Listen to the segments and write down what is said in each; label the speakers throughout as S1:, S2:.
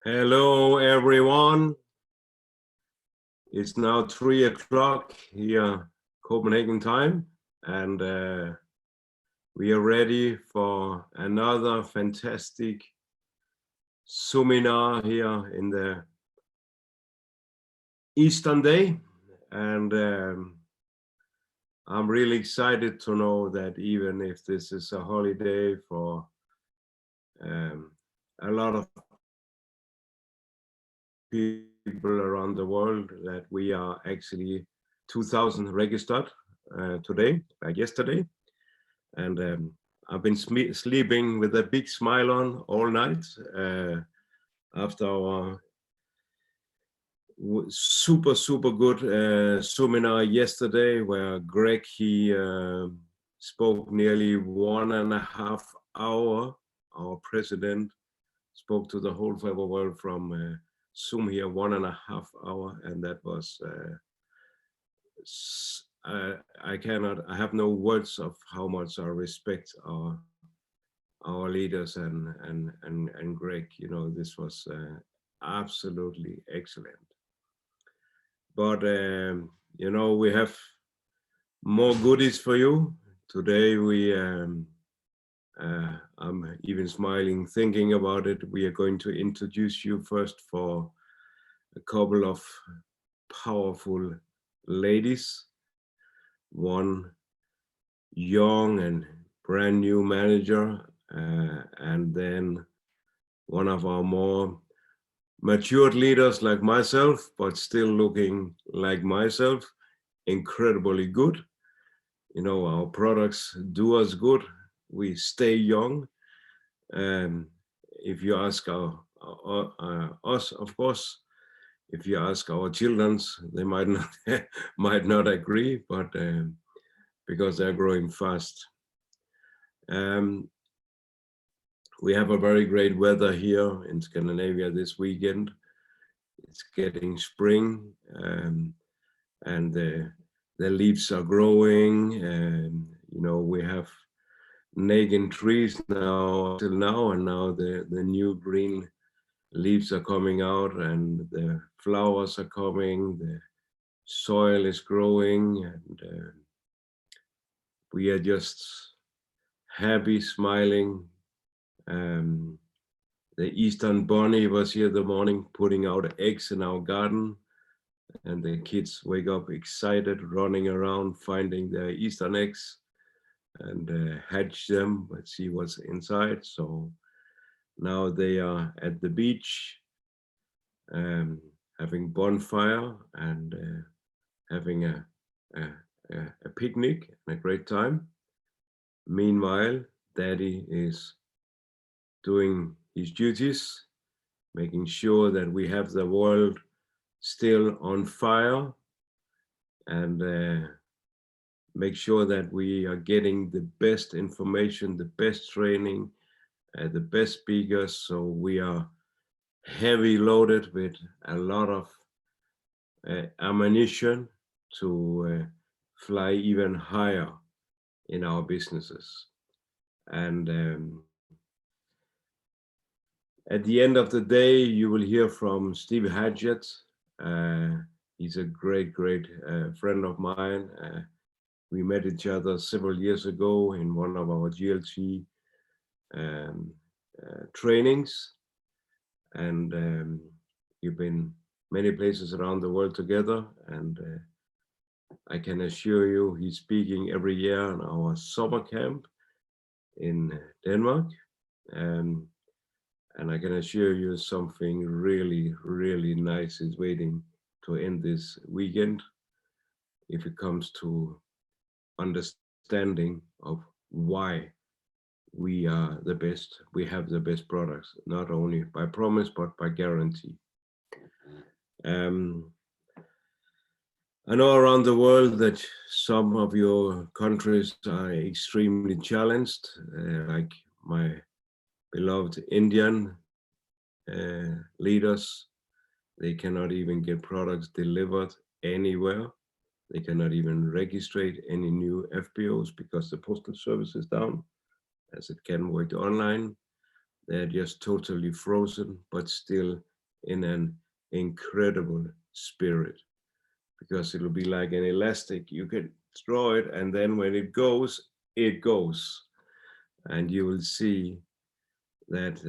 S1: Hello, everyone. It's now 3 o'clock here, Copenhagen time, and we are ready for another fantastic Zoominar here in the Eastern Day. And I'm really excited to know that even if this is a holiday for a lot of people around the world, that we are actually 2,000 registered today, like yesterday. And I've been sleeping with a big smile on all night after our super good seminar yesterday, where Greg, he spoke nearly 1.5 hours. Our president spoke to the whole fiber world from Zoom here, 1.5 hours, and that was I have no words of how much I respect our leaders and Greg. You know, this was absolutely excellent. But you know, we have more goodies for you today. I'm even smiling thinking about it. We are going to introduce you first for a couple of powerful ladies. One young and brand new manager, and then one of our more matured leaders like myself, but still looking like myself, incredibly good. You know, our products do us good. We stay young. If you ask us, of course, if you ask our children, they might not might not agree, but because they're growing fast. We have a very great weather here in Scandinavia this weekend. It's getting spring, and the leaves are growing, and you know, we have naked trees now till now, and now the new green leaves are coming out, and the flowers are coming, the soil is growing, and we are just happy, smiling. The Eastern bunny was here the morning putting out eggs in our garden, and the kids wake up excited, running around finding their Eastern eggs and hatch them, but see what's inside. So now they are at the beach, having bonfire and having a picnic and a great time. Meanwhile, Daddy is doing his duties, making sure that we have the world still on fire, and make sure that we are getting the best information, the best training, the best speakers. So we are heavy loaded with a lot of ammunition to fly even higher in our businesses. And at the end of the day, you will hear from Steve Hadgett. He's a great friend of mine. We met each other several years ago in one of our GLT trainings, and we've been many places around the world together, and I can assure you he's speaking every year in our summer camp in Denmark. And I can assure you something really nice is waiting to end this weekend if it comes to understanding of why we are the best. We have the best products, not only by promise, but by guarantee. I know around the world that some of your countries are extremely challenged, like my beloved Indian leaders. They cannot even get products delivered anywhere. They cannot even register any new FBOs because the postal service is down, as it can work online. They're just totally frozen, but still in an incredible spirit, because it'll be like an elastic. You can draw it, and then when it goes, and you will see that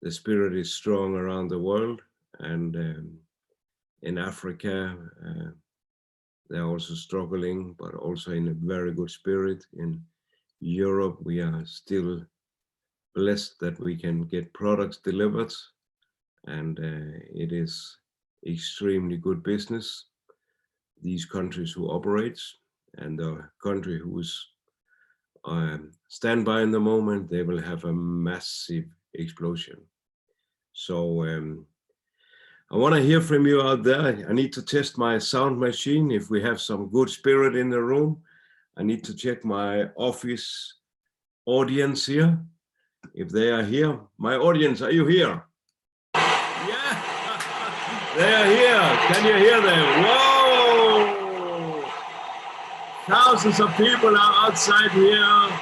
S1: the spirit is strong around the world. And in Africa, they're also struggling, but also in a very good spirit. In Europe, we are still blessed that we can get products delivered, and it is extremely good business. These countries who operates, and the country who's standby in the moment, they will have a massive explosion. So I want to hear from you out there. I need to test my sound machine if we have some good spirit in the room. I need to check my office audience here, if they are here. My audience, are you here? Yeah, they are here. Can you hear them? Whoa! Thousands of people are outside here,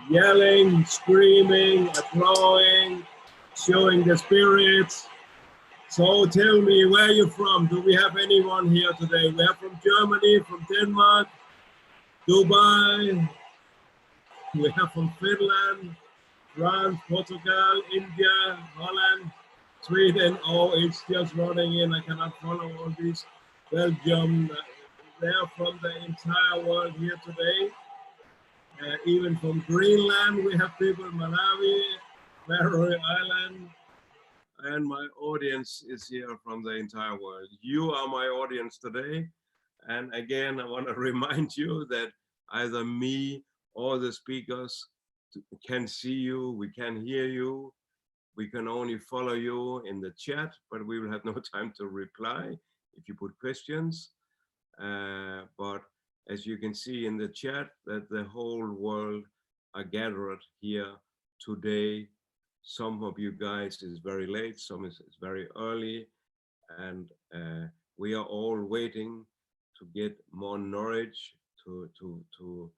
S1: yelling, screaming, applauding, showing the spirit. So tell me, where are you from? Do we have anyone here today? We are from Germany, from Denmark, Dubai. We have from Finland, France, Portugal, India, Holland, Sweden. Oh, it's just running in. I cannot follow all these. Belgium. They're from the entire world here today. Even from Greenland, we have people, Malawi, Faroe Island, and my audience is here from the entire world. You are my audience today. And again, I want to remind you that either me or the speakers can see you, we can hear you, we can only follow you in the chat, but we will have no time to reply if you put questions. But as you can see in the chat, that the whole world are gathered here today. Some of you guys is very late, some is very early, and we are all waiting to get more knowledge, to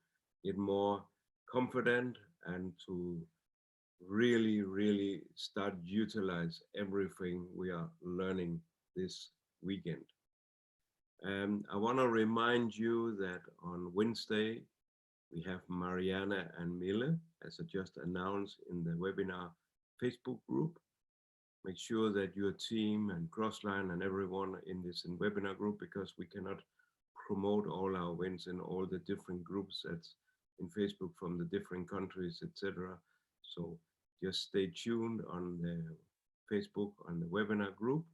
S1: get more confident, and to really start utilize everything we are learning this weekend. I want to remind you that on Wednesday we have Marianne and Mille, as I just announced in the webinar Facebook group. Make sure that your team and Crossline and everyone in this webinar group, because we cannot promote all our events in all the different groups that's in Facebook from the different countries, etc. So just stay tuned on the Facebook, on the webinar group,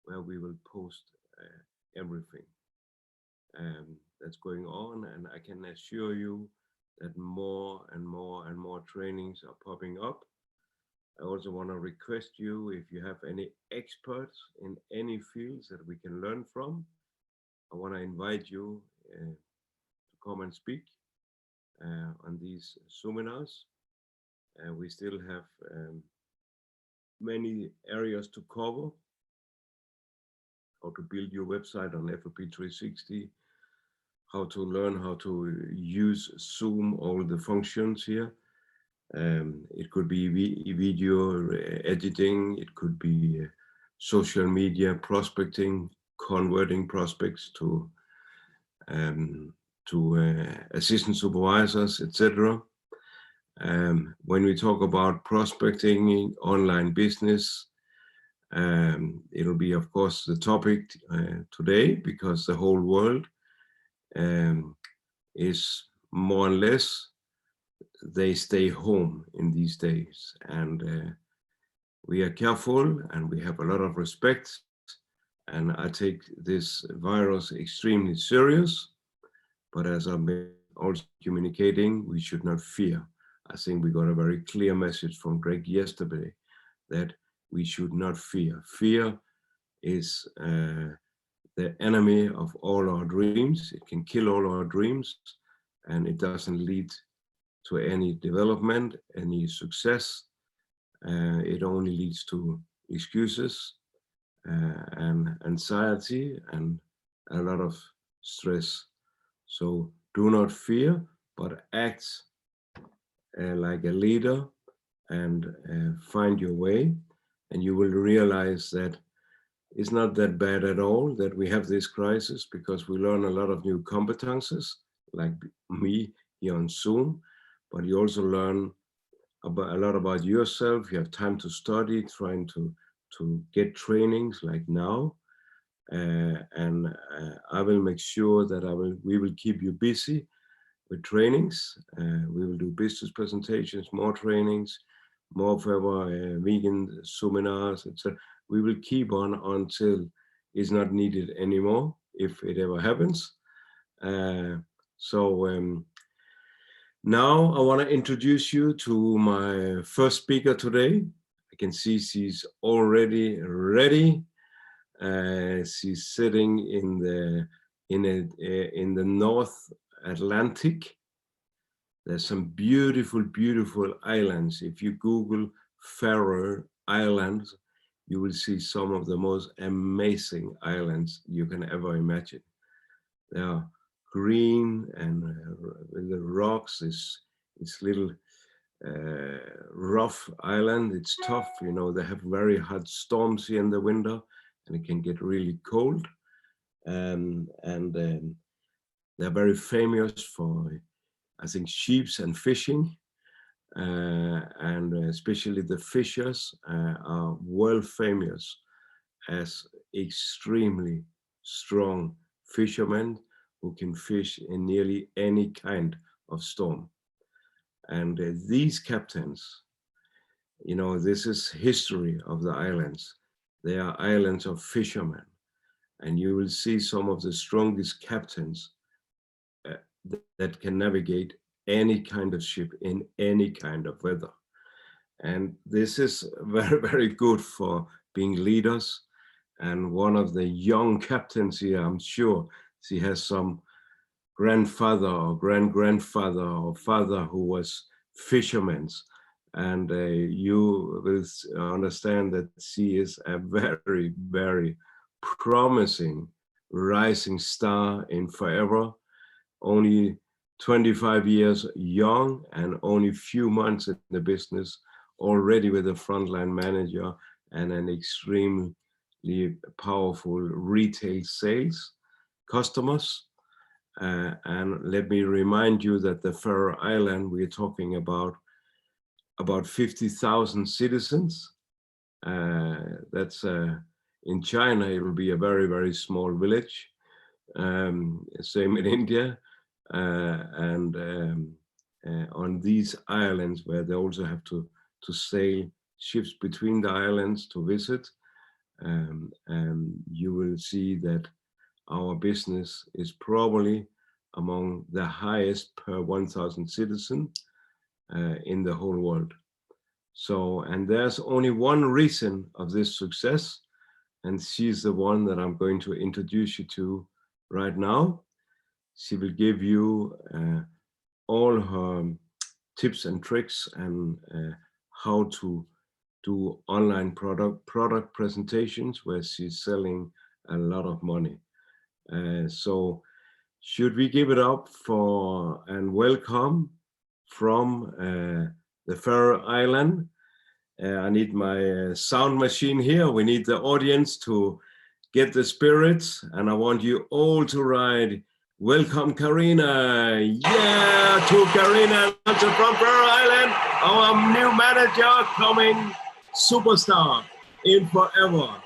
S1: where we will post everything that's going on. And I can assure you that more and more trainings are popping up. I also want to request you, if you have any experts in any fields that we can learn from, I want to invite you to come and speak on these Zoominars. We still have many areas to cover: how to build your website on FOP 360, how to learn how to use Zoom, all the functions here. It could be video editing, it could be social media prospecting, converting prospects to assistant supervisors, etc. When we talk about prospecting, online business, it'll be, of course, the topic today, because the whole world is more or less, they stay home in these days, and we are careful and we have a lot of respect, and I take this virus extremely serious. But as I've been also communicating, we should not fear. I think we got a very clear message from Greg yesterday that we should not fear. Fear is the enemy of all our dreams. It can kill all our dreams, and it doesn't lead to any development, any success. It only leads to excuses and anxiety and a lot of stress. So do not fear, but act like a leader and find your way. and you will realize that it's not that bad at all that we have this crisis, because we learn a lot of new competences, like me here on Zoom, but you also learn about a lot about yourself. You have time to study, trying to get trainings like now. And I will make sure that we will keep you busy with trainings. We will do business presentations, more trainings, more of our vegan seminars, etc. We will keep on until it's not needed anymore, if it ever happens. Now I want to introduce you to my first speaker today. I can see she's already ready. She's sitting in the North Atlantic. There's some beautiful, beautiful islands. If you Google Faroe Islands, you will see some of the most amazing islands you can ever imagine. They are green, and with the rocks, this little rough island. It's tough, you know. They have very hot storms here in the winter, and it can get really cold. They're very famous for, I think, sheep and fishing, and especially the fishers are world famous as extremely strong fishermen who can fish in nearly any kind of storm. And these captains, you know, this is history of the islands. They are islands of fishermen, and you will see some of the strongest captains that can navigate any kind of ship in any kind of weather. And this is very, very good for being leaders. And one of the young captains here, I'm sure she has some grandfather or grandfather or father who was fishermen. And you will understand that she is a very, very promising rising star in forever. Only 25 years young and only few months in the business, already with a frontline manager and an extremely powerful retail sales customers. And let me remind you that the Faroe Island, we're talking about 50,000 citizens. That's in China, it will be a very, very small village. Same in India. On these islands, where they also have to sail ships between the islands to visit, you will see that our business is probably among the highest per 1,000 citizens in the whole world. So, and there's only one reason of this success, and she's the one that I'm going to introduce you to right now. She will give you all her tips and tricks and how to do online product presentations where she's selling a lot of money. So should we give it up for and welcome from the Faroe Island? I need my sound machine here. We need the audience to get the spirits, and I want you all to write, welcome Karina. Yeah, to Karina from Faroe Island, our new manager coming superstar in forever.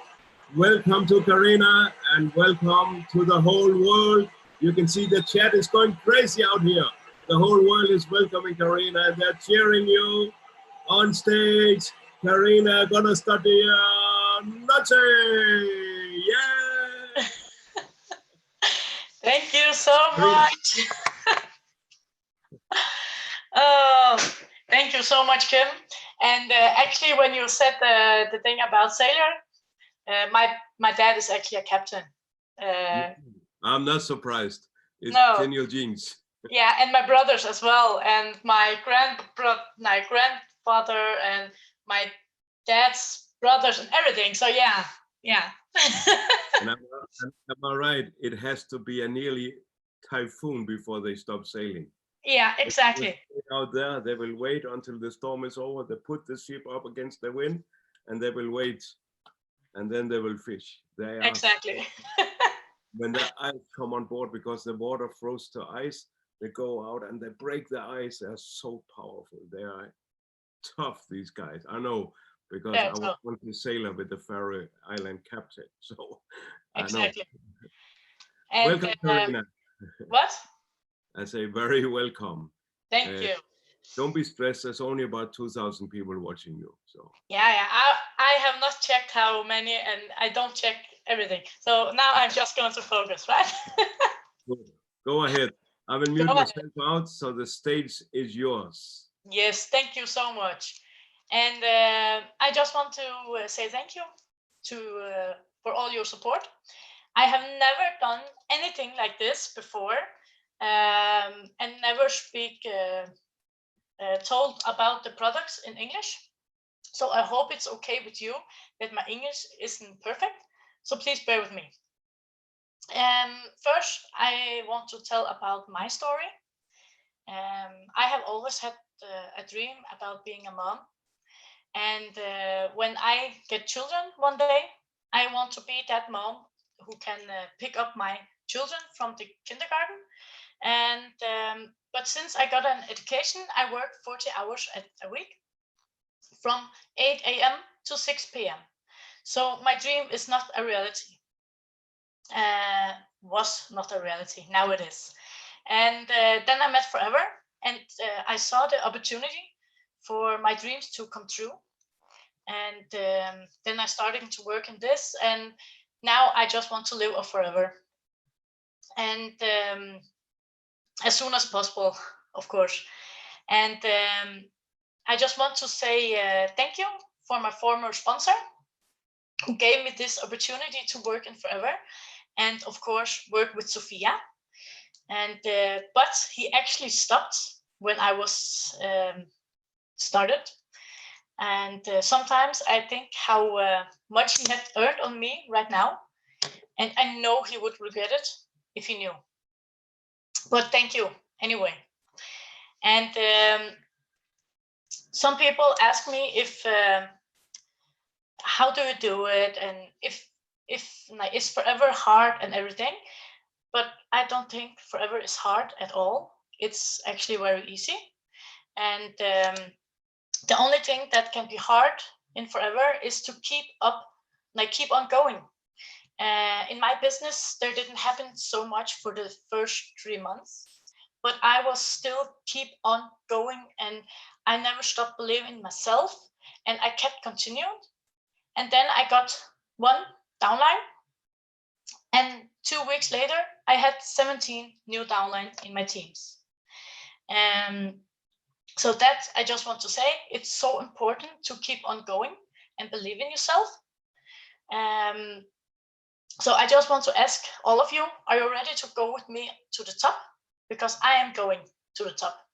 S1: Welcome to Karina, and welcome to the whole world. You can see the chat is going crazy out here. The whole world is welcoming Karina, and they're cheering you on stage. Karina gonna study Nazi. Yeah.
S2: Thank you so much. Oh, thank you so much, Kim. And actually, when you said the thing about sailor, my dad is actually a captain.
S1: I'm not surprised. It's in your genes.
S2: Yeah, and my brothers as well, and my grandfather and my dad's brothers and everything. So yeah.
S1: And am I right? It has to be a nearly typhoon before they stop sailing.
S2: Yeah, exactly.
S1: Out there, they will wait until the storm is over. They put the ship up against the wind, and they will wait, and then they will fish. They are
S2: Exactly.
S1: when the ice come on board because the water froze to ice. They go out and they break the ice. They're so powerful. They are tough. These guys. I know because
S2: Yeah,
S1: I was
S2: so
S1: once a sailor with the Faroe Island captain. So I know.
S2: exactly. And
S1: Welcome, Karina.
S2: what?
S1: I say very welcome.
S2: Thank
S1: Uh,
S2: you.
S1: don't be stressed. There's only about 2,000 people watching you. So
S2: Yeah. I have not checked how many, and I don't check everything. So now I'm just going to focus, right?
S1: go ahead. I will
S2: Go
S1: mute
S2: ahead.
S1: myself out. So the stage is yours.
S2: Yes, thank you so much. And I just want to say thank you to for all your support. I have never done anything like this before, and never speak told about the products in English. So I hope it's okay with you that my English isn't perfect. So please bear with me. First, I want to tell about my story. I have always had a dream about being a mom. And when I get children one day, I want to be that mom who can pick up my children from the kindergarten. And but since I got an education, I work 40 hours a week from 8 a.m. to 6 p.m. So my dream is not a reality. Was not a reality. Now it is. And then I met Forever, and I saw the opportunity for my dreams to come true. And then I started to work in this, and now I just want to live a forever. And as soon as possible, of course. And I just want to say thank you for my former sponsor who gave me this opportunity to work in Forever, and of course work with Sophia. And but he actually stopped when I was started. And sometimes I think how much he had earned on me right now, and I know he would regret it if he knew. But thank you anyway. And some people ask me if how do you do it, and if like, it's Forever hard and everything. But I don't think Forever is hard at all. It's actually very easy. And the only thing that can be hard in Forever is to keep on going. In my business, there didn't happen so much for the first 3 months, but I was still keep on going, and I never stopped believing in myself, and I kept continuing. And then I got one downline, and 2 weeks later, I had 17 new downlines in my teams. And so that I just want to say, it's so important to keep on going and believe in yourself. So I just want to ask all of you, are you ready to go with me to the top? Because I am going to the top.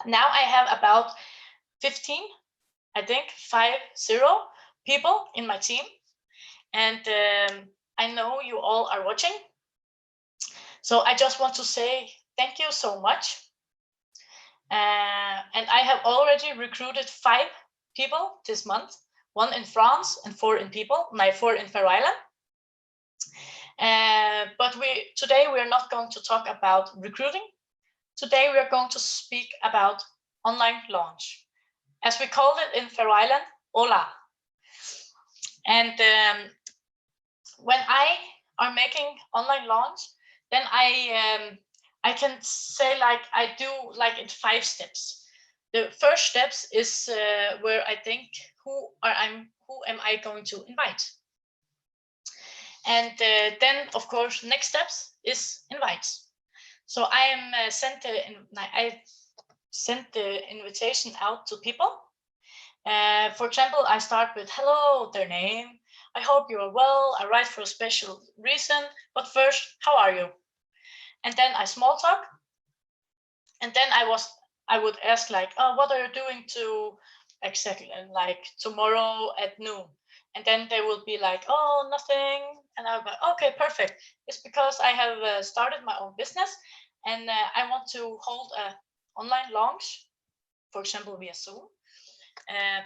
S2: Now I have about 15, I think 50 people in my team. And I know you all are watching. So I just want to say thank you so much. And I have already recruited 5 people this month, 1 in France and 4 in 4 in Faroe Island. But today we are not going to talk about recruiting. Today we are going to speak about online launch, as we call it in Faroe Island, Ola. And when I are making online launch, then I can say like I do like in 5 steps. The first steps is where I think who am I going to invite? And then of course next steps is invites. So I am I sent the invitation out to people. For example, I start with hello, their name. I hope you are well. I write for a special reason. But first, how are you? And then I small talk. And then I would ask like, oh, what are you doing to exactly like tomorrow at noon? And then they will be like, oh, nothing. And I'll be like, okay, perfect. It's because I have started my own business, and I want to hold a online launch, for example, via Zoom.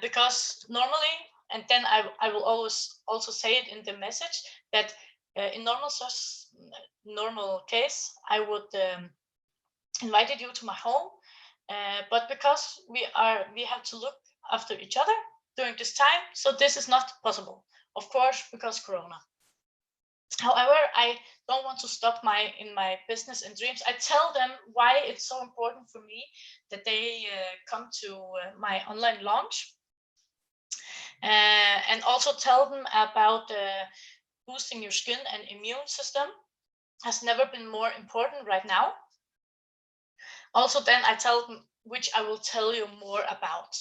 S2: Because normally and then I will always also say it in the message that in normal case, I would invited you to my home, but because we have to look after each other during this time, so this is not possible, of course, because Corona. However, I don't want to stop in my business and dreams. I tell them why it's so important for me that they come to my online launch, and also tell them about boosting your skin and immune system has never been more important right now. Also, then I tell them which I will tell you more about,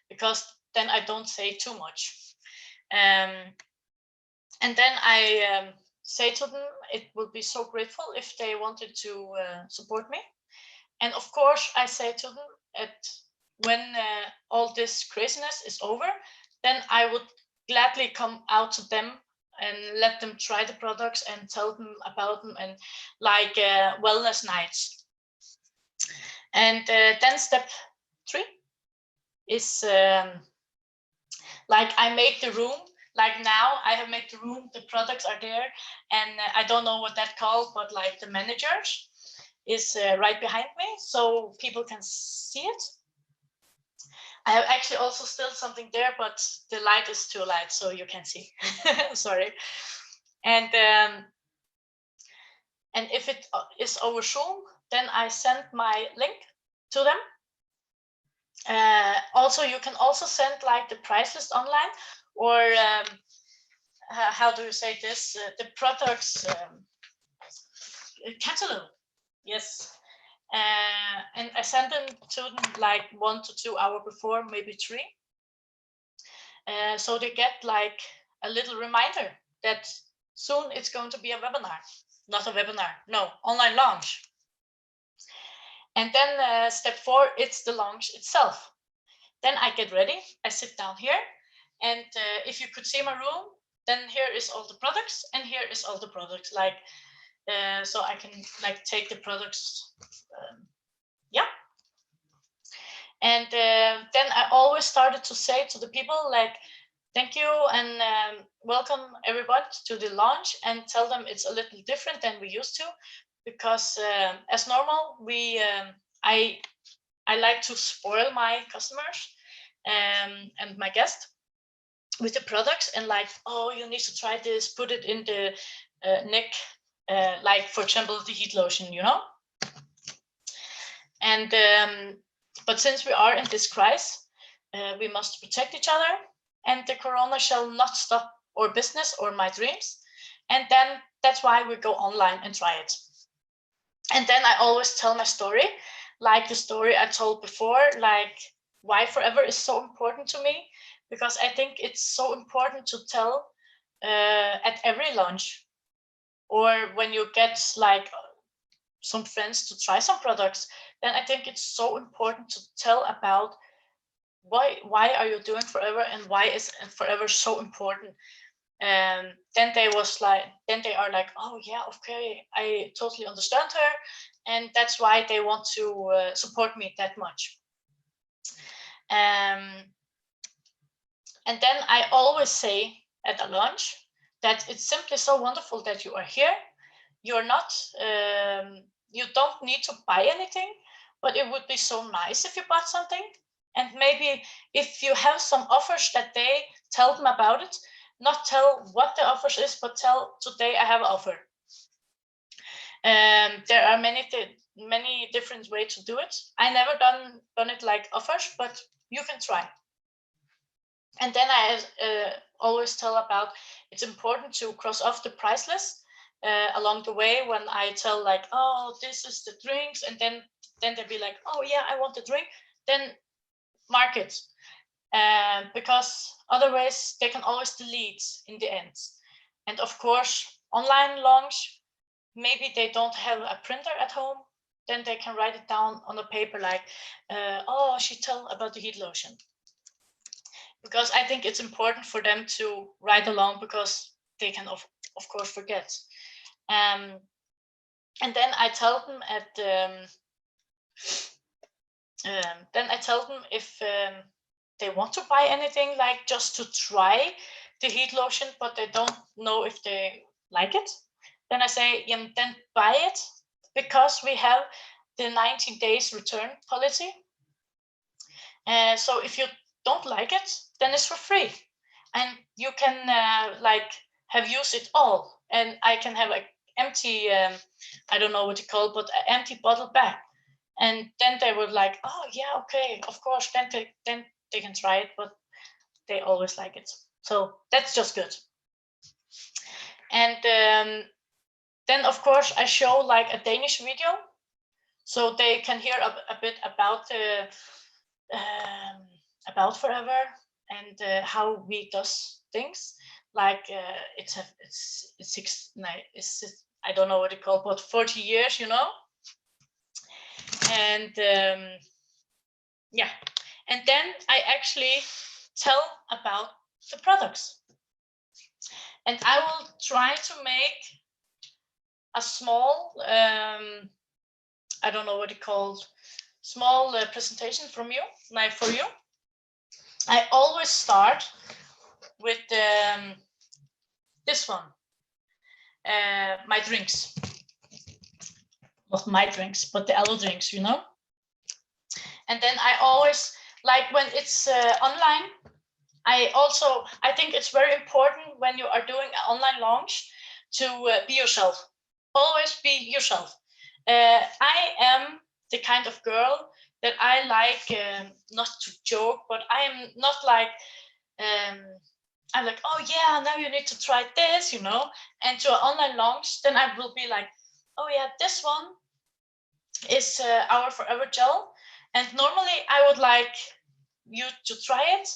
S2: because then I don't say too much. And then I say to them it would be so grateful if they wanted to support me. And of course, I say to them when all this craziness is over, then I would gladly come out to them and let them try the products and tell them about them, and like wellness nights. And then step 3 is like I make the room. Like now I have made the room, the products are there, and I don't know what that called, but like the managers is right behind me, so people can see it. I have actually also still something there, but the light is too light, so you can't see. Sorry. And if it is over Zoom, then I send my link to them. Also, you can also send like the price list online, or how do you say this? The products catalog. Yes. And I send them to them like 1 to 2 hours before, maybe 3. So they get like a little reminder that soon it's going to be a webinar. Not a webinar, no, online launch. And then step 4, it's the launch itself. Then I get ready, I sit down here, and if you could see my room, then here is all the products, and here is all the products, like, so I can like take the products, yeah. And then I always started to say to the people like, thank you and welcome everybody to the launch, and tell them it's a little different than we used to, because as normal, I like to spoil my customers and my guests with the products, and like, oh, you need to try this, put it in the neck, like for example, the heat lotion, you know. And but since we are in this crisis, we must protect each other, and the Corona shall not stop our business or my dreams. And then that's why we go online and try it. And then I always tell my story, like the story I told before, like why Forever is so important to me, because I think it's so important to tell at every launch, or when you get like some friends to try some products, then I think it's so important to tell about why are you doing Forever, and why is Forever so important. Then they are like, oh yeah, okay, I totally understand her, and that's why they want to support me that much. And then I always say at a launch that it's simply so wonderful that you are here. You're not, you don't need to buy anything, but it would be so nice if you bought something. And maybe if you have some offers that day, tell them about it. Not tell what the offers is, but tell, today I have an offer. There are many different ways to do it. I never done it like offers, but you can try. And then I always tell about it's important to cross off the price list along the way, when I tell like, oh, this is the drinks, and then they'll be like, oh yeah, I want the drink, then mark it. Because otherwise they can always delete in the end. And of course, online launch, maybe they don't have a printer at home, then they can write it down on a paper like, oh, she tell about the heat lotion. Because I think it's important for them to write along, because they can of course forget. And then I tell them if they want to buy anything, like just to try the heat lotion, but they don't know if they like it, then I say, yeah, then buy it, because we have the 90 days return policy. So if you don't like it, then it's for free, and you can like have used it all, and I can have an empty, I don't know what you call it, but an empty bottle back. And then they were like, oh yeah, okay, of course, then they can try it, but they always like it. So that's just good. And then of course I show like a Danish video, so they can hear a bit about about Forever, and how we does things. Like it's I don't know what it called, but 40 years, you know. And yeah, and then I actually tell about the products, and I will try to make a small I don't know what it called, small presentation from you, like for you. I always start with this one, my drinks. Not my drinks, but the aloe drinks, you know. And then I always, like when it's online, I think it's very important when you are doing an online launch to be yourself. Always be yourself. I am the kind of girl that I like not to joke, but I am not like I'm like, oh yeah, now you need to try this, you know. And to an online launch, then I will be like, oh yeah, this one is our Forever gel, and normally I would like you to try it,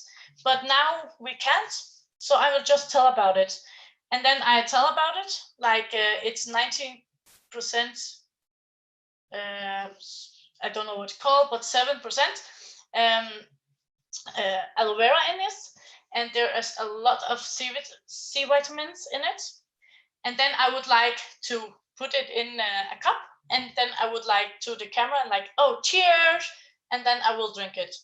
S2: but now we can't, so I will just tell about it. And then I tell about it, like it's 90%, I don't know what to call, but 7% aloe vera in it, and there is a lot of C vitamins in it. And then I would like to put it in a cup, and then I would like to the camera and like, oh, cheers, and then I will drink it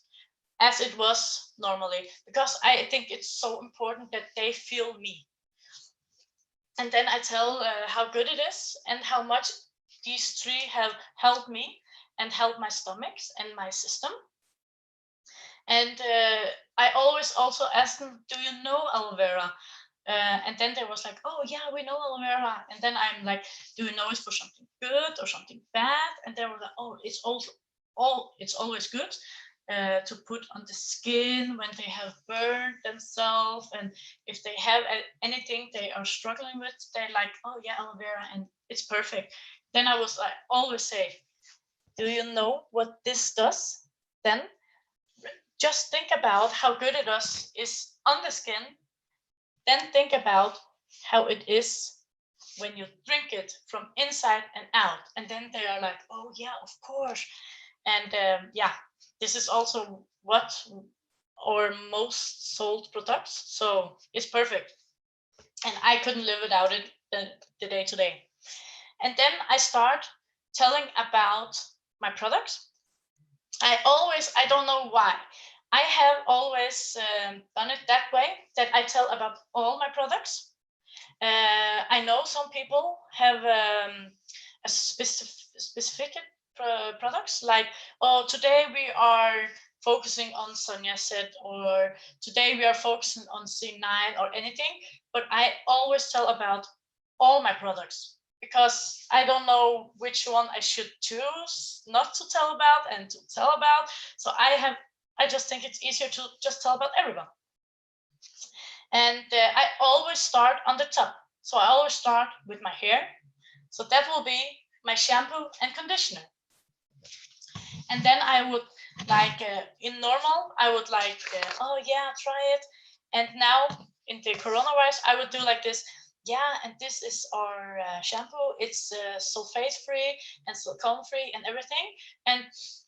S2: as it was normally, because I think it's so important that they feel me. And then I tell how good it is and how much these three have helped me and helped my stomachs and my system. And I always also ask them, do you know aloe vera? And then there was like, oh yeah, we know aloe vera. And then I'm like, do you know it for something good or something bad? And they were like, oh, it's always good to put on the skin when they have burned themselves, and if they have anything they are struggling with, they're like, oh yeah, aloe vera, and it's perfect. Then I was like, always say, do you know what this does? Then just think about how good it is on the skin. Then think about how it is when you drink it from inside and out. And then they are like, oh yeah, of course. And yeah, this is also what our most sold products. So it's perfect. And I couldn't live without it the day to day. And then I start telling about my products. I don't know why, I have always done it that way, that I tell about all my products. I know some people have a specific products, like, oh, today we are focusing on Sonia set, or today we are focusing on C9 or anything, but I always tell about all my products, because I don't know which one I should choose not to tell about and to tell about. So I just think it's easier to just tell about everyone. And I always start on the top. So I always start with my hair. So that will be my shampoo and conditioner. And then I would like, in normal, I would like, oh yeah, try it. And now in the coronavirus, I would do like this. Yeah, and this is our shampoo. It's sulfate free and silicone free and everything. And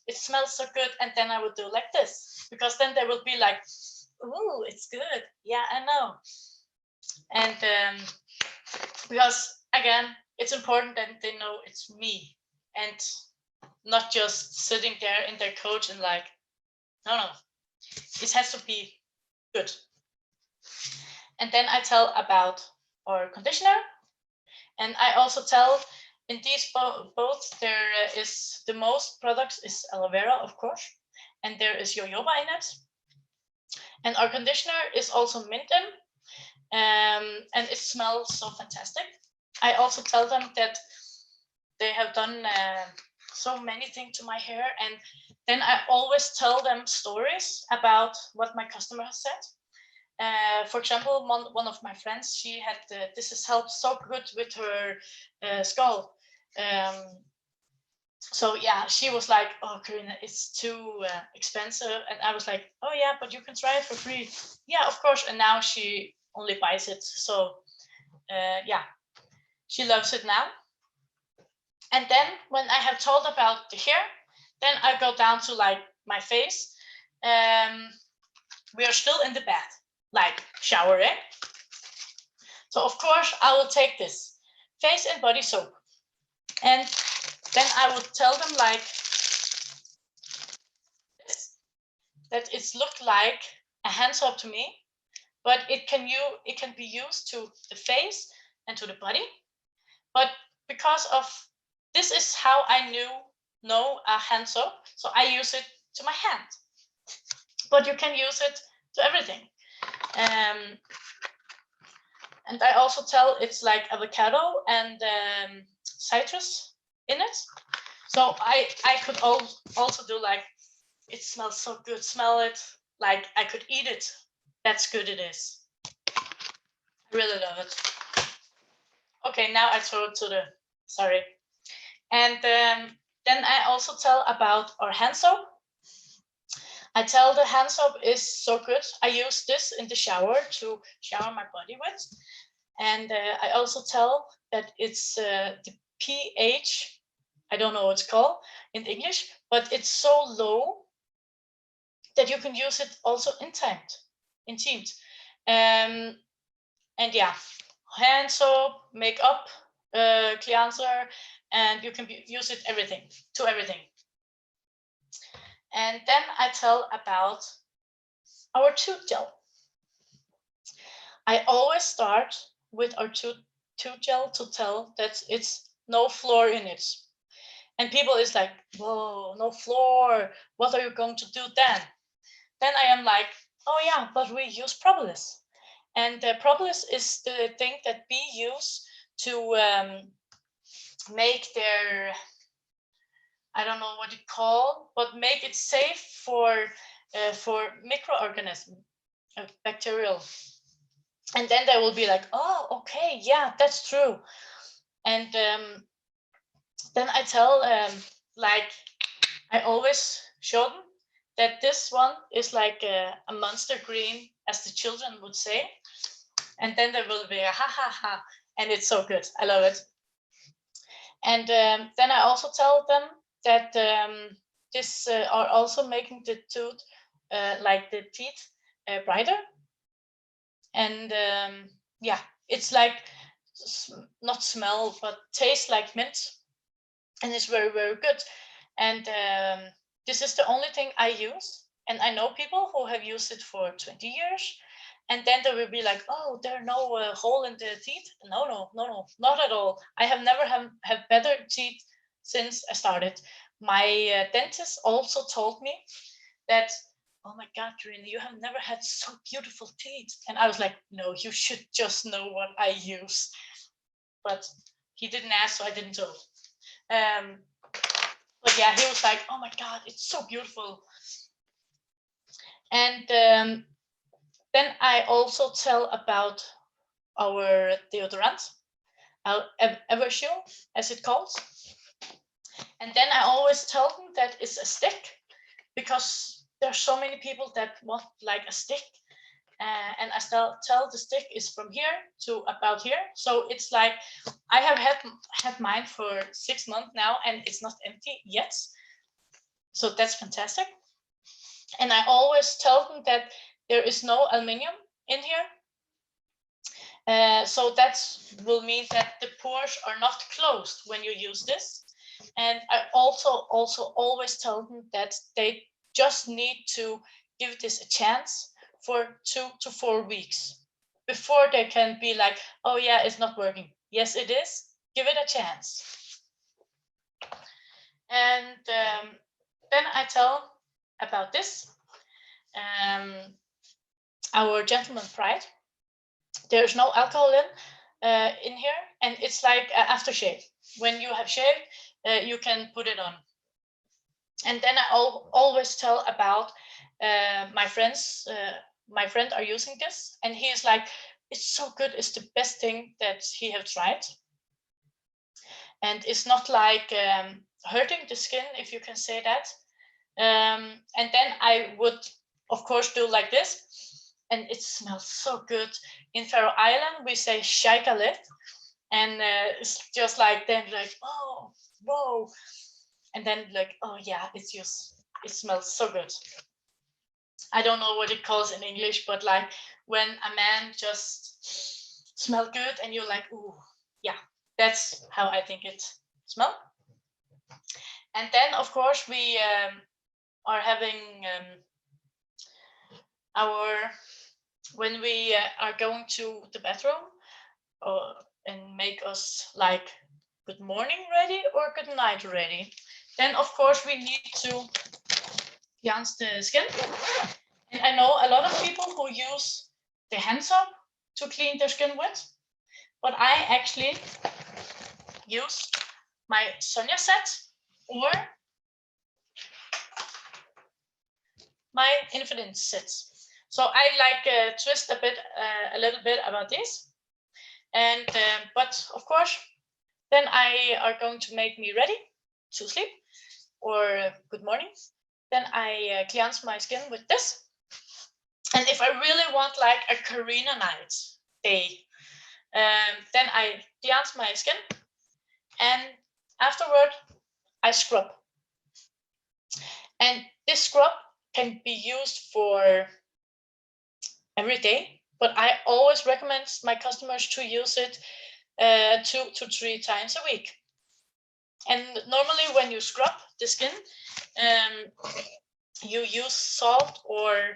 S2: it smells so good. And then I would do like this, because then they will be like, ooh, it's good. Yeah, I know. And because again, it's important that they know it's me, and not just sitting there in their couch and like, no. It has to be good. And then I tell about our conditioner. And I also tell in these both there is the most products is aloe vera, of course, and there is jojoba in it. And our conditioner is also mint in, and it smells so fantastic. I also tell them that they have done so many things to my hair, and then I always tell them stories about what my customer has said. For example, one of my friends, she had this has helped so good with her skull. So yeah, she was like, "Oh, Karina, it's too expensive," and I was like, "Oh yeah, but you can try it for free." Yeah, of course. And now she only buys it. So yeah, she loves it now. And then when I have told about the hair, then I go down to like my face. We are still in the bath, like showering. So of course I will take this face and body soap, and then I will tell them like this, that it's looked like a hand soap to me, but it can be used to the face and to the body. But because of this is how I know a hand soap, so I use it to my hand. But you can use it to everything. And I also tell it's like avocado and citrus in it. So I could also do like, it smells so good, smell it, like I could eat it. That's good it is. I really love it. Okay, now I throw it to the, sorry. And then I also tell about our hand soap. I tell the hand soap is so good. I use this in the shower to shower my body with. And I also tell that it's the pH, I don't know what it's called in English, but it's so low that you can use it also in teams. And yeah, hand soap, makeup, cleanser, and you can use it to everything. And then I tell about our tooth gel. I always start with our tooth gel to tell that it's no floor in it. And people is like, whoa, no floor. What are you going to do then? Then I am like, oh yeah, but we use propolis. And propolis is the thing that bees use to make their, I don't know what it called, but make it safe for microorganisms, bacterial. And then they will be like, oh, okay, yeah, that's true. And then I tell, like, I always show them that this one is like a monster green, as the children would say. And then there will be a ha ha ha, and it's so good. I love it. And then I also tell them that this are also making the tooth, like the teeth, brighter. And yeah, it's like not smell, but taste like mint, and it's very, very good. And this is the only thing I use. And I know people who have used it for 20 years. And then they will be like, oh, there are no hole in the teeth. No, not at all. I have never have better teeth since I started. My dentist also told me that, oh my God, Karina, you have never had so beautiful teeth. And I was like, no, you should just know what I use. But he didn't ask, so I didn't tell. But yeah, he was like, oh my God, it's so beautiful. And then I also tell about our deodorant, our Evershield, as it calls. And then I always tell them that it's a stick, because there are so many people that want like a stick. And I still tell the stick is from here to about here. So it's like, I have had mine for 6 months now, and it's not empty yet. So that's fantastic. And I always tell them that there is no aluminium in here. So that will mean that the pores are not closed when you use this. And I also always tell them that they just need to give this a chance for 2 to 4 weeks before they can be like, oh yeah, it's not working. Yes, it is. Give it a chance. And then I tell about this. Our Gentleman Pride. There's no alcohol in here, and it's like aftershave. When you have shaved, you can put it on. And then I always tell about my friends. My friend are using this, and he is like, it's so good. It's the best thing that he have tried. And it's not like hurting the skin, if you can say that. And then I would, of course, do like this. And it smells so good. In Faroe Island, we say shaikalit. And it's just like, then like, oh, whoa. And then like, oh yeah, it smells so good. I don't know what it calls in English, but like when a man just smells good and you're like, ooh, yeah, that's how I think it smells. And then, of course, we are having when we are going to the bathroom and make us like good morning ready or good night ready. Then, of course, we need to cleanse the skin. And I know a lot of people who use the hand soap to clean their skin with, but I actually use my Sonia set or my Infinite sets. So I like twist a little bit about this. And but of course, then I are going to make me ready to sleep or good morning. Then I cleanse my skin with this. And if I really want like a Karina night day, then I cleanse my skin, and afterward I scrub. And this scrub can be used for every day, but I always recommend my customers to use it 2 to 3 times a week. And normally when you scrub the skin, you use salt or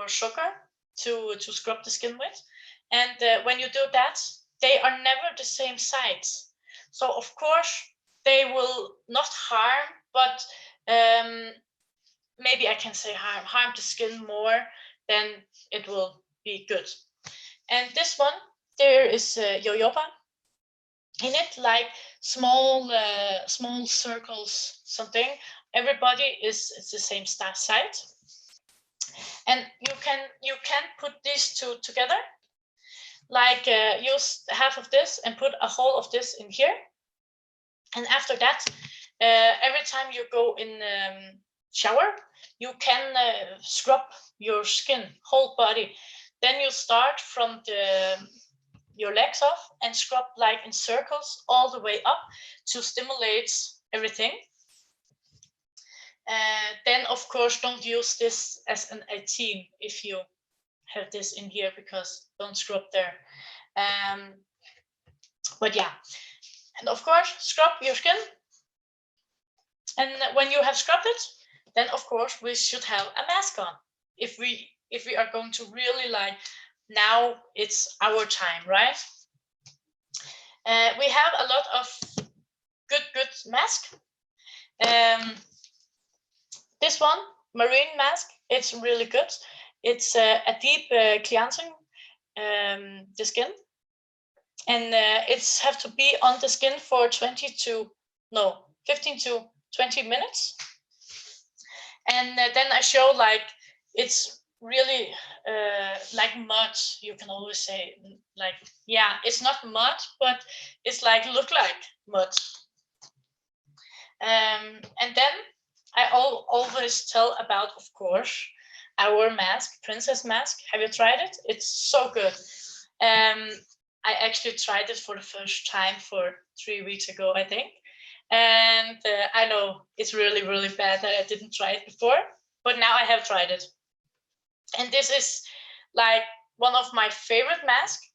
S2: sugar to scrub the skin with. And when you do that, they are never the same size. So of course they will not harm, but maybe I can say harm the skin more than it will be good. And this one, there is jojoba in it, like small circles, something. Everybody is the same size, and you can put these two together. Like use half of this and put a whole of this in here, and after that, every time you go in shower, you can scrub your skin, whole body. Then you start from your legs off and scrub like in circles all the way up to stimulate everything. Then of course don't use this as an 18 if you have this in here, because don't scrub there. But yeah, and of course scrub your skin, and when you have scrubbed it, then of course we should have a mask on if we are going to really like, now it's our time, right? We have a lot of good mask. This one, marine mask, it's really good. It's a deep cleansing the skin, and it's have to be on the skin for 15 to 20 minutes. And then I show like it's really like mud. You can always say like, yeah, it's not mud, but it's like look like mud. And then I always tell about, of course, our mask, princess mask. Have you tried it? It's so good. I actually tried it for the first time for 3 weeks ago, I think. And I know it's really, really bad that I didn't try it before, but now I have tried it. And this is like one of my favorite masks.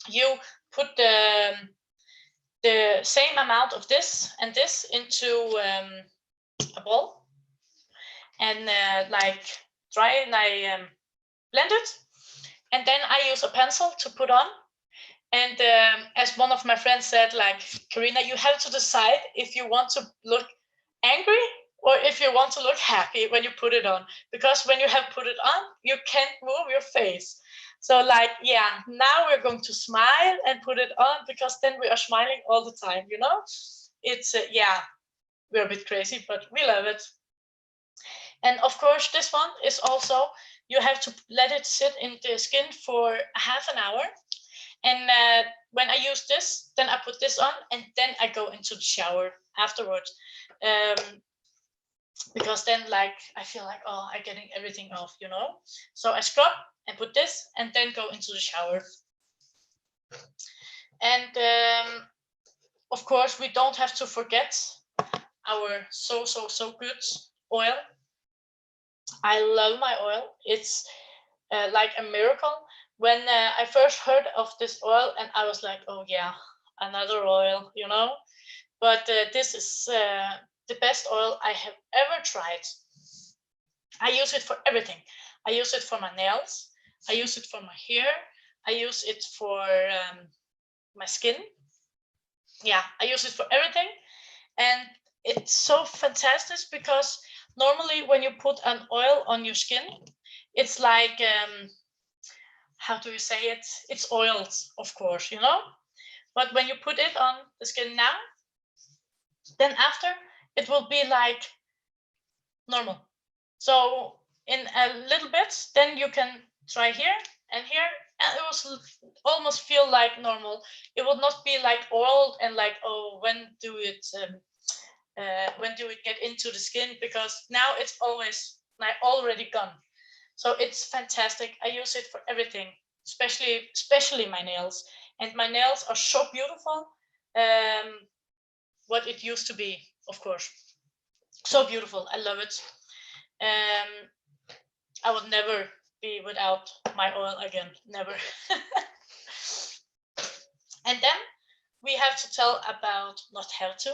S2: You put the same amount of this and this into a bowl, and like dry and I blend it. And then I use a pencil to put on. And as one of my friends said, like, Karina, you have to decide if you want to look angry or if you want to look happy when you put it on. Because when you have put it on, you can't move your face. So like, yeah, now we're going to smile and put it on, because then we are smiling all the time, you know? It's, yeah, we're a bit crazy, but we love it. And of course, this one is also, you have to let it sit in the skin for half an hour. And when I use this, then I put this on, and then I go into the shower afterwards. Because then, like, I feel like, oh, I'm getting everything off, you know? So I scrub and put this, and then go into the shower. And of course, we don't have to forget our so good oil. I love my oil. It's like a miracle. When I first heard of this oil, and I was like, oh yeah, another oil, you know? But this is the best oil I have ever tried. I use it for everything. I use it for my nails. I use it for my hair. I use it for my skin. Yeah, I use it for everything. And it's so fantastic, because normally when you put an oil on your skin, it's like, how do you say it? It's oiled, of course, you know? But when you put it on the skin now, then after, it will be like normal. So in a little bit, then you can try here and here, and it will almost feel like normal. It will not be like oiled and like, oh, when do it get into the skin? Because now it's always like already gone. So it's fantastic. I use it for everything, especially my nails. And my nails are so beautiful. What it used to be, of course. So beautiful. I love it. I would never be without my oil again. Never. And then we have to tell about, not have to,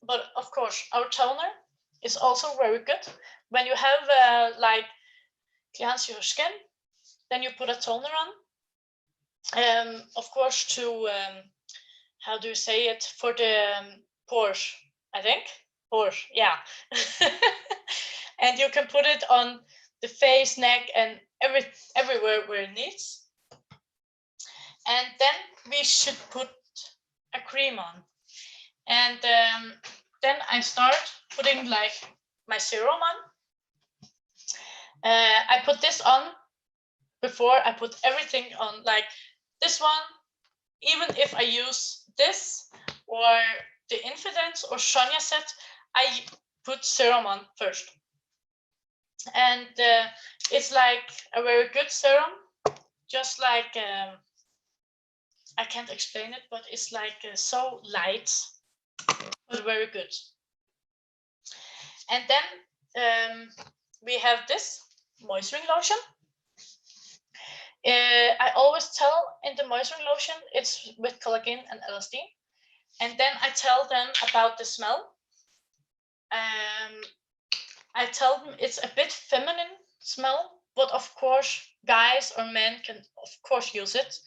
S2: but of course, our toner is also very good. When you have like cleanse your skin, then you put a toner on. Of course, to how do you say it, for the pores, I think pores, yeah. And you can put it on the face, neck, and everywhere where it needs. And then we should put a cream on. And then I start putting like my serum on. I put this on before I put everything on, like this one. Even if I use this or the Infidence or Sonia set, I put serum on first. And it's like a very good serum, just like, I can't explain it, but it's like so light, but very good. And then we have this moisturizing lotion. I always tell in the moisturizing lotion, it's with collagen and elastin. And then I tell them about the smell. I tell them it's a bit feminine smell, but of course, guys or men can of course use it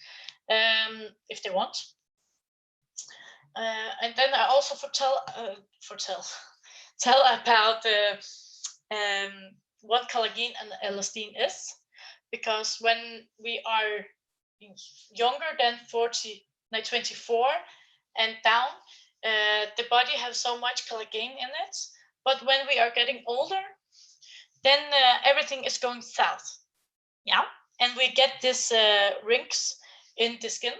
S2: if they want. And then I also tell about what collagen and elastin is, because when we are younger than 24 and down, the body has so much collagen in it. But when we are getting older, then everything is going south. Yeah, and we get this rings in the skin.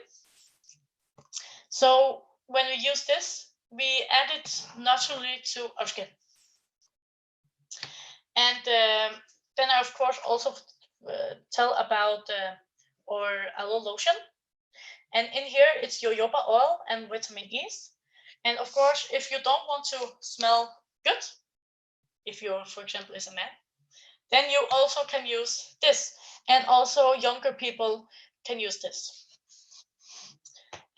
S2: So when we use this, we add it naturally to our skin. And then I, of course, also tell about our aloe lotion. And in here, it's jojoba oil and vitamin E's. And of course, if you don't want to smell good, if you, for example, is a man, then you also can use this. And also younger people can use this.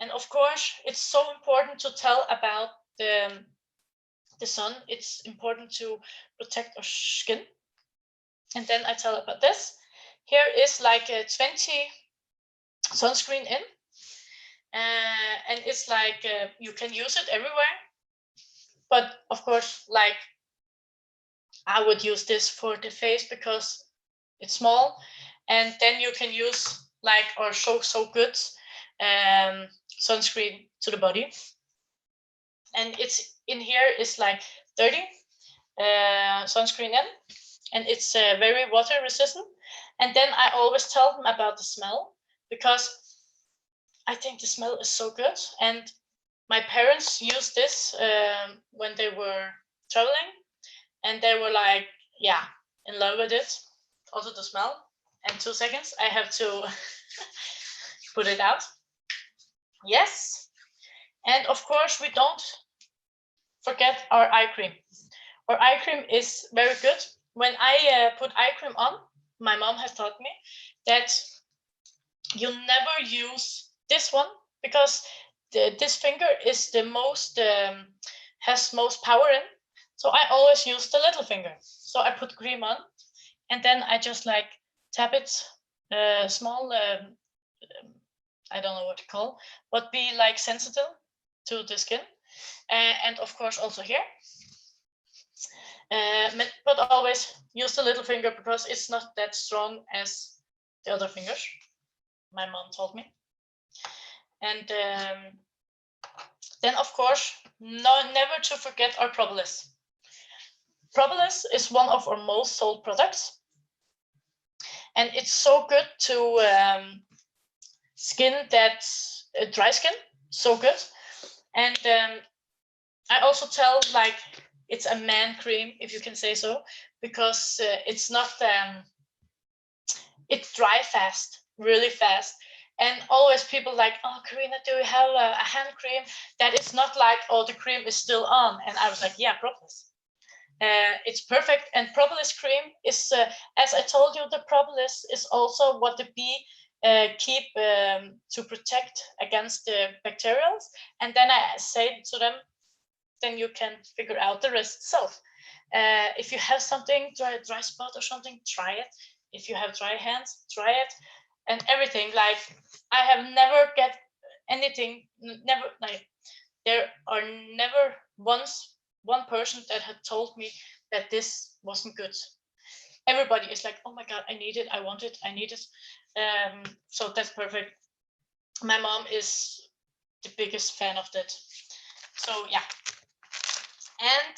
S2: And of course, it's so important to tell about the sun. It's important to protect our skin. And then I tell about this. Here is like a 20 sunscreen in. And it's like you can use it everywhere. But of course, like I would use this for the face because it's small. And then you can use like or so good sunscreen to the body. And it's in here is like 30 sunscreen in, and it's very water resistant. And then I always tell them about the smell because I think the smell is so good. And my parents used this when they were traveling, and they were like, yeah, in love with it. Also the smell. And 2 seconds, I have to put it out. Yes. And of course, we don't forget our eye cream. Our eye cream is very good. When I put eye cream on, my mom has taught me that you never use this one because this finger is the most has most power in. So I always use the little finger. So I put cream on, and then I just like tap it small. I don't know what to call, but be like sensitive to the skin, and of course also here. But always use the little finger because it's not that strong as the other fingers. My mom told me. And then of course, never to forget our propolis. Propolis is one of our most sold products, and it's so good to skin that's dry skin. So good. And I also tell like it's a man cream, if you can say so, because it's not it dry fast, really fast. And always people like, oh, Karina, do you have a hand cream that is not like, oh, the cream is still on? And I was like, yeah, propolis. It's perfect. And propolis cream is, as I told you, the propolis is also what the bee keep to protect against the bacteria. And then I say to them, then you can figure out the rest self. If you have something, dry spot or something, try it. If you have dry hands, try it. And everything, like I have never get anything, never, like there are never once one person that had told me that this wasn't good. Everybody is like, oh my God, I need it, I want it, I need it. So that's perfect. My mom is the biggest fan of that. So yeah. And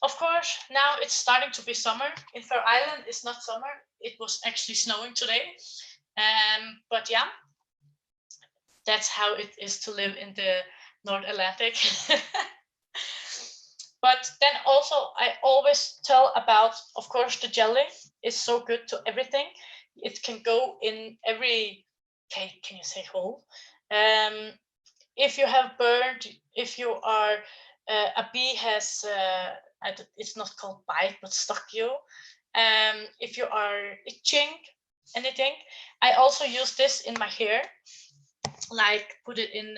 S2: of course, now it's starting to be summer. In Fair Island, it's not summer. It was actually snowing today. But yeah, that's how it is to live in the North Atlantic. But then also, I always tell about, of course, the jelly is so good to everything. It can go in every cake, can you say hole? If you have burned, if you are, a bee has, it's not called bite, but stuck you. If you are itching, anything. I also use this in my hair, like put it in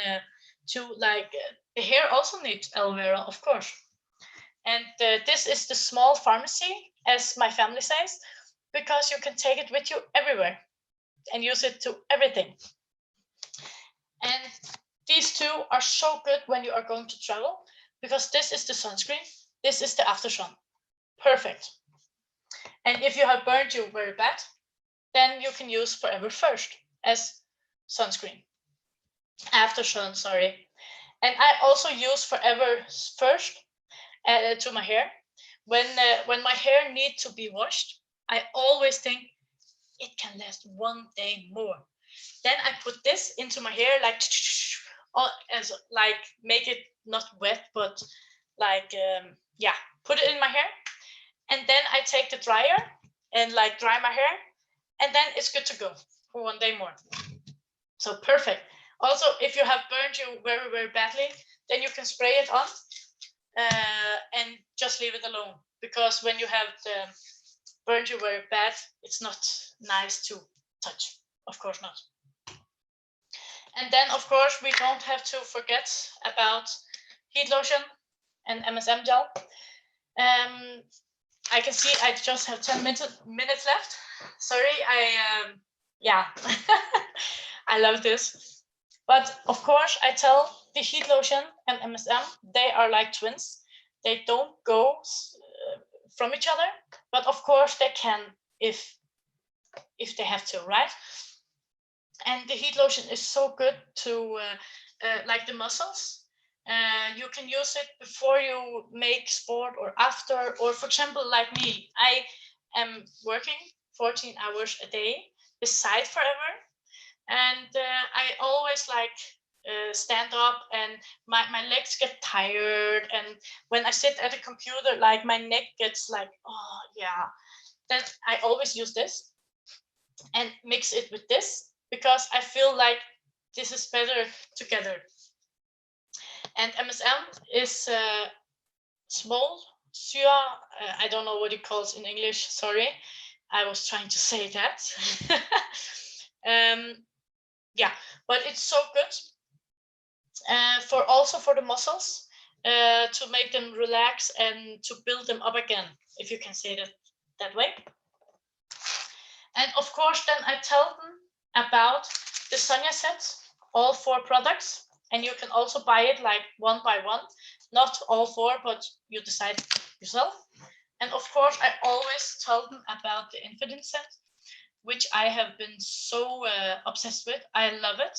S2: to like, the hair also needs aloe vera, of course. And this is the small pharmacy, as my family says, because you can take it with you everywhere and use it to everything. And these two are so good when you are going to travel, because this is the sunscreen, this is the aftersun. Perfect. And if you have burned you very bad, then you can use Forever First as sunscreen. Aftersun, sorry. And I also use Forever First to my hair. When my hair needs to be washed, I always think it can last 1 day more. Then I put this into my hair, like as like make it not wet, but like yeah, put it in my hair, and then I take the dryer and like dry my hair, and then it's good to go for 1 day more. So perfect. Also, if you have burned you very, very badly, then you can spray it on and just leave it alone. Because when you have the burned you very bad, it's not nice to touch. Of course not. And then, of course, we don't have to forget about heat lotion and MSM gel. I can see I just have 10 minutes left. Sorry, yeah, I love this. But of course, I tell the heat lotion and MSM, they are like twins. They don't go from each other, but of course they can if they have to, right? And the heat lotion is so good to like the muscles. You can use it before you make sport or after, or for example, like me, I am working 14 hours a day beside forever, and I always like stand up, and my legs get tired, and when I sit at a computer, like my neck gets like, oh yeah, then I always use this and mix it with this, because I feel like this is better together. And MSM is small syre. I don't know what it calls in English. Sorry, I was trying to say that. Yeah, but it's so good for also for the muscles, to make them relax and to build them up again, if you can say that way. And of course, then I tell them about the Sonia set, all 4 products, and you can also buy it like one by one, not all 4, but you decide yourself. And of course, I always tell them about the Infinite set, which I have been so obsessed with. I love it.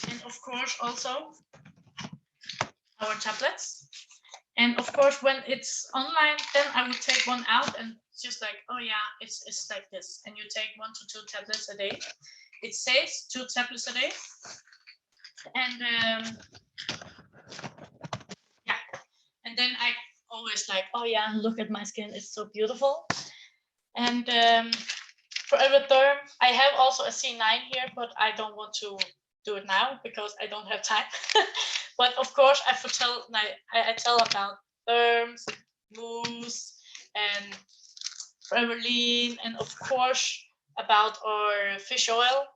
S2: And of course, also our tablets. And of course, when it's online, then I would take one out and just like, oh yeah, it's like this. And you take 1 to 2 tablets a day. It says 2 tablets a day. And yeah, and then I always like, oh yeah, look at my skin, it's so beautiful. And Forever Derm, I have also a C9 here, but I don't want to do it now because I don't have time. But of course, I tell about Derms, Mousse, and Forever Lean, and of course about our fish oil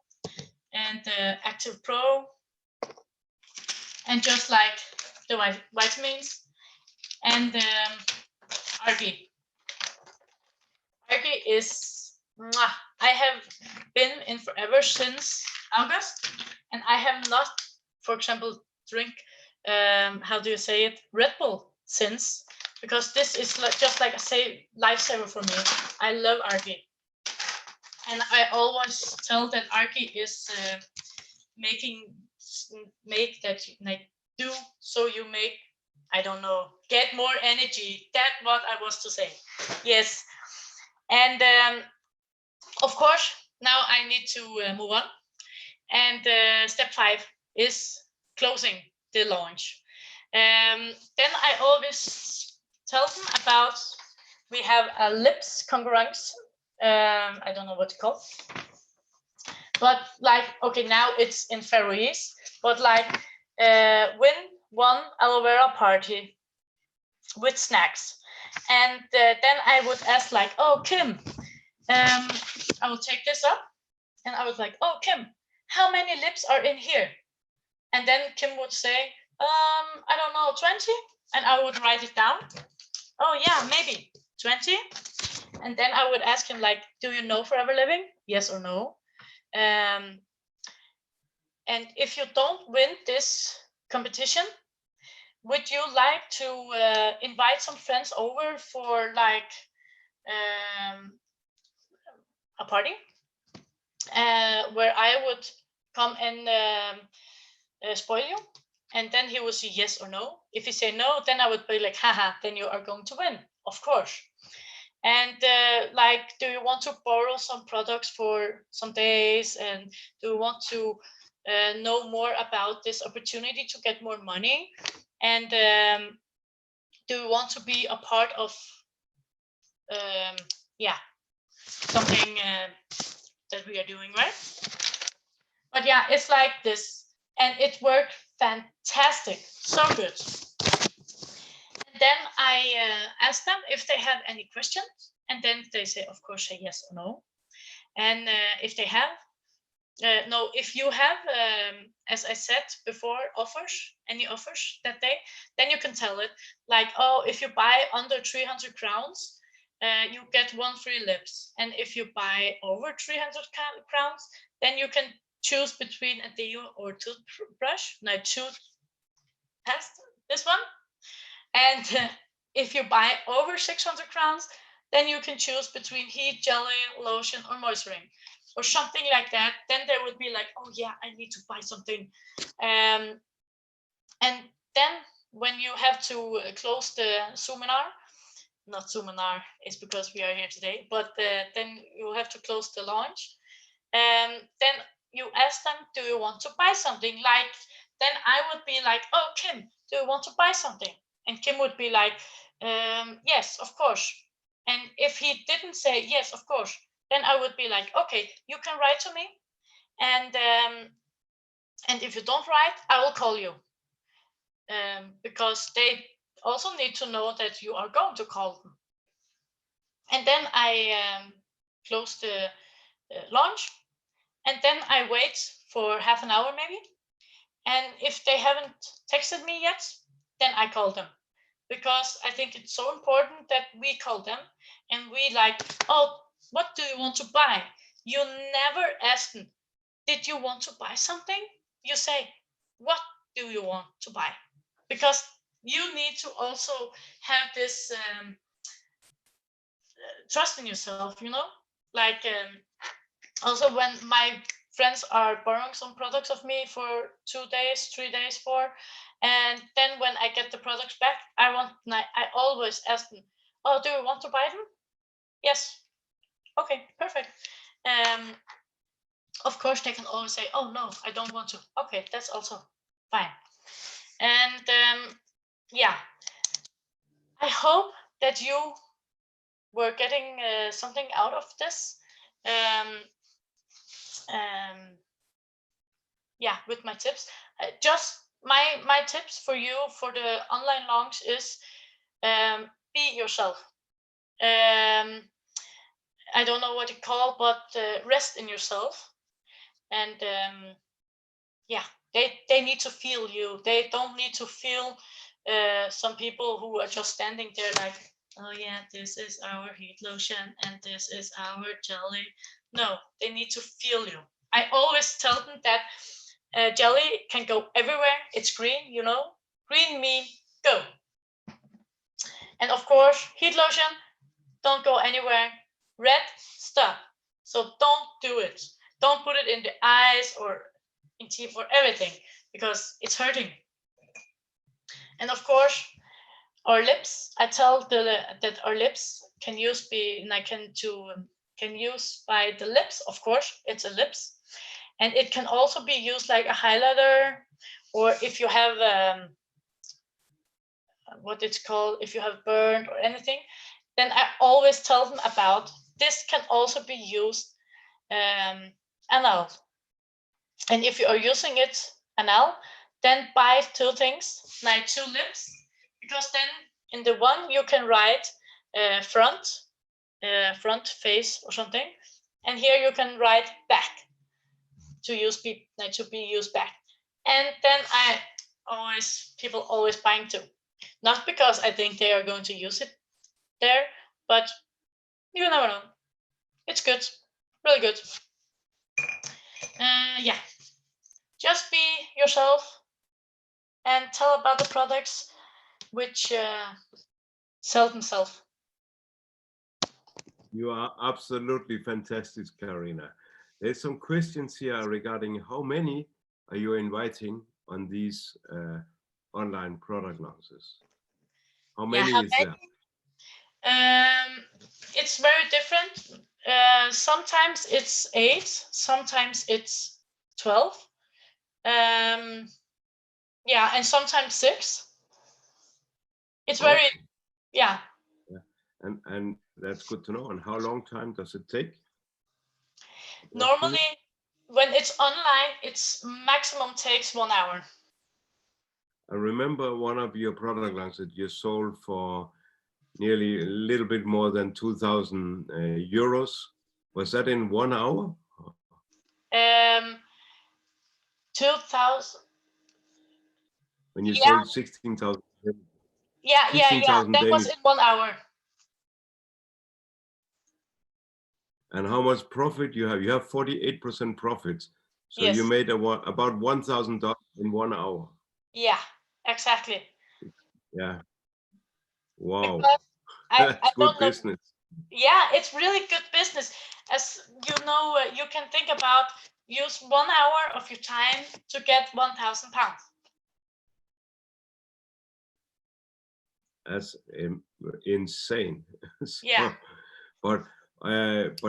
S2: and Active Pro, and just like the vitamins and Argy. Argy is, mwah. I have been in Forever since August, and I have not, for example, drink, how do you say it, Red Bull since, because this is just like a lifesaver for me. I love Argy. And I always tell that Argy is make that like do so you make, I don't know, get more energy. That's what I was to say. Yes. And of course, now I need to move on. And step 5 is closing the launch. Then I always tell them about, we have a lips congruence. I don't know what to call, but like, okay, now it's in Faroese, but like win one aloe vera party with snacks. And then I would ask like, oh, Kim, I will take this up, and I was like, oh, Kim, how many lips are in here? And then Kim would say, I don't know, 20? And I would write it down. Oh yeah, maybe 20. And then I would ask him like, do you know Forever Living? Yes or no? And if you don't win this competition, would you like to invite some friends over for like a party where I would come and spoil you? And then he would say yes or no. If he say no, then I would be like, haha, then you are going to win, of course. And like, do you want to borrow some products for some days? And do you want to know more about this opportunity to get more money? And do you want to be a part of, yeah, something that we are doing, right? But yeah, it's like this, and it worked fantastic, so good. And then I asked them if they have any questions, and then they say, of course, say yes or no. And if they have, No, if you have, as I said before, any offers that day, then you can tell it like, oh, if you buy under 300 crowns, you get 1 free lips. And if you buy over 300 crowns, then you can choose between a deo or toothbrush. No, toothpaste, this one. And if you buy over 600 crowns, then you can choose between heat, jelly, lotion, or moisturizing, or something like that. Then they would be like, oh yeah, I need to buy something. And then when you have to close the Zoominar, not Zoominar, it's because we are here today, but then you have to close the launch. Then you ask them, do you want to buy something? Like, then I would be like, oh, Kim, do you want to buy something? And Kim would be like, yes, of course. And if he didn't say yes, of course, then I would be like, okay, you can write to me. And if you don't write, I will call you. Because they also need to know that you are going to call them. And then I close the launch. And then I wait for half an hour maybe. And if they haven't texted me yet, then I call them. Because I think it's so important that we call them and we like, oh, what do you want to buy? You never ask them, did you want to buy something? You say, what do you want to buy? Because you need to also have this trust in yourself, you know? Like, also when my friends are borrowing some products of me for 2 days, 3 days, 4, and then when I get the products back, I always ask them, oh, do you want to buy them? Yes. Okay, perfect. Of course they can always say, oh no, I don't want to. Okay, that's also fine. And yeah, I hope that you were getting something out of this. Yeah, with my tips. Just my tips for you for the online launch is be yourself. I don't know what you call, but rest in yourself. And yeah, they need to feel you. They don't need to feel some people who are just standing there like, oh yeah, this is our heat lotion and this is our jelly. No, they need to feel you. I always tell them that jelly can go everywhere. It's green, you know. Green mean go. And of course, heat lotion, don't go anywhere. Red, stop. So don't do it. Don't put it in the eyes or in teeth or everything because it's hurting. And of course, our lips. I tell that our lips can use by the lips. Of course, it's a lips, and it can also be used like a highlighter, or if you have what it's called, if you have burned or anything, then I always tell them about this can also be used anal. And if you are using it anal, then buy 2 things, like 2 lips, because then in the one you can write front face or something, and here you can write back to be used back. And then people always buying 2, not because I think they are going to use it there, but you never know. It's good, really good. Yeah, just be yourself and tell about the products which sell themselves.
S1: You are absolutely fantastic, Karina. There's some questions here regarding how many are you inviting on these online product launches? How many is there?
S2: It's very different. Sometimes it's 8, sometimes it's 12. Yeah, and sometimes 6. It's very,
S1: Okay.
S2: yeah.
S1: And that's good to know. And how long time does it take?
S2: Normally, when it's online, it's maximum takes 1 hour.
S1: I remember one of your product launches you sold for nearly a little bit more than 2,000 euros. Was that in 1 hour?
S2: 2000.
S1: When you
S2: Yeah,
S1: sold 16,000
S2: yeah. That was
S1: Danish.
S2: in 1 hour.
S1: And how much profit you have? You have 48% profits. So you
S2: Yes.
S1: made about $1,000 in 1 hour.
S2: Yeah, exactly.
S1: Yeah. Wow.
S2: Because I
S1: That's good
S2: don't know.
S1: business.
S2: Yeah, it's really good business. As you know, you can think about use 1 hour of your time to get 1,000 pounds.
S1: That's insane. So,
S2: Yeah.
S1: but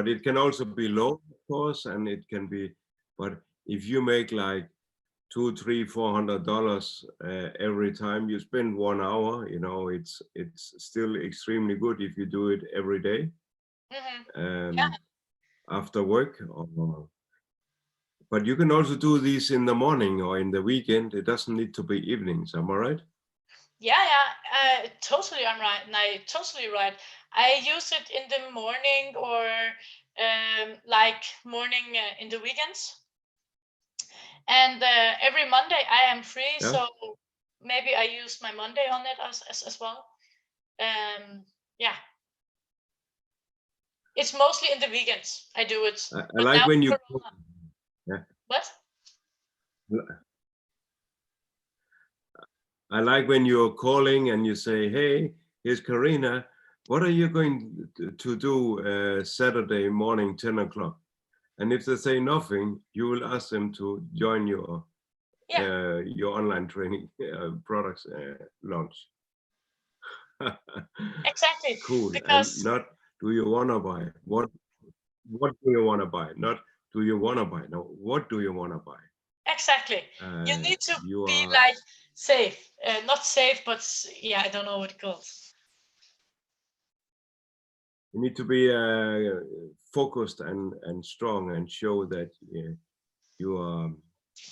S1: it can also be low, of course, and it can be. But if you make like $200, $300, $400 every time you spend 1 hour, you know, it's still extremely good if you do it every day.
S2: Yeah.
S1: After work. But you can also do these in the morning or in the weekend. It doesn't need to be evenings. Am I right?
S2: Yeah. Totally, I'm right. Totally right. I use it in the morning or like morning in the weekends. And every Monday I am free,
S1: Yeah.
S2: so maybe I use my Monday on it as well. Yeah. It's mostly in the weekends I do it.
S1: I
S2: But
S1: like
S2: now
S1: when you.
S2: Corona.
S1: Yeah.
S2: What?
S1: I like when you're calling and you say, "Hey, here's Karina. What are you going to do Saturday morning, 10 o'clock?" And if they say nothing, you will ask them to join your online training products launch.
S2: Exactly.
S1: Cool. And
S2: Because
S1: not, do you want to buy? What do you want to buy? Not, do you want to buy? No, what do you want to buy?
S2: exactly. You
S1: Uh,
S2: need to
S1: you
S2: be
S1: are
S2: like safe. Not safe, but yeah, I don't know what it calls.
S1: you need to be focused and strong and show that you are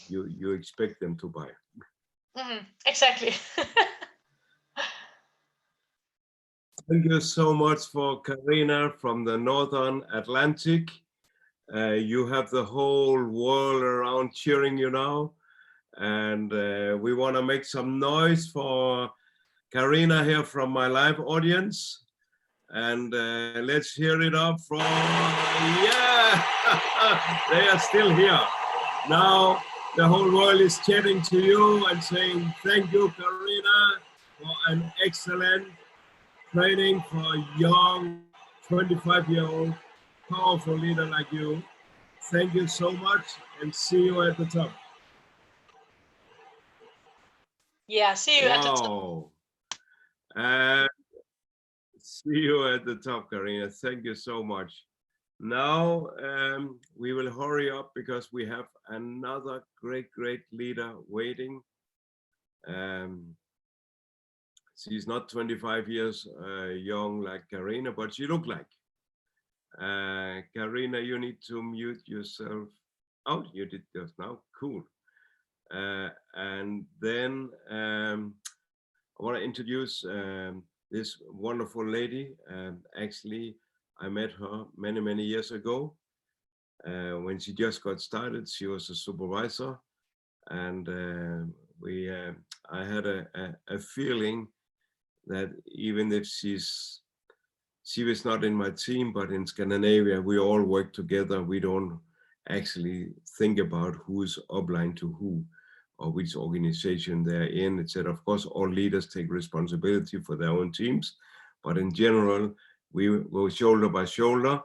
S1: you expect them to buy.
S2: Exactly.
S1: Thank you so much for Karina from the Northern Atlantic. You have the whole world around cheering you now. And we want to make some noise for Karina here from my live audience. And let's hear it up from, yeah, they are still here. Now the whole world is cheering to you and saying, thank you, Karina, for an excellent training for a young 25-year-old powerful leader like you. Thank you so much and see you at the top.
S2: Yeah, see you at the top.
S1: Wow. And see you at the top, Karina. Thank you so much. Now we will hurry up because we have another great leader waiting. She's not 25 years young like Karina, but she look like. Karina, you need to mute yourself. Oh, you did just now. Cool. And then I want to introduce this wonderful lady. Actually, I met her many years ago. When she just got started, she was a supervisor, and I had a feeling that even if she was not in my team, but in Scandinavia, we all work together. We don't actually think about who's upline to who or which organization they're in, etc. Of course, all leaders take responsibility for their own teams, but in general, we go shoulder by shoulder,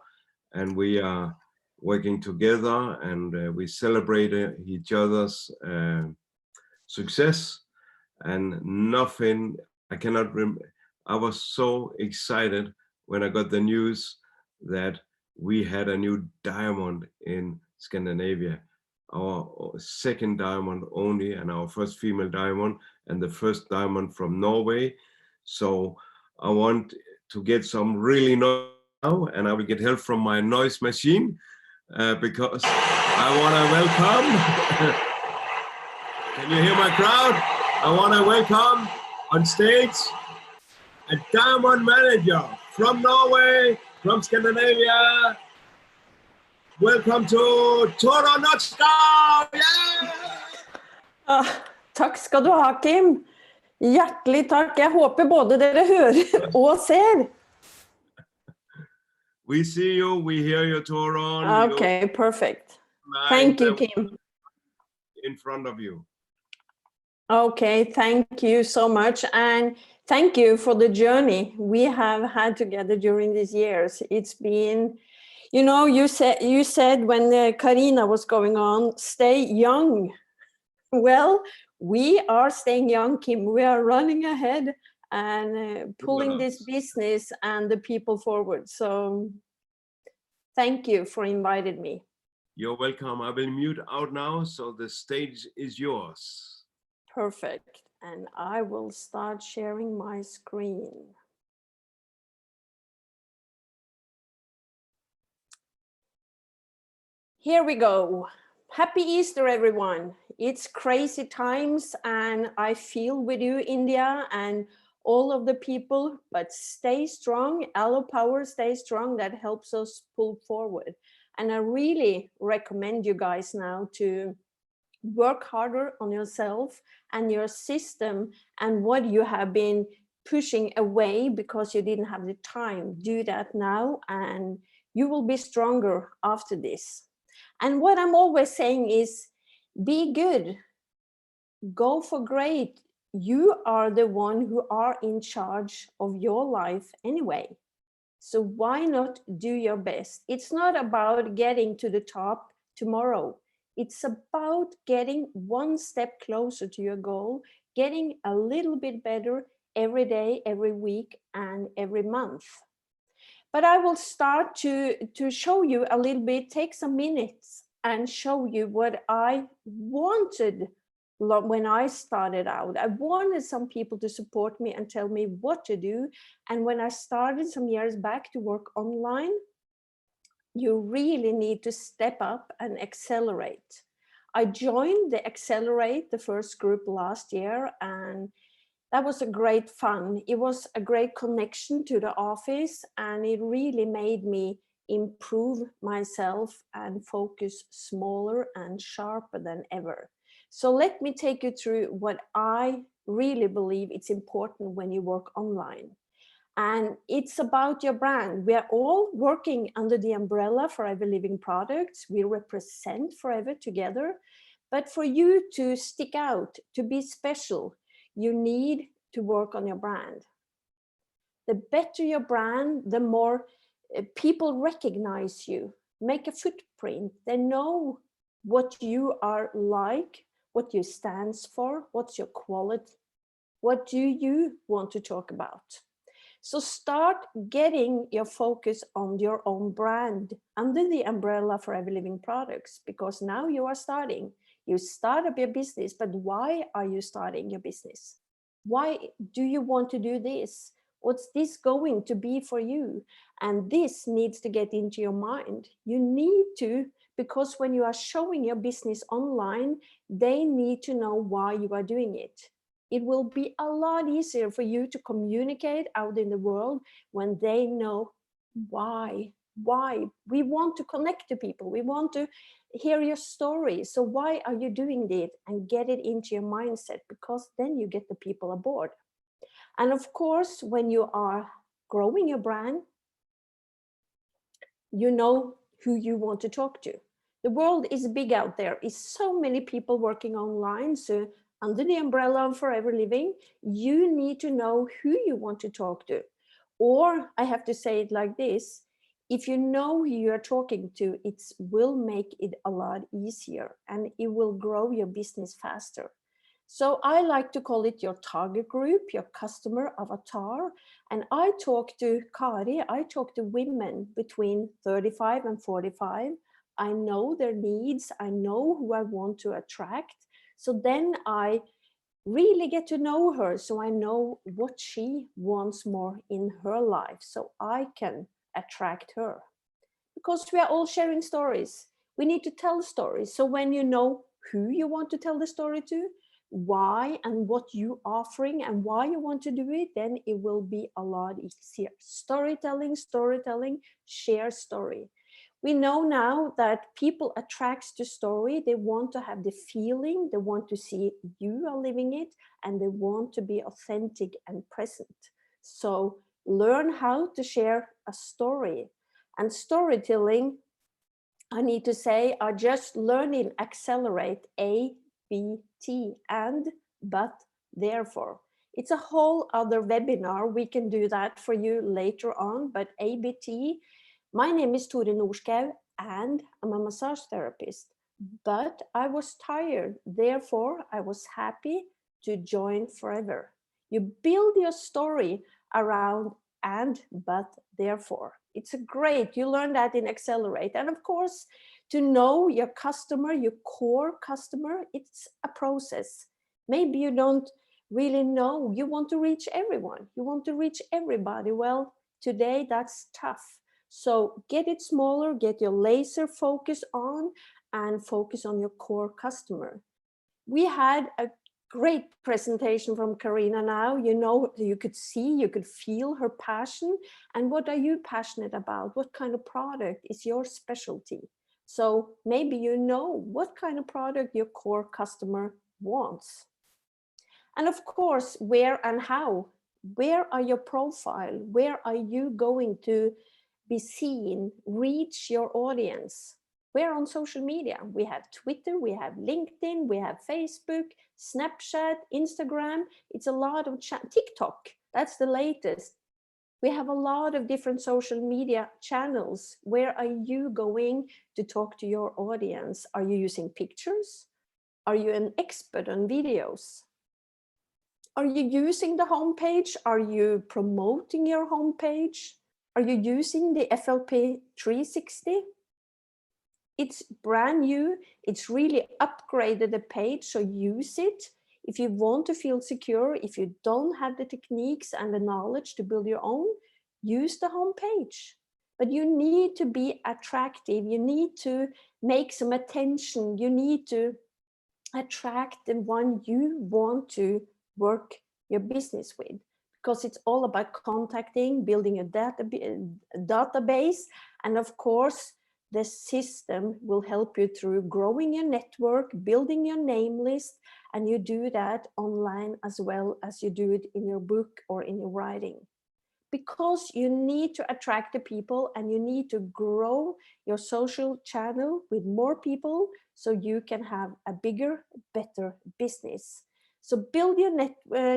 S1: and we are working together, and we celebrate each other's success. And nothing, I cannot remember. I was so excited when I got the news that we had a new diamond in Scandinavia, our second diamond only, and our first female diamond, and the first diamond from Norway. So I want to get some really noise now, and I will get help from my noise machine because I want to welcome. Can you hear my crowd? I want to welcome on stage a diamond manager from Norway, from Scandinavia, Welcome to Toronotska! Yeah!
S3: Takk skal du ha, Kim. Hjertelig takk. Jeg håper både dere hører og ser.
S1: We see you, we hear you, Toron.
S3: Okay, perfect. Thank you, Kim.
S1: In front of you.
S3: Okay, thank you so much. And thank you for the journey we have had together during these years. It's been, you know, you said when Karina was going on, stay young. Well, we are staying young, Kim. We are running ahead and pulling this business and the people forward. So thank you for inviting me.
S1: You're welcome. I will mute out now, so the stage is yours.
S3: Perfect. And I will start sharing my screen. Here we go. Happy Easter, everyone. It's crazy times and I feel with you, India, and all of the people, but stay strong. Aloe Power, stay strong. That helps us pull forward. And I really recommend you guys now to work harder on yourself and your system and what you have been pushing away because you didn't have the time. Do that now and you will be stronger after this. And what I'm always saying is, be good, go for great. You are the one who are in charge of your life anyway. So why not do your best? It's not about getting to the top tomorrow. It's about getting one step closer to your goal, getting a little bit better every day, every week, and every month. But I will start to show you a little bit, take some minutes and show you what I wanted when I started out. I wanted some people to support me and tell me what to do. And when I started some years back to work online, you really need to step up and accelerate. I joined the Accelerate, the first group last year, and that was a great fun. It was a great connection to the office and it really made me improve myself and focus smaller and sharper than ever. So let me take you through what I really believe it's important when you work online. And it's about your brand. We are all working under the umbrella Forever Living Products. We represent Forever together. But for you to stick out, to be special, you need to work on your brand. The better your brand, the more people recognize you, make a footprint. They know what you are like, what you stand for, what's your quality, what do you want to talk about. So start getting your focus on your own brand under the umbrella Forever Living Products, because now you are starting. You start up your business, but why are you starting your business? Why do you want to do this? What's this going to be for you? And this needs to get into your mind. You need to, because when you are showing your business online, they need to know why you are doing it. It will be a lot easier for you to communicate out in the world when they know why. We want to connect to people. We want to hear your story. So why are you doing it? And get it into your mindset, because then you get the people aboard. And of course, when you are growing your brand, you know who you want to talk to. The world is big out there. It's so many people working online. So under the umbrella of Forever Living, you need to know who you want to talk to. Or I have to say it like this, if you know who you're talking to, it will make it a lot easier and it will grow your business faster. So I like to call it your target group, your customer avatar. And I talk to Kari, I talk to women between 35 and 45. I know their needs, I know who I want to attract. So then I really get to know her, so I know what she wants more in her life, so I can attract her. Because we are all sharing stories. We need to tell stories. So when you know who you want to tell the story to, why and what you're offering and why you want to do it, then it will be a lot easier. Storytelling, share story. We know now that people attracts to story. They want to have the feeling, they want to see you are living it, and they want to be authentic and present. So learn how to share a story. And storytelling, I need to say, are just learning, accelerate, A, B, T, and, but, therefore. It's a whole other webinar. We can do that for you later on, but ABT. My name is Tore Norskau and I'm a massage therapist, but I was tired. Therefore, I was happy to join forever. You build your story around and, but, therefore. It's a great, you learn that in Accelerate. And of course, to know your customer, your core customer, it's a process. Maybe you don't really know, you want to reach everyone, you want to reach everybody. Well, today that's tough. So get it smaller, get your laser focus on, and focus on your core customer. We had a great presentation from Karina now. You know, you could see, you could feel her passion. And what are you passionate about? What kind of product is your specialty? So maybe you know what kind of product your core customer wants. And of course, where and how. Where are your profile? Where are you going to be seen, reach your audience? Where on social media? We have Twitter, we have LinkedIn, we have Facebook, Snapchat, Instagram. It's a lot of TikTok. That's the latest. We have a lot of different social media channels. Where are you going to talk to your audience? Are you using pictures? Are you an expert on videos? Are you using the homepage? Are you promoting your homepage? Are you using the FLP 360? It's brand new. It's really upgraded the page, so use it. If you want to feel secure, if you don't have the techniques and the knowledge to build your own, use the homepage. But you need to be attractive. You need to make some attention. You need to attract the one you want to work your business with, because it's all about contacting, building a database, and of course the system will help you through growing your network, building your name list, and you do that online as well as you do it in your book or in your writing. Because you need to attract the people and you need to grow your social channel with more people so you can have a bigger, better business. So build your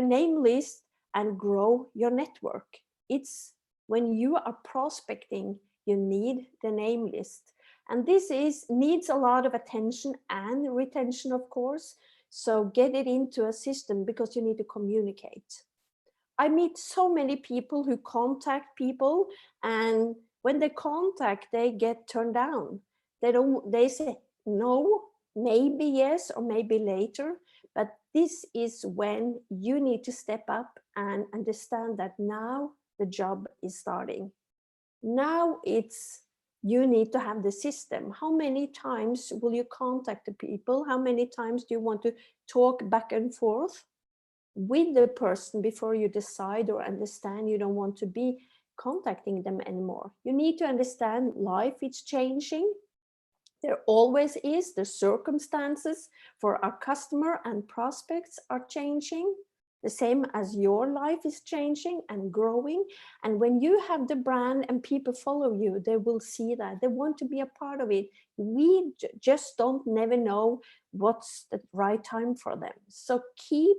S3: name list and grow your network. It's when you are prospecting, you need the name list. And this needs a lot of attention and retention, of course. So get it into a system because you need to communicate. I meet so many people who contact people, and when they contact, they get turned down. They say no, maybe yes, or maybe later. But this is when you need to step up and understand that now the job is starting. Now you need to have the system. How many times will you contact the people? How many times do you want to talk back and forth with the person before you decide or understand you don't want to be contacting them anymore? You need to understand life is changing. There always is. The circumstances for our customer and prospects are changing, the same as your life is changing and growing. And when you have the brand and people follow you, they will see that. They want to be a part of it. We just don't never know what's the right time for them. So keep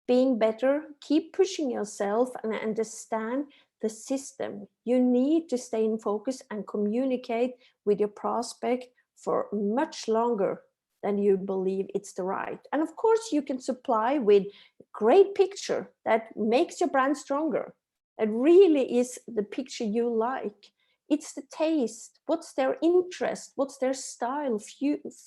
S3: being better, keep pushing yourself and understand the system. You need to stay in focus and communicate with your prospect for much longer than you believe it's the right. And of course, you can supply with a great picture that makes your brand stronger. It really is the picture you like. It's the taste, what's their interest, what's their style,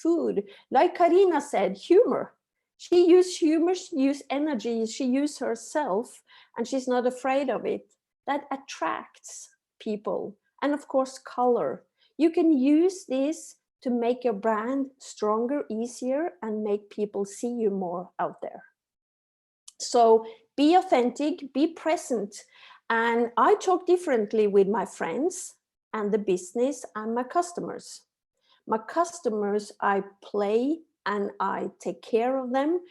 S3: food. Like Karina said, humor. She used humor, she used energy, she used herself, and she's not afraid of it. That attracts people. And of course, color. You can use this to make your brand stronger, easier, and make people see you more out there. So be authentic, be present. And I talk differently with my friends. and the business and my customers. My customers, I play and I take care of them.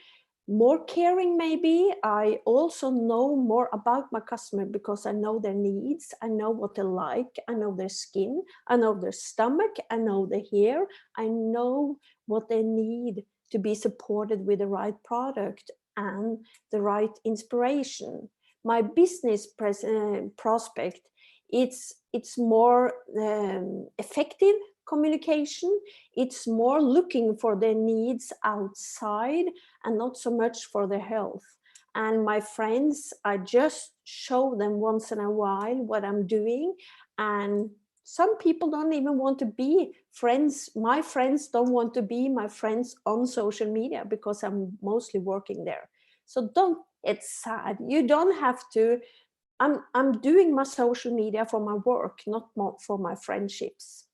S3: More caring maybe. I also know more about my customer because I know their needs, I know what they like, I know their skin, I know their stomach, I know their hair, I know what they need to be supported with the right product and the right inspiration. My business prospect, it's more effective communication. It's more looking for their needs outside and not so much for their health. And my friends, I just show them once in a while what I'm doing. And some people don't even want to be friends. My friends don't want to be my friends on social media because I'm mostly working there. So don't, it's sad. You don't have to. I'm doing my social media for my work, not for my friendships.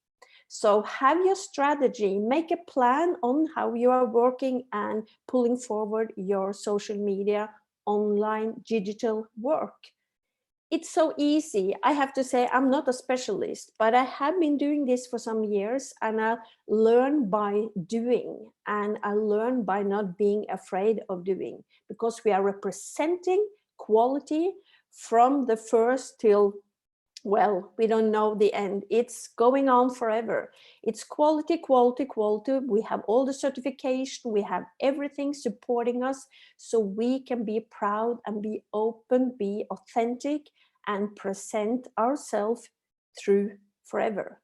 S3: So have your strategy, make a plan on how you are working and pulling forward your social media, online, digital work. It's so easy. I have to say, I'm not a specialist, but I have been doing this for some years, and I learn by doing, and I learn by not being afraid of doing, because we are representing quality from the first till, well, we don't know the end. It's going on forever. It's quality, quality, quality. We have all the certification. We have everything supporting us so we can be proud and be open, be authentic, and present ourselves through forever.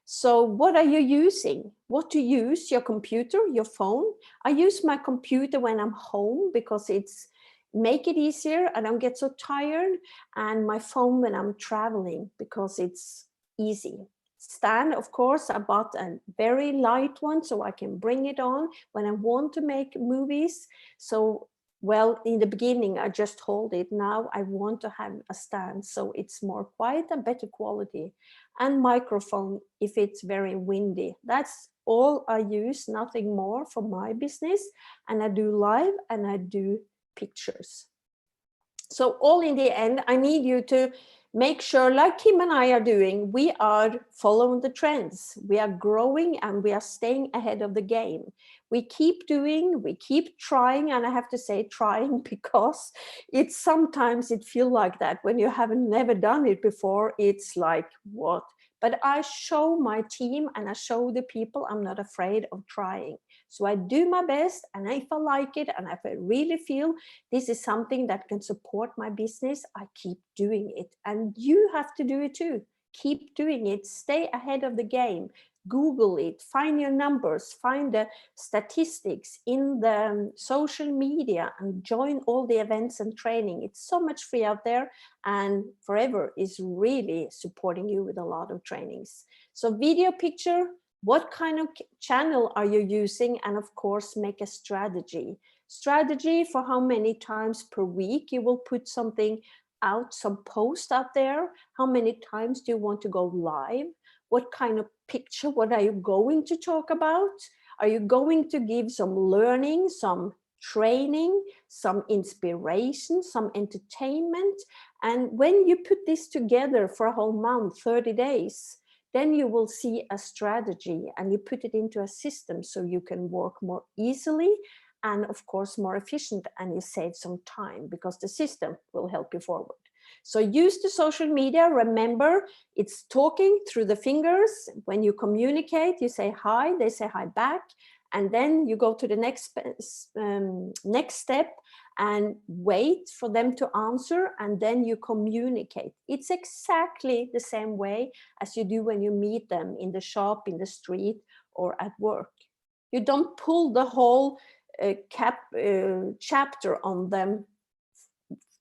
S3: So what are you using? What to use? Your computer, your phone? I use my computer when I'm home because it's make it easier. I don't get so tired. And my phone when I'm traveling because it's easy. Stand, of course, I bought a very light one so I can bring it on when I want to make movies. So, well, in the beginning, I just hold it. Now I want to have a stand so it's more quiet and better quality. And microphone if it's very windy. That's all I use, nothing more for my business. And I do live and I do pictures. So all in the end, I need you to make sure, like Kim and I are doing, we are following the trends. We are growing and we are staying ahead of the game. We keep doing, we keep trying, and I have to say trying because it's sometimes it feels like that when you haven't never done it before. It's like, what? But I show my team and I show the people I'm not afraid of trying. So I do my best, and if I like it and if I really feel this is something that can support my business, I keep doing it. And you have to do it too. Keep doing it. Stay ahead of the game. Google it. Find your numbers. Find the statistics in the social media and join all the events and training. It's so much free out there, and Forever is really supporting you with a lot of trainings. So video, picture, what kind of channel are you using? And of course, make a strategy. Strategy for how many times per week you will put something out, some post out there. How many times do you want to go live? What kind of picture? What are you going to talk about? Are you going to give some learning, some training, some inspiration, some entertainment? And when you put this together for a whole month, 30 days, then you will see a strategy and you put it into a system so you can work more easily and of course more efficient, and you save some time because the system will help you forward. So use the social media. Remember, it's talking through the fingers. When you communicate, you say hi, they say hi back, and then you go to the next step and wait for them to answer, and then you communicate. It's exactly the same way as you do when you meet them in the shop, in the street, or at work. You don't pull the whole chapter on them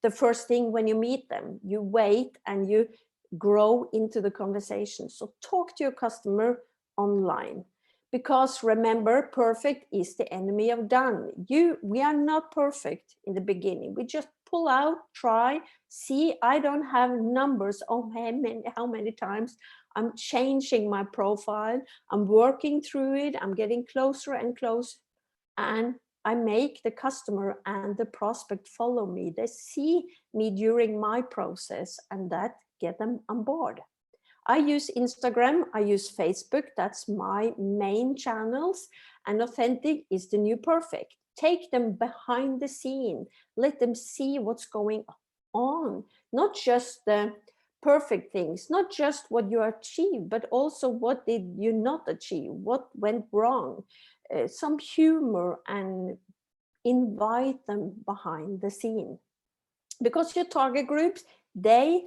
S3: the first thing when you meet them. You wait and you grow into the conversation. So talk to your customer online, because remember, perfect is the enemy of done. We are not perfect in the beginning. We just pull out, try, see. I don't have numbers on how many times I'm changing my profile. I'm working through it. I'm getting closer and closer, and I make the customer and the prospect follow me. They see me during my process, and that get them on board. I use Instagram, I use Facebook, that's my main channels, and authentic is the new perfect. Take them behind the scene, let them see what's going on, not just the perfect things, not just what you achieved, but also what did you not achieve, what went wrong, some humor, and invite them behind the scene. Because your target groups, they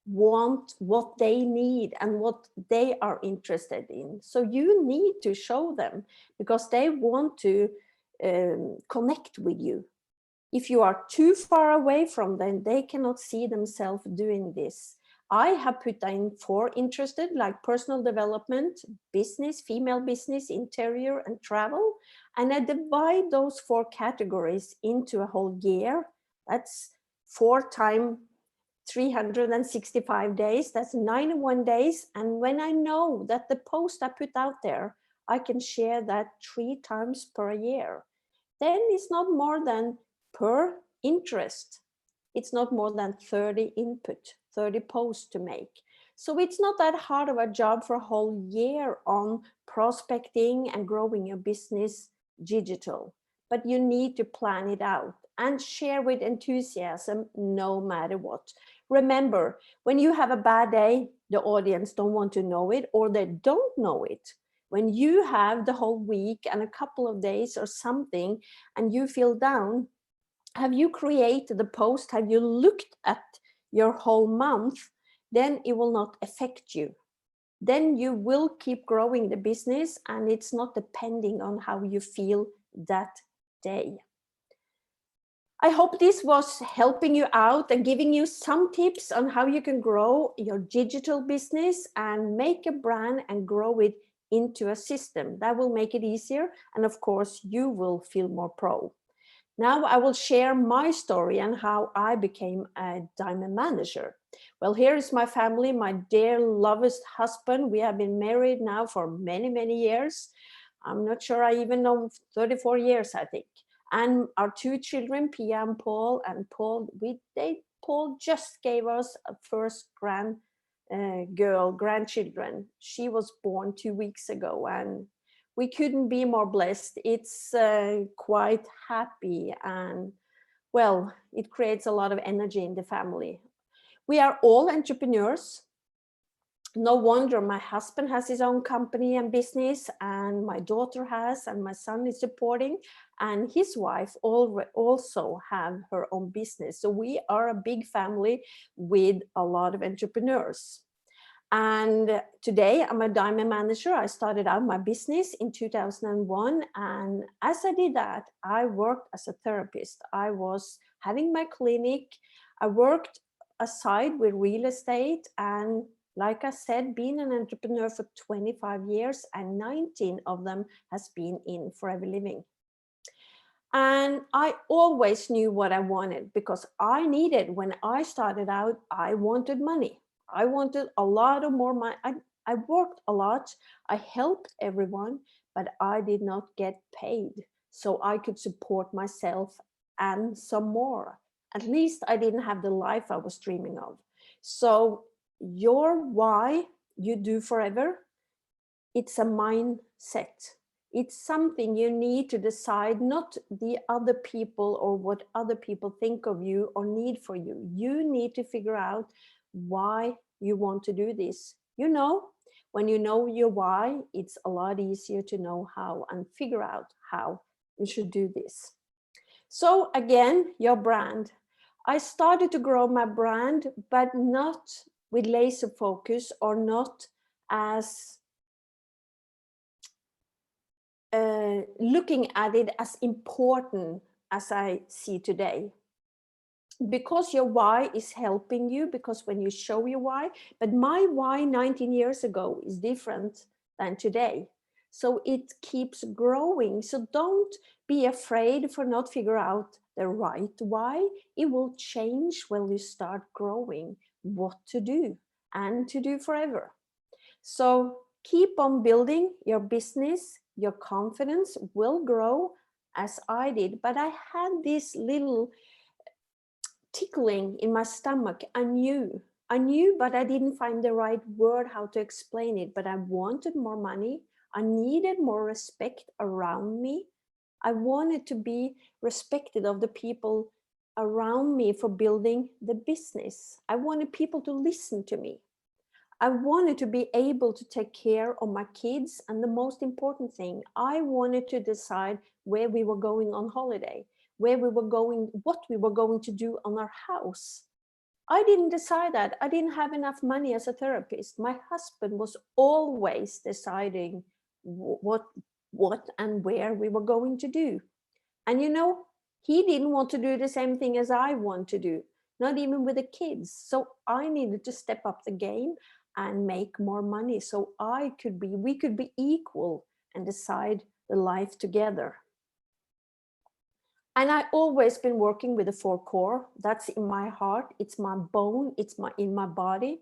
S3: want what they need and what they are interested in. So you need to show them because they want to connect with you. If you are too far away from them, they cannot see themselves doing this. I have put in 4 interested, like personal development, business, female business, interior, and travel. And I divide those 4 categories into a whole year. That's 4 times 365 days, that's 91 days. And when I know that the post I put out there, I can share that 3 times per year, then it's not more than per interest. It's not more than 30 input, 30 posts to make. So it's not that hard of a job for a whole year on prospecting and growing your business digital, but you need to plan it out and share with enthusiasm no matter what. Remember, when you have a bad day, the audience don't want to know it or they don't know it. When you have the whole week and a couple of days or something and you feel down, have you created the post? Have you looked at your whole month? Then it will not affect you. Then you will keep growing the business and it's not depending on how you feel that day. I hope this was helping you out and giving you some tips on how you can grow your digital business and make a brand and grow it into a system. That will make it easier. And of course, you will feel more pro. Now I will share my story and how I became a diamond manager. Well, here is my family, my dear lovest husband. We have been married now for many, many years. I'm not sure I even know 34 years, I think. And our 2 children, Pia and Paul. And Paul, Paul just gave us a first grandchildren. She was born 2 weeks ago, and we couldn't be more blessed. It's quite happy, and well, it creates a lot of energy in the family. We are all entrepreneurs. No wonder my husband has his own company and business, and my daughter has, and my son is supporting, and his wife also have her own business. So we are a big family with a lot of entrepreneurs. And today I'm a diamond manager. I started out my business in 2001. And as I did that, I worked as a therapist. I was having my clinic. I worked aside with real estate. And like I said, being an entrepreneur for 25 years and 19 of them has been in Forever Living. And I always knew what I wanted because I needed, when I started out, I wanted money. I wanted a lot of more money. I worked a lot. I helped everyone, but I did not get paid. So I could support myself and some more. At least I didn't have the life I was dreaming of. So your why you do forever, it's a mindset. It's something you need to decide, not the other people or what other people think of you or need for you. You need to figure out why you want to do this. You know, when you know your why, it's a lot easier to know how and figure out how you should do this. So again, your brand. I started to grow my brand, but not with laser focus or not as looking at it as important as I see today. Because your why is helping you, because when you show your why, but my why 19 years ago is different than today. So it keeps growing. So don't be afraid for not figure out the right why. It will change when you start growing what to do and to do forever. So keep on building your business. Your confidence will grow as I did, but I had this little tickling in my stomach. I knew I knew, but I didn't find the right word how to explain it. But I wanted more money. I needed more respect around me. I wanted to be respected of the people around me for building the business. I wanted people to listen to me. I wanted to be able to take care of my kids. And the most important thing, I wanted to decide where we were going on holiday, where we were going, what we were going to do on our house. I didn't decide that. I didn't have enough money as a therapist. My husband was always deciding what and where we were going to do. And you know, he didn't want to do the same thing as I want to do, not even with the kids. So I needed to step up the game and make more money so we could be equal and decide the life together. And I always been working with the 4 core. That's in my heart. It's my bone. It's in my body.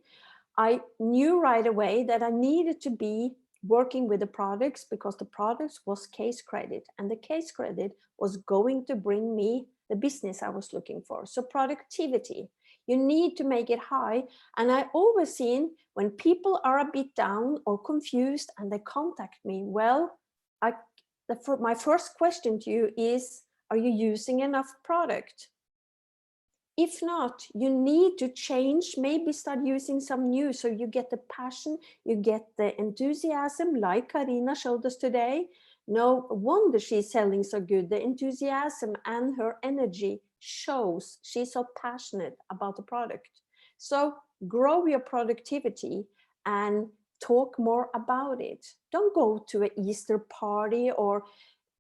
S3: I knew right away that I needed to be working with the products because the products was case credit, and the case credit was going to bring me the business I was looking for. So productivity, you need to make it high. And I always seen when people are a bit down or confused and they contact me, well, my first question to you is, are you using enough product? If not, you need to change, maybe start using some new, so you get the passion, you get the enthusiasm, like Karina showed us today. No wonder she's selling so good. The enthusiasm and her energy shows she's so passionate about the product. So grow your productivity and talk more about it. Don't go to an Easter party or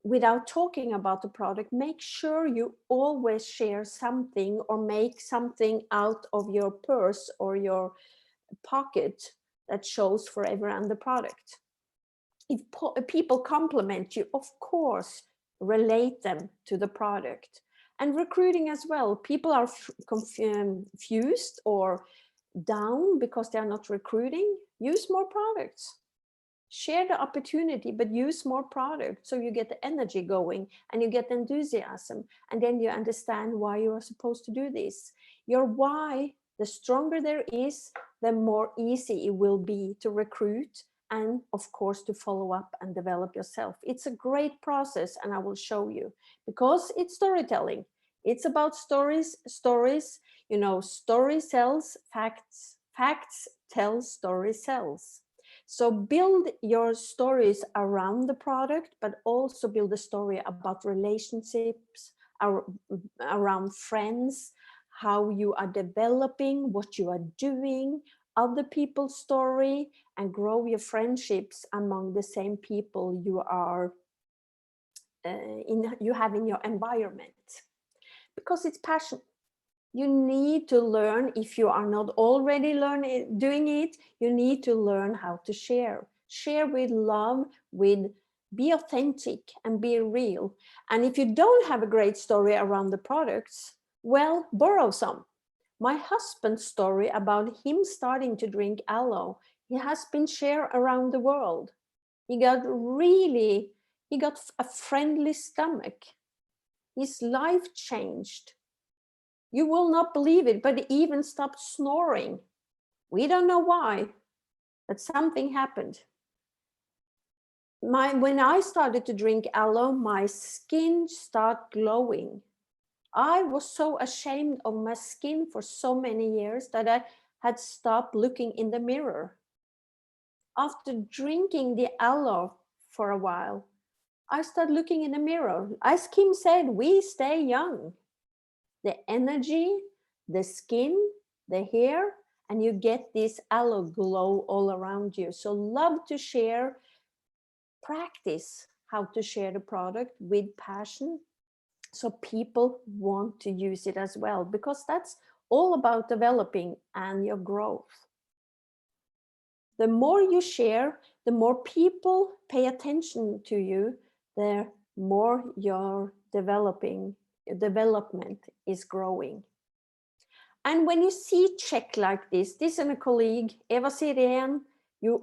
S3: without talking about the product. Make sure you always share something or make something out of your purse or your pocket that shows for everyone the product. If people compliment you, of course, relate them to the product. And recruiting as well. People are confused or down because they're not recruiting. Use more products. Share the opportunity, but use more product so you get the energy going and you get enthusiasm, and then you understand why you are supposed to do this. Your why, the stronger there is, the more easy it will be to recruit and of course to follow up and develop yourself. It's a great process, and I will show you, because it's storytelling. It's about stories. You know, story sells, facts tell, story sells. So build your stories around the product, but also build a story about relationships, around friends, how you are developing, what you are doing, other people's story, and grow your friendships among the same people you are you have in your environment. Because it's passion. You need to learn, if you are not already doing it, you need to learn how to share. Share with love, be authentic and be real. And if you don't have a great story around the products, well, borrow some. My husband's story about him starting to drink aloe, he has been shared around the world. He got a friendly stomach. His life changed. You will not believe it, but he even stopped snoring. We don't know why, but something happened. When I started to drink aloe, my skin started glowing. I was so ashamed of my skin for so many years that I had stopped looking in the mirror. After drinking the aloe for a while, I started looking in the mirror. As Kim said, we stay young. The energy, the skin, the hair, and you get this aloe glow all around you. So love to share, practice how to share the product with passion so people want to use it as well, because that's all about developing and your growth. The more you share, the more people pay attention to you, the more your development is growing. And when you see check like this is a colleague, Eva Sirén,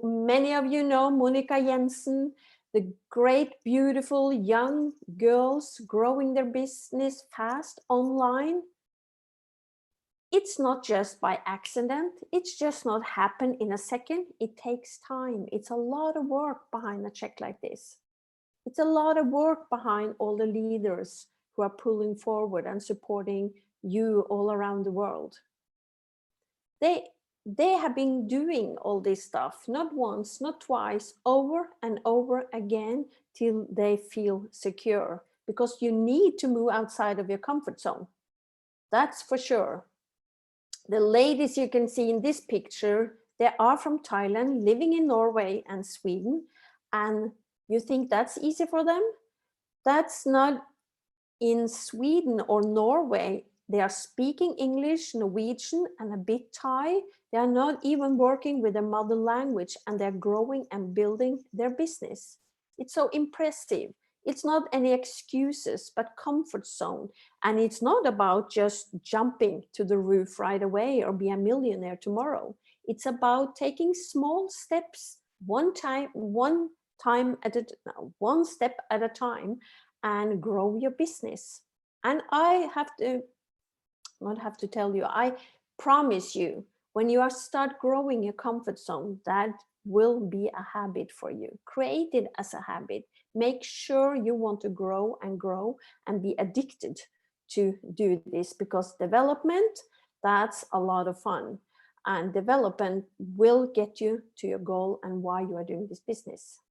S3: many of you know Monica Jensen, the great, beautiful young girls growing their business fast online. it's not just by accident. It's just not happen in a second. It takes time. It's a lot of work behind a check like this. It's a lot of work behind all the leaders who are pulling forward and supporting you all around the world. They have been doing all this stuff, not once, not twice, over and over again till they feel secure, because you need to move outside of your comfort zone. That's for sure. The ladies you can see in this picture, they are from Thailand, living in Norway and Sweden. And you think that's easy for them? That's not. In Sweden or Norway, they are speaking English, Norwegian, and a bit Thai. They are not even working with their mother language, and they're growing and building their business. It's so impressive. It's not any excuses, but comfort zone. And it's not about just jumping to the roof right away or be a millionaire tomorrow. It's about taking small steps, one step at a time, and grow your business. And I not have to tell you, I promise you, when you are start growing your comfort zone, that will be a habit for you. Create it as a habit. Make sure you want to grow and be addicted to do this, because development, that's a lot of fun. And development will get you to your goal and why you are doing this business.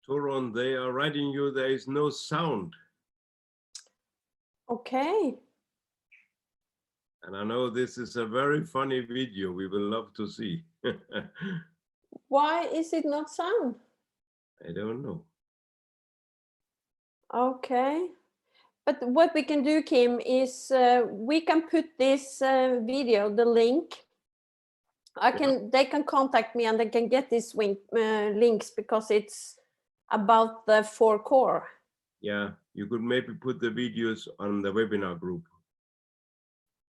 S1: Toron, they are writing you there is no sound.
S3: Okay.
S1: And I know this is a very funny video. We will love to see.
S3: Why is it not sound?
S1: I don't know.
S3: Okay. But what we can do, Kim, is we can put this video, the link. They can contact me and they can get these links, because it's about the 4 core.
S1: Yeah, you could maybe put the videos on the webinar group.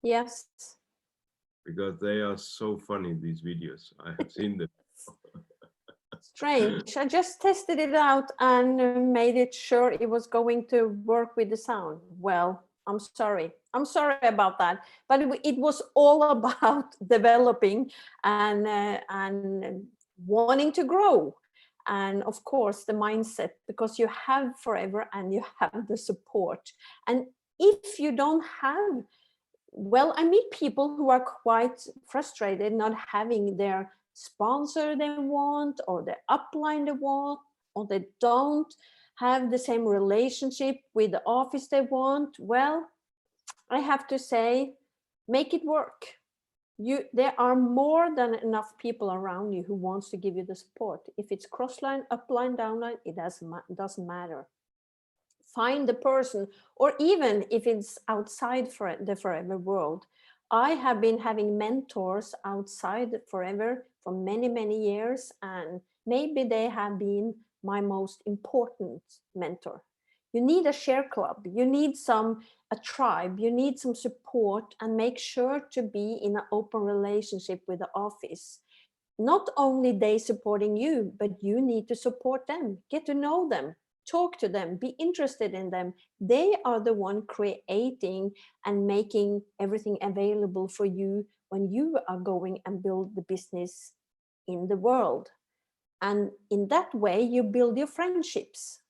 S3: Yes.
S1: Because they are so funny, these videos. I have seen them.
S3: Strange. I just tested it out and made it sure it was going to work with the sound. Well, I'm sorry. I'm sorry about that. But it was all about developing and wanting to grow. And of course, the mindset, because you have forever and you have the support. And if you don't have, well, I meet people who are quite frustrated not having their sponsor they want, or the upline they want, or they don't have the same relationship with the office they want. Well, I have to say, make it work. There are more than enough people around you who wants to give you the support. If it's crossline, upline, downline, it doesn't matter. Find the person, or even if it's outside for the forever world. I have been having mentors outside forever for many, many years, and maybe they have been my most important mentor. You need a share club, you need a tribe, you need some support, and make sure to be in an open relationship with the office. Not only they supporting you, but you need to support them, get to know them, talk to them, be interested in them. They are the one creating and making everything available for you when you are going and build the business in the world. And in that way, you build your friendships.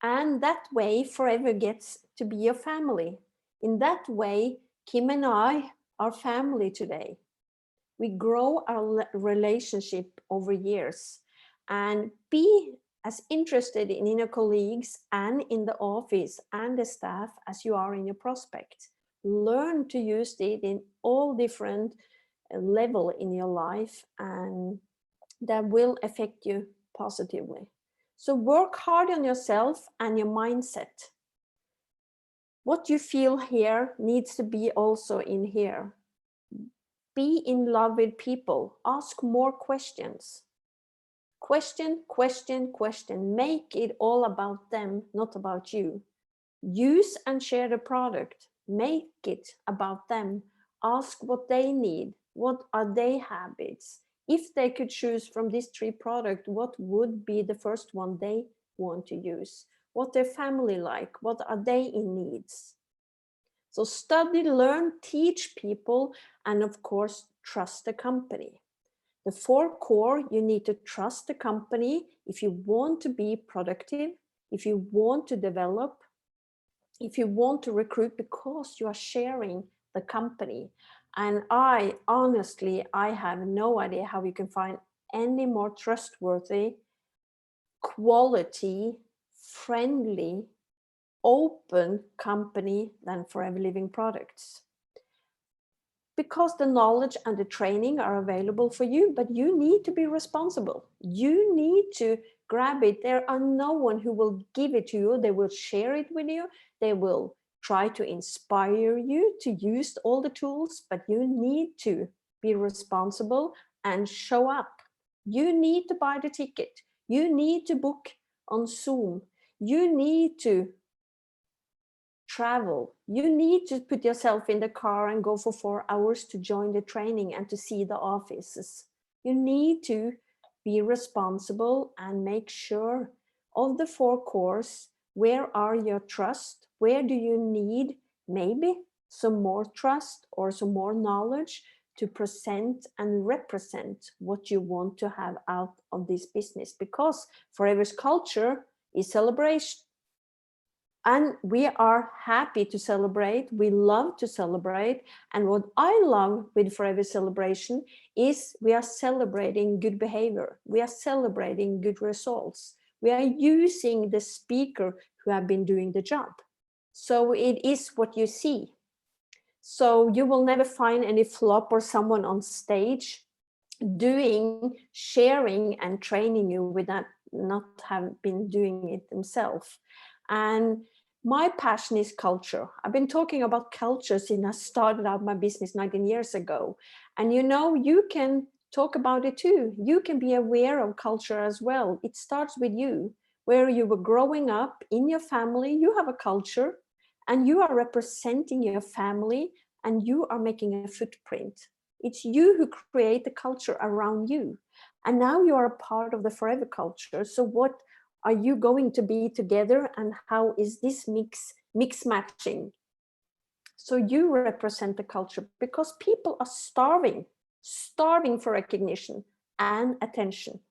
S3: And that way, forever gets to be your family. In that way, Kim and I are family today. We grow our relationship over years, and be as interested in your colleagues and in the office and the staff as you are in your prospect. learn to use it in all different level in your life, and that will affect you positively. So work hard on yourself and your mindset. What you feel here needs to be also in here. Be in love with people. Ask more questions. Question, question, question. Make it all about them, not about you. Use and share the product. Make it about them. Ask what they need. What are their habits? If they could choose from these 3 products, what would be the first one they want to use? What their family like? What are they in needs? So study, learn, teach people, and of course, trust the company. The 4 core, you need to trust the company if you want to be productive, if you want to develop, if you want to recruit, because you are sharing the company. And I honestly, I have no idea how you can find any more trustworthy, quality, friendly, open company than Forever Living Products. Because the knowledge and the training are available for you, but you need to be responsible. You need to grab it. There are no one who will give it to you. They will share it with you. They will try to inspire you to use all the tools, but you need to be responsible and show up. You need to buy the ticket. You need to book on Zoom. You need to travel. You need to put yourself in the car and go for 4 hours to join the training and to see the offices. You need to be responsible and make sure of the 4 cores. Where are your trust? Where do you need maybe some more trust or some more knowledge to present and represent what you want to have out of this business? Because Forever's culture is celebration. And we are happy to celebrate. We love to celebrate. And what I love with Forever Celebration is we are celebrating good behavior. We are celebrating good results. We are using the speaker who have been doing the job. So it is what you see. So you will never find any flop or someone on stage doing, sharing and training you with that not have been doing it themselves. And my passion is culture. I've been talking about culture since I started out my business 19 years ago. And you know, you can talk about it too. You can be aware of culture as well. It starts with you, where you were growing up in your family. You have a culture and you are representing your family and you are making a footprint. It's you who create the culture around you. And now you are a part of the Forever culture. So what are you going to be together, and how is this mix matching? So you represent the culture, because people are starving for recognition and attention.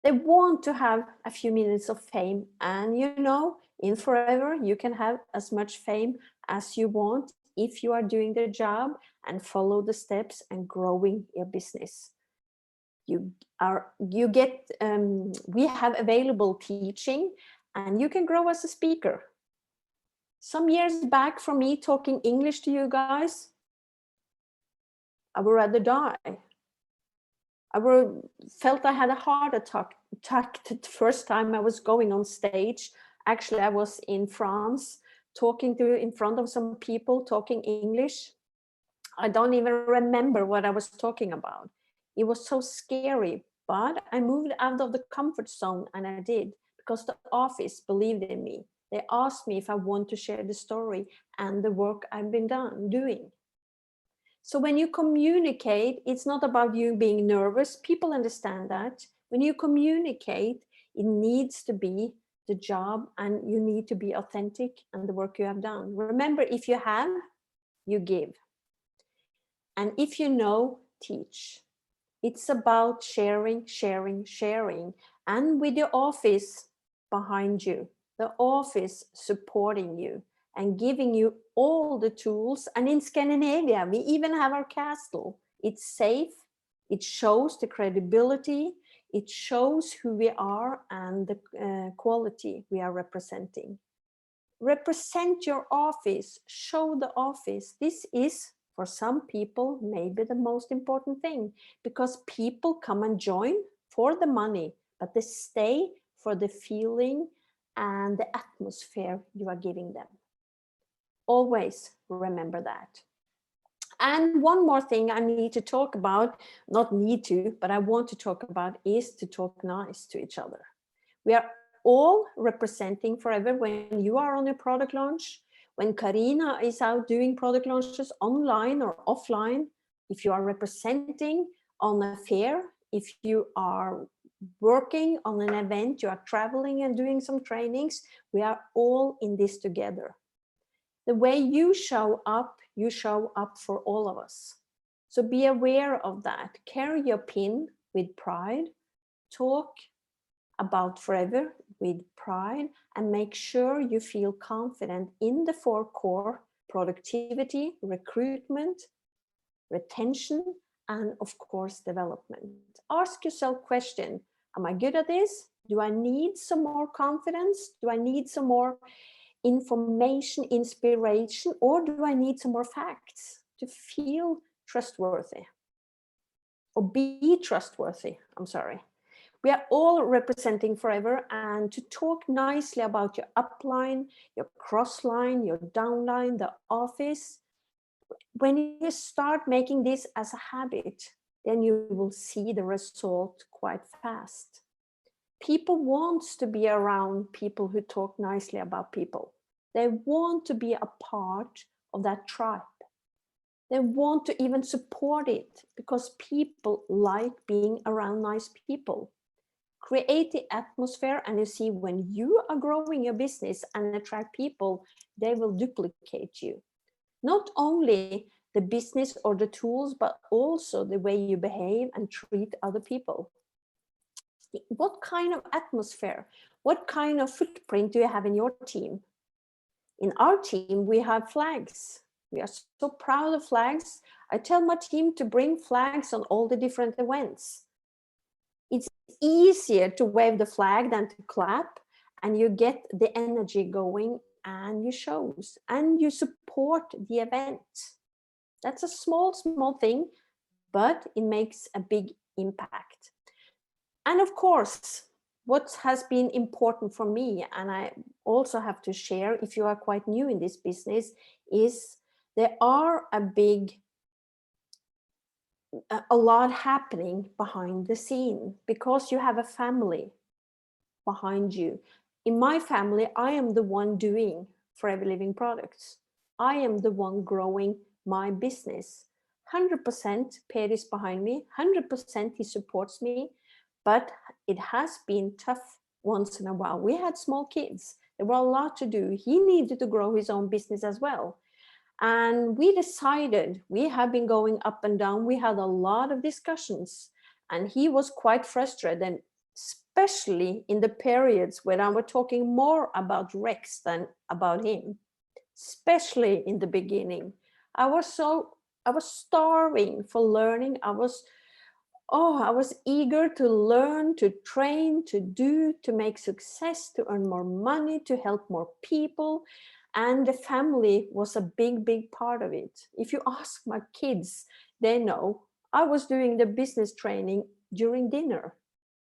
S3: They want to have a few minutes of fame, and you know, in Forever you can have as much fame as you want if you are doing the job and follow the steps and growing your business. We have available teaching, and you can grow as a speaker. Some years back, from me talking English to you guys, I would rather die. Felt I had a heart attack the first time I was going on stage. Actually, I was in France talking in front of some people, talking English. I don't even remember what I was talking about. It was so scary, but I moved out of the comfort zone, and I did, because the office believed in me. They asked me if I want to share the story and the work I've been doing. So when you communicate, it's not about you being nervous. People understand that. When you communicate, it needs to be the job, and you need to be authentic and the work you have done. Remember, if you have, you give. And if you know, teach. It's about sharing, sharing, sharing. And with your office behind you, the office supporting you and giving you all the tools. And in Scandinavia, we even have our castle. It's safe. It shows the credibility. It shows who we are and the quality we are representing. represent your office, show the office. This is, for some people, maybe the most important thing, because people come and join for the money, but they stay for the feeling and the atmosphere you are giving them. Always remember that. And one more thing I need to talk about, not need to, but I want to talk about, is to talk nice to each other. We are all representing forever. When you are on a product launch, when Karina is out doing product launches online or offline, if you are representing on a fair, if you are working on an event, you are traveling and doing some trainings, we are all in this together. The way you show up for all of us. So be aware of that. Carry your pin with pride. Talk about forever with pride, and make sure you feel confident in the 4 core: productivity, recruitment, retention, and of course, development. Ask yourself question: am I good at this? Do I need some more confidence? Do I need some more information, inspiration, or do I need some more facts to feel trustworthy or be trustworthy? I'm sorry. We are all representing forever, and to talk nicely about your upline, your crossline, your downline, the office. When you start making this as a habit, then you will see the result quite fast. People want to be around people who talk nicely about people. They want to be a part of that tribe. They want to even support it because people like being around nice people. Create the atmosphere, and you see, when you are growing your business and attract people, they will duplicate you. Not only the business or the tools, but also the way you behave and treat other people. What kind of atmosphere, what kind of footprint do you have in your team? In our team, we have flags. We are so proud of flags. I tell my team to bring flags on all the different events. It's easier to wave the flag than to clap, and you get the energy going, and you shows, and you support the event. That's a small thing, but it makes a big impact. And of course, what has been important for me, and I also have to share if you are quite new in this business, is there are a lot happening behind the scene, because you have a family behind you. In my family, I am the one doing Forever Living products. I am the one growing my business. 100% Per is behind me, 100% he supports me, but it has been tough once in a while. We had small kids. There were a lot to do. He needed to grow his own business as well. And we decided, we have been going up and down. We had a lot of discussions, and he was quite frustrated, and especially in the periods when I was talking more about Rex than about him, especially in the beginning. I was starving for learning. I was eager to learn, to train, to do, to make success, to earn more money, to help more people. And the family was a big part of it. If you ask my kids, they know I was doing the business training during dinner.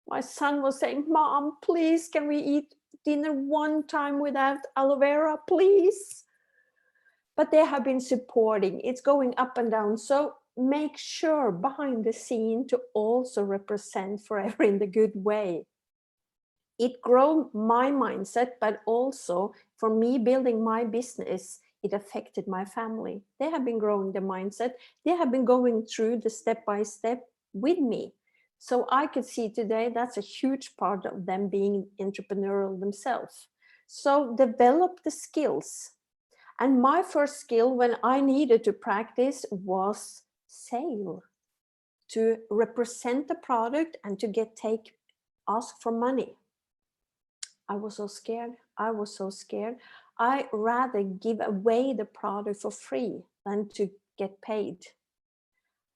S3: My son was saying, "Mom, please, can we eat dinner one time without aloe vera, please?" But they have been supporting. It's going up and down. So make sure behind the scene to also represent forever in the good way. It grew my mindset, but also for me building my business, it affected my family. They have been growing the mindset. They have been going through the step-by-step with me. So I could see today that's a huge part of them being entrepreneurial themselves. So develop the skills. And my first skill when I needed to practice was sale, to represent the product and to ask for money. I was so scared. I rather give away the product for free than to get paid.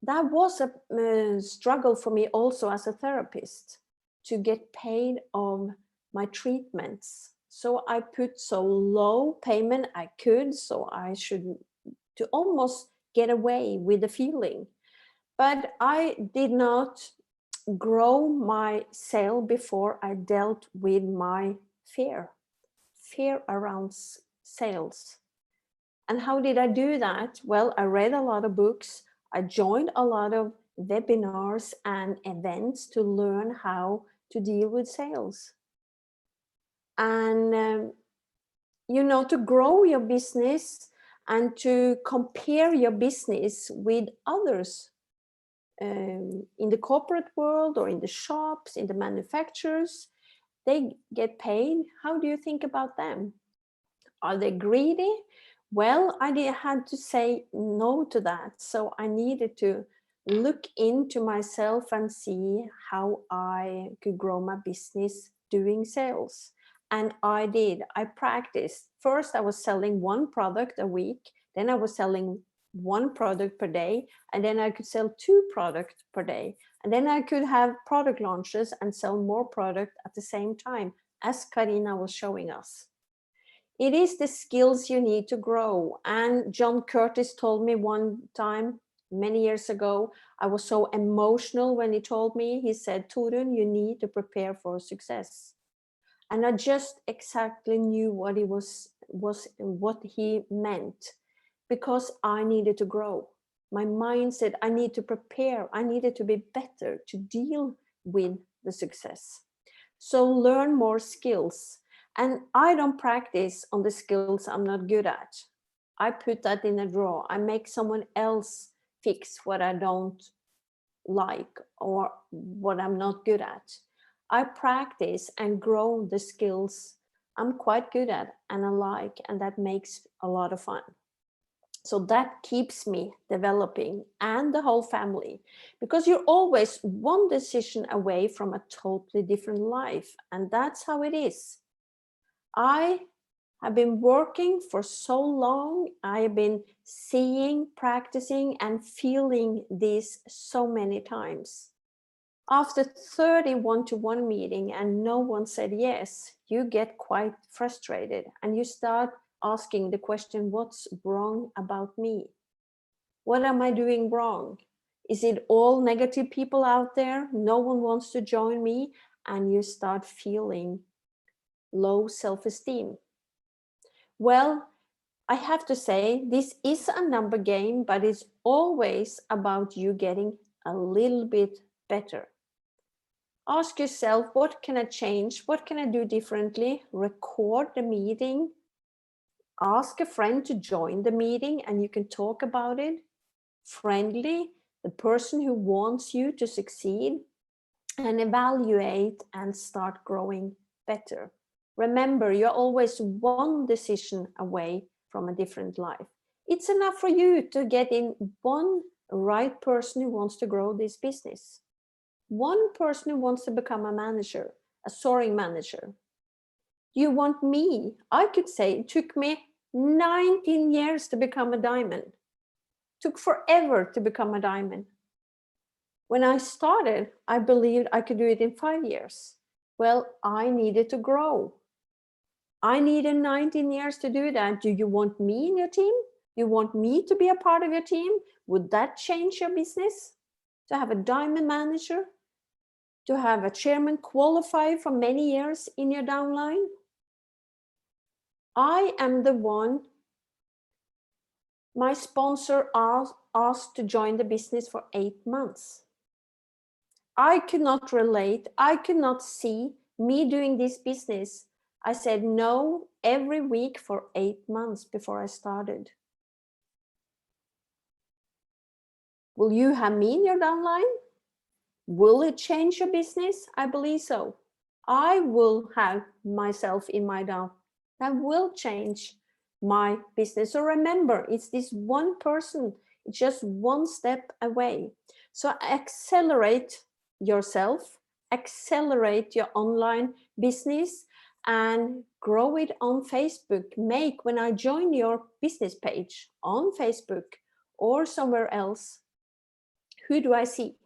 S3: That was a struggle for me also as a therapist, to get paid on my treatments. So I put so low payment I could, so I should to almost get away with the feeling. But I did not grow my sale before I dealt with my fear around sales. And how did I do that? Well, I read a lot of books. I joined a lot of webinars and events to learn how to deal with sales. And, to grow your business and to compare your business with others in the corporate world or in the shops, in the manufacturers, they get paid. How do you think about them? Are they greedy? Well, had to say no to that. So I needed to look into myself and see how I could grow my business doing sales. And I did. I practiced. First, I was selling one product a week. Then I was selling one product per day. And then I could sell 2 products per day. And then I could have product launches and sell more product at the same time, as Karina was showing us. It is the skills you need to grow. And John Curtis told me one time, many years ago, I was so emotional when he told me, he said, Torun, you need to prepare for success. And I just exactly knew what he what he meant, because I needed to grow. My mind said, I need to prepare. I needed to be better to deal with the success. So learn more skills. And I don't practice on the skills I'm not good at. I put that in a drawer. I make someone else fix what I don't like or what I'm not good at. I practice and grow the skills I'm quite good at and I like, and that makes a lot of fun. So that keeps me developing and the whole family, because you're always one decision away from a totally different life. And that's how it is. I have been working for so long. I have been seeing, practicing, and feeling this so many times. After 30 one-to-one meeting and no one said yes, you get quite frustrated and you start asking the question, what's wrong about me? What am I doing wrong? Is it all negative people out there? No one wants to join me, and you start feeling low self-esteem. Well, I have to say, this is a number game, but it's always about you getting a little bit better. Ask yourself, what can I change? What can I do differently? Record the meeting. Ask a friend to join the meeting and you can talk about it. Friendly, the person who wants you to succeed, and evaluate and start growing better. Remember, you're always one decision away from a different life. It's enough for you to get in one right person who wants to grow this business. One person who wants to become a manager, a soaring manager. You want me? I could say it took me 19 years to become a diamond. It took forever to become a diamond. When I started, I believed I could do it in 5 years. Well, I needed to grow. I needed 19 years to do that. Do you want me in your team? You want me to be a part of your team? Would that change your business? To have a diamond manager? To have a chairman qualified for many years in your downline? I am the one my sponsor asked to join the business for 8 months. I could not relate. I could not see me doing this business. I said no every week for 8 months before I started. Will you have me in your downline? Will it change your business? I believe so. I will have myself in my down. That will change my business. So remember, it's this one person, it's just one step away. So accelerate yourself, accelerate your online business and grow it on Facebook. When I join your business page on Facebook or somewhere else, who do I see?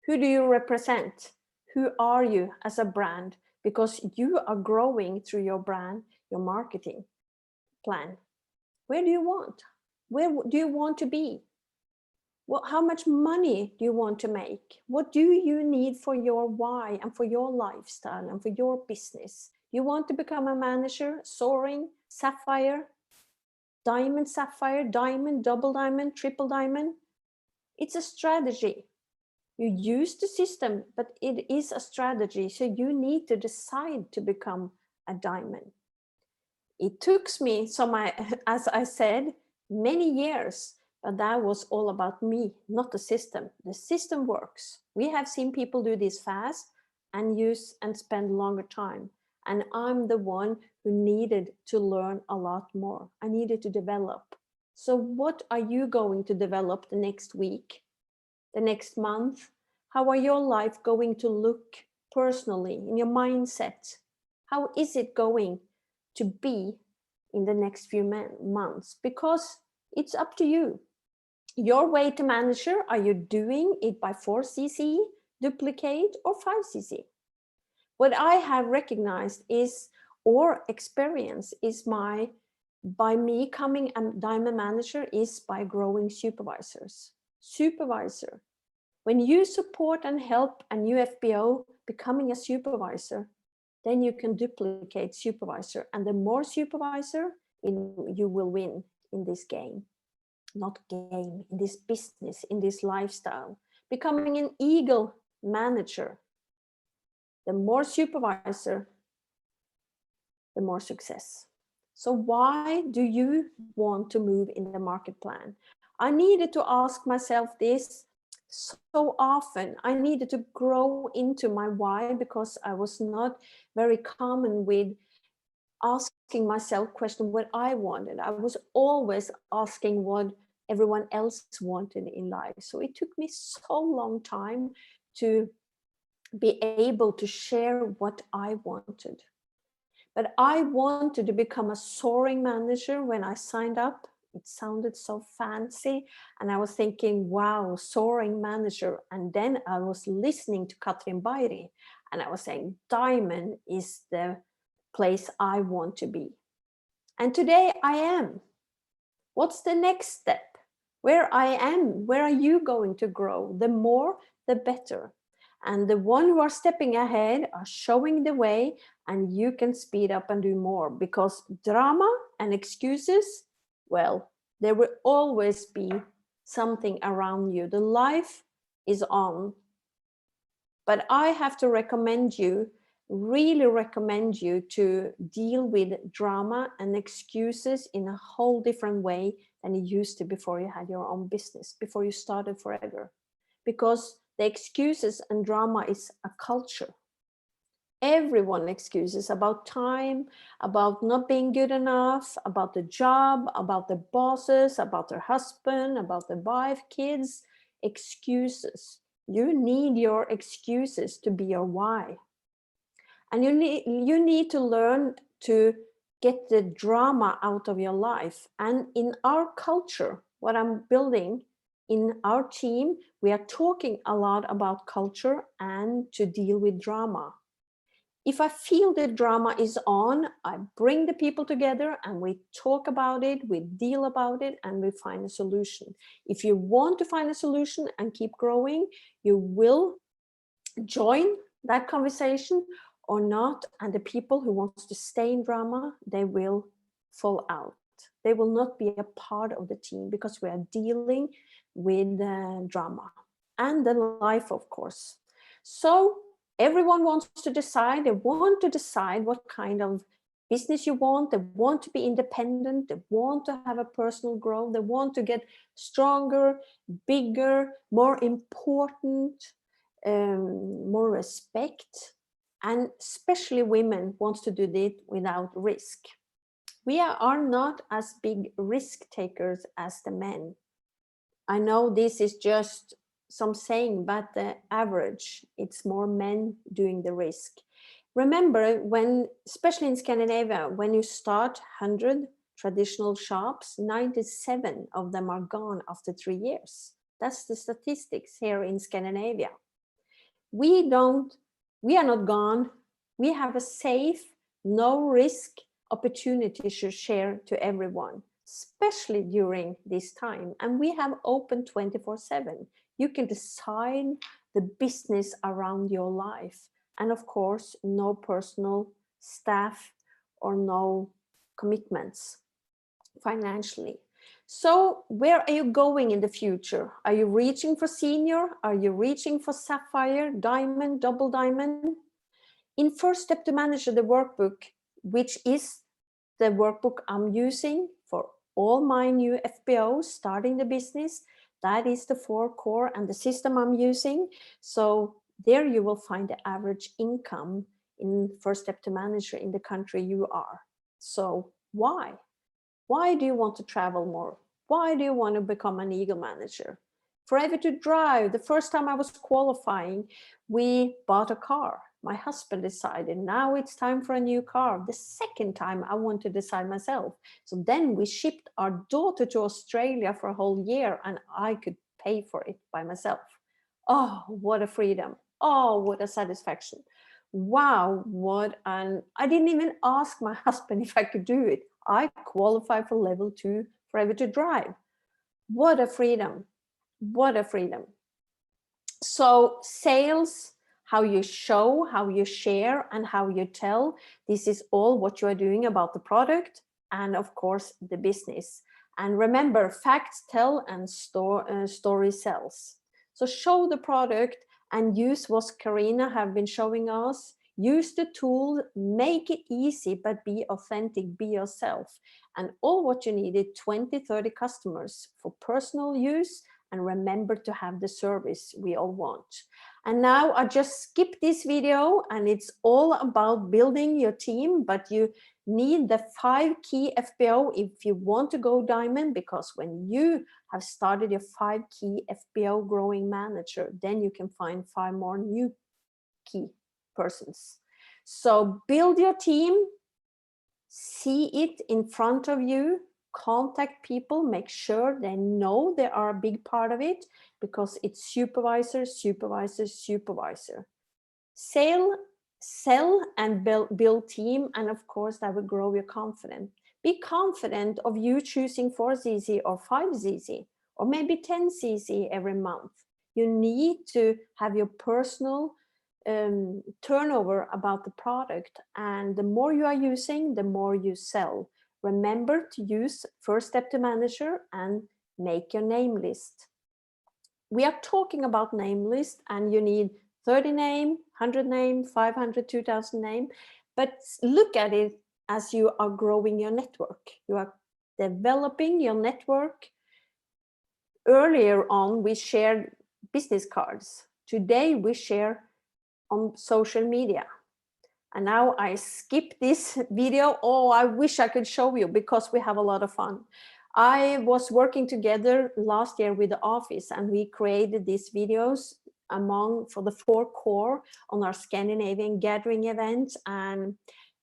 S3: Who do you represent? Who are you as a brand? because you are growing through your brand, your marketing plan. Where do you want? Where do you want to be? How much money do you want to make? What do you need for your why and for your lifestyle and for your business? You want to become a manager, soaring, sapphire, diamond, double diamond, triple diamond? It's a strategy. You use the system, but it is a strategy. So you need to decide to become a diamond. It took me, as I said, many years, but that was all about me, not the system. The system works. We have seen people do this fast and use and spend longer time. And I'm the one who needed to learn a lot more. I needed to develop. So what are you going to develop the next week, the next month? How are your life going to look personally in your mindset? How is it going to be in the next few months? Because it's up to you. Your way to manager, are you doing it by 4cc, duplicate, or 5cc? What I have recognized is, or experience is by me coming a diamond manager is by growing supervisors. Supervisor. When you support and help a new FBO becoming a supervisor, then you can duplicate supervisor. And the more supervisor, you will win in this game. Not game, in this business, in this lifestyle. Becoming an eagle manager. The more supervisor, the more success. So why do you want to move in the market plan? I needed to ask myself this so often. I needed to grow into my why, because I was not very common with asking myself question what I wanted. I was always asking what everyone else wanted in life. So it took me so long time to be able to share what I wanted. But I wanted to become a soaring manager when I signed up. It sounded so fancy. And I was thinking, wow, soaring manager. And then I was listening to Katrin Bayri, and I was saying, diamond is the place I want to be. And today I am. What's the next step? Where I am, where are you going to grow? The more, the better. And the one who are stepping ahead are showing the way, and you can speed up and do more, because drama and excuses, well, there will always be something around you. The life is on. But I have to really recommend you to deal with drama and excuses in a whole different way than you used to before you had your own business, before you started forever. Because the excuses and drama is a culture. Everyone excuses about time, about not being good enough, about the job, about the bosses, about their husband, about the wife, kids. Excuses. You need your excuses to be your why. And you need to learn to get the drama out of your life. And in our culture, what I'm building in our team, we are talking a lot about culture and to deal with drama. If I feel the drama is on, I bring the people together and we talk about it, we deal about it, and we find a solution. If you want to find a solution and keep growing, you will join that conversation or not. And the people who want to stay in drama, they will fall out. They will not be a part of the team, because we are dealing with drama and the life, of course. So everyone wants to decide. They want to decide what kind of business you want. They want to be independent. They want to have a personal growth. They want to get stronger, bigger, more important, more respect. And especially women want to do it without risk. We are not as big risk takers as the men. I know this is just some saying, but the average, it's more men doing the risk. Remember, when, especially in Scandinavia, when you start 100 traditional shops, 97 of them are gone after 3 years. That's the statistics here in Scandinavia. We are not gone. We have a safe, no risk opportunity to share to everyone, especially during this time. And we have open 24/7. You can design the business around your life. And of course, no personal staff or no commitments financially. So where are you going in the future? Are you reaching for senior? Are you reaching for sapphire, diamond, double diamond? In First Step to Manager, the workbook, which is the workbook I'm using for all my new FBOs starting the business, that is the 4 core and the system I'm using. So there you will find the average income in First Step to Manager in the country you are. So why? Why do you want to travel more? Why do you want to become an Eagle manager? Forever to Drive, the first time I was qualifying, we bought a car. My husband decided now it's time for a new car. The second time I want to decide myself. So then we shipped our daughter to Australia for a whole year and I could pay for it by myself. Oh, what a freedom. Oh, what a satisfaction. Wow, what an, I didn't even ask my husband if I could do it. I qualified for level 2 Forever to Drive. What a freedom. What a freedom. So sales, how you show, how you share, and how you tell, this is all what you are doing about the product and of course the business. And remember, facts tell and story sells. So show the product and use what Karina have been showing us. Use the tool, make it easy, but be authentic, be yourself. And all what you need is 20, 30 customers for personal use, and remember to have the service we all want. And now I just skipped this video and it's all about building your team, but you need the 5 key FBO if you want to go diamond, because when you have started your 5 key FBO growing manager, then you can find 5 more new key persons. So build your team, see it in front of you, contact people, make sure they know they are a big part of it, because it's supervisor, supervisor, supervisor. Sell and build team, and of course that will grow your confidence. Be confident of you choosing 4 ZZ or 5 ZZ or maybe 10 ZZ every month. You need to have your personal turnover about the product, and the more you are using, the more you sell. Remember to use First Step to Manager and make your name list. We are talking about name list, and you need 30 name, 100 name, 500, 2000 name, but look at it as you are growing your network. You are developing your network. Earlier on, we shared business cards. Today, we share on social media. And now I skip this video. Oh, I wish I could show you because we have a lot of fun. I was working together last year with the office and we created these videos for the 4 core on our Scandinavian gathering events. And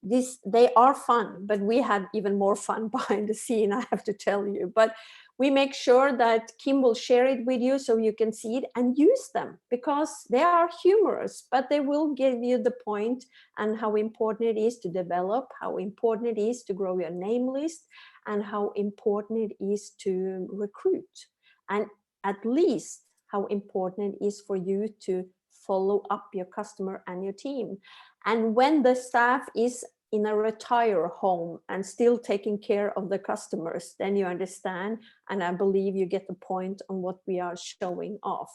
S3: they are fun, but we had even more fun behind the scene, I have to tell you. But we make sure that Kim will share it with you so you can see it and use them, because they are humorous, but they will give you the point and how important it is to develop, how important it is to grow your name list, and how important it is to recruit, and at least how important it is for you to follow up your customer and your team. And when the staff is in a retire home and still taking care of the customers, then you understand, and I believe you get the point on what we are showing off.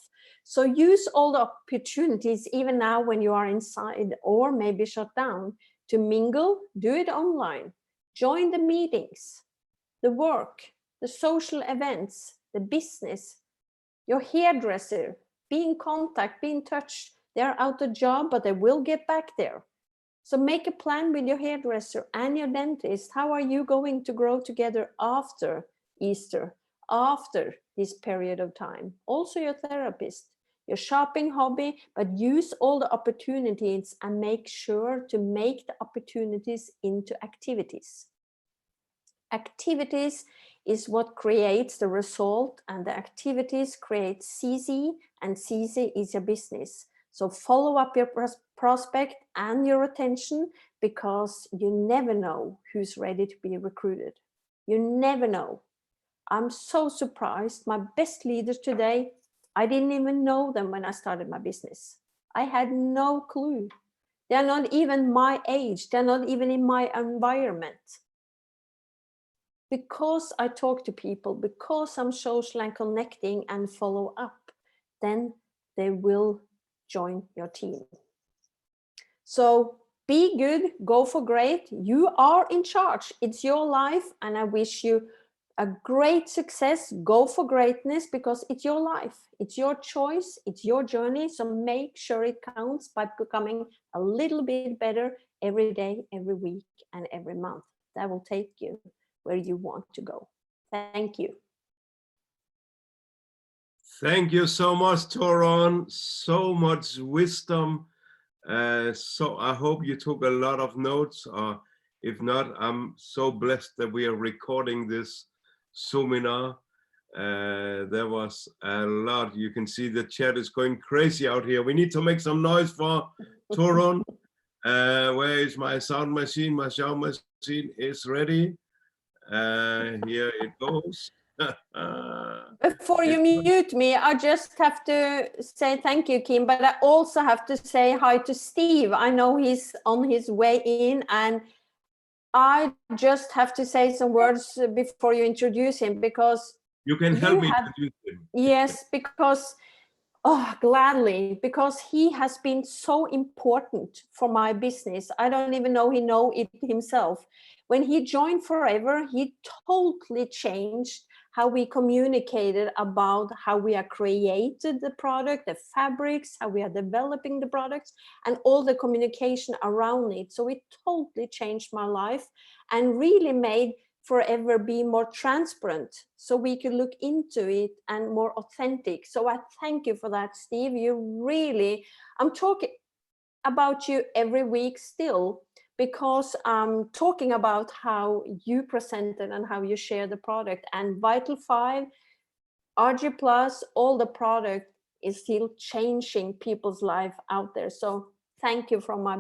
S3: So use all the opportunities, even now when you are inside or maybe shut down, to mingle. Do it online, join the meetings, the work, the social events, the business, your hairdresser, be in contact, be in touch. They're out of job, but they will get back there. So make a plan with your hairdresser and your dentist. How are you going to grow together after Easter, after this period of time? Also your therapist, your shopping hobby, but use all the opportunities and make sure to make the opportunities into activities. Activities is what creates the result, and the activities create CZ, and CZ is your business. So follow up your prospect and your attention, because you never know who's ready to be recruited. You never know. I'm so surprised. My best leaders today, I didn't even know them when I started my business. I had no clue. They're not even my age. They're not even in my environment. Because I talk to people, because I'm social and connecting and follow up, then they will join your team. So be good, go for great. You are in charge. It's your life, and I wish you a great success. Go for greatness, because it's your life. It's your choice. It's your journey. So make sure it counts by becoming a little bit better every day, every week, and every month. That will take you where you want to go. Thank you.
S1: Thank you so much, Torun. So much wisdom. So I hope you took a lot of notes. If not, I'm so blessed that we are recording this Zoominar. There was a lot. You can see the chat is going crazy out here. We need to make some noise for Torun. Where is my sound machine? My sound machine is ready. Here it goes.
S3: Before you mute me, I just have to say thank you, Kim, but I also have to say hi to Steve. I know he's on his way in, and I just have to say some words before you introduce him, because
S1: you can help me introduce him.
S3: Yes, because gladly, because he has been so important for my business. I don't even know he know it himself. When he joined Forever, he totally changed how we communicated about how we are created the product, the fabrics, how we are developing the products, and all the communication around it. So it totally changed my life and really made Forever be more transparent, so we could look into it and more authentic. So I thank you for that, Steve. You really, I'm talking about you every week still, because I'm talking about how you present it and how you share the product. And Vital 5, RG Plus, all the product is still changing people's life out there. So thank you from my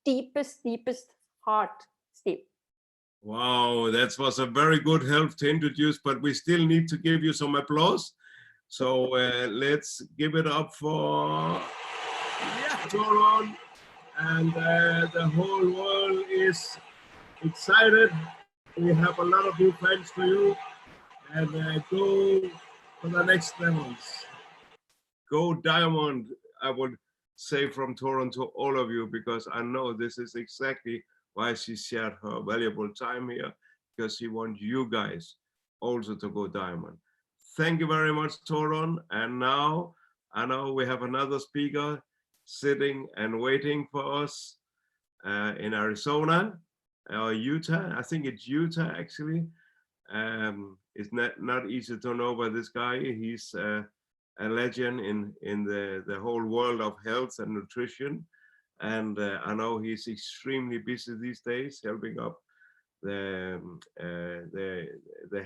S3: deepest heart, Steve.
S1: Wow, that was a very good help to introduce, but we still need to give you some applause. So let's give it up for Torun. And the whole world is excited. We have a lot of new friends for you. And go for the next levels. Go diamond, I would say from Torun to all of you, because I know this is exactly why she shared her valuable time here, because she wants you guys also to go diamond. Thank you very much, Torun. And now I know we have another speaker sitting and waiting for us in Arizona or Utah. I think it's Utah, actually. It's not easy to know about this guy. He's a legend in the whole world of health and nutrition. And I know he's extremely busy these days, helping up the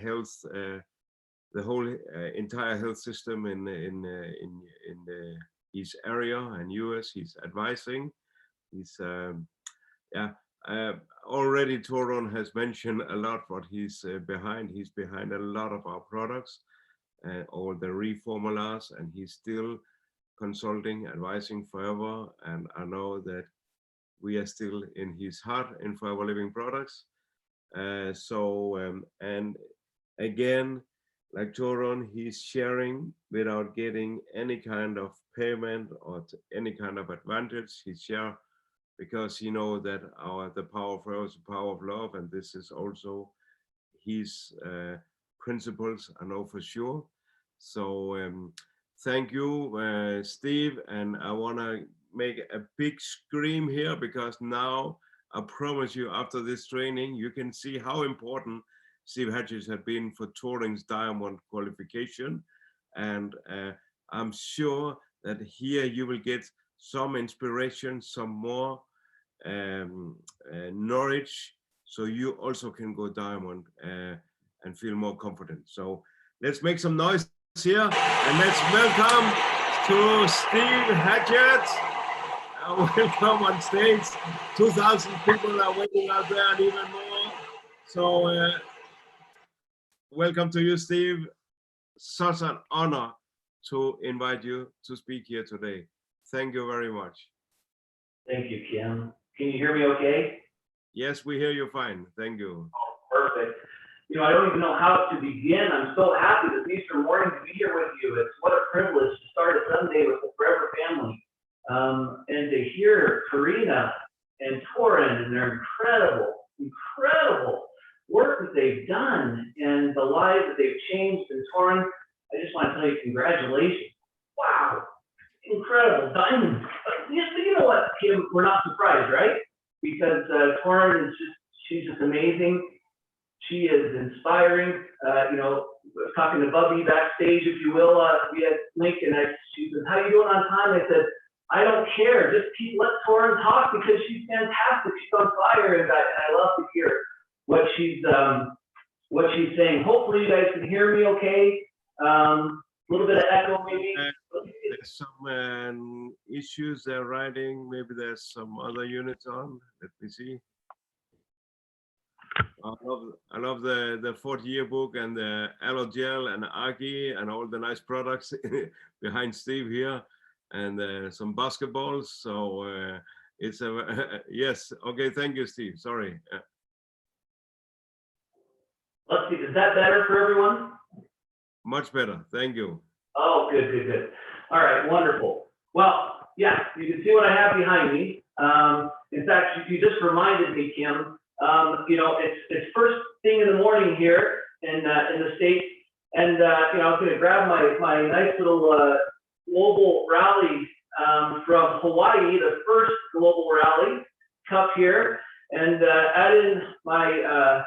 S1: health, the whole entire health system in his area and US. He's advising. He's already Torun has mentioned a lot what he's behind. He's behind a lot of our products, all the reformulas, and he's still consulting, advising Forever. And I know that we are still in his heart in Forever Living Products. And again, like Torun, he's sharing without getting any kind of payment or any kind of advantage. He share because he knows that the power of Forever is the power of love, and this is also his principles, I know for sure. So thank you, Steve, and I want to make a big scream here, because now I promise you, after this training, you can see how important Steve Hedges had been for Torun's diamond qualification. And I'm sure that here you will get some inspiration, some more knowledge, so you also can go diamond and feel more confident. So let's make some noise here, and let's welcome to Steve Hatchett. Welcome on stage. 2,000 people are waiting out there and even more. So welcome to you, Steve. Such an honor to invite you to speak here today. Thank you very much.
S4: Thank you, Kim. Can you hear me okay?
S1: Yes, we hear you fine. Thank you.
S4: Oh, perfect. You know, I don't even know how to begin. I'm so happy this Easter morning to be here with you. It's what a privilege to start a Sunday with the Forever family. And to hear Karina and Torin and their incredible work that they've done and the lives that they've changed. And Torin, I just want to tell you congratulations. Wow, incredible diamonds. You know what, Kim, we're not surprised, right? Because Torin is she's just amazing. She is inspiring. You know, I was talking to Bubby backstage, if you will, via link, and she said, "How you doing on time?" I said, "I don't care. Just let Torin talk because she's fantastic. She's on fire, and I love to hear what she's saying." Hopefully, you guys can hear me okay. A little bit of echo, maybe.
S1: There's some issues they're writing. Maybe there's some other units on. Let me see. I love the 40-year book and the aloe gel and Aki and all the nice products behind Steve here, and some basketballs. So it's a yes. Okay, thank you, Steve. Sorry.
S4: Let's see. Is that better for everyone?
S1: Much better. Thank you.
S4: Oh, good. All right, wonderful. Well, yeah, you can see what I have behind me. In fact, you just reminded me, Kim. You know, it's first thing in the morning here in the States, and you know, I was going to grab my nice little global rally from Hawaii, the first global rally cup here, and add in my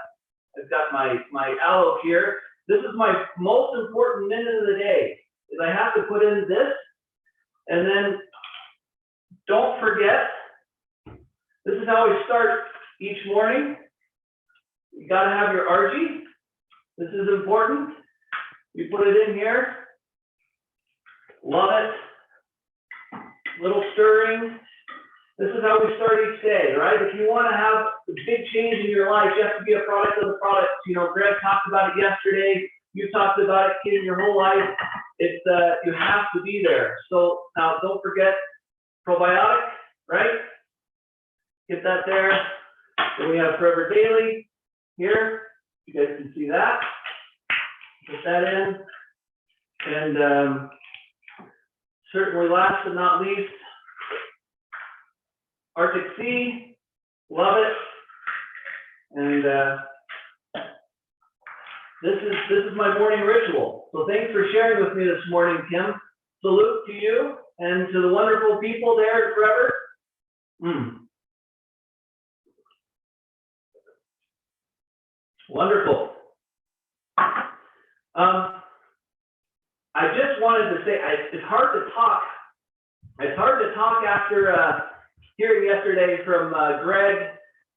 S4: I've got my aloe here. This is my most important minute of the day. Is I have to put in this, and then don't forget. This is how we start each morning. You got to have your RG. This is important. You put it in here. Love it. Little stirring. This is how we start each day, right? If you want to have a big change in your life, you have to be a product of the product. You know, Greg talked about it yesterday. You talked about it in your whole life. It's you have to be there. So now don't forget probiotic, right? Get that there. Then we have Forever Daily here. You guys can see that. Put that in. And certainly last but not least, Arctic Sea. Love it. And this is my morning ritual. So thanks for sharing with me this morning, Kim. Salute to you and to the wonderful people there at Forever. Wonderful. I just wanted to say, it's hard to talk. It's hard to talk after hearing yesterday from Greg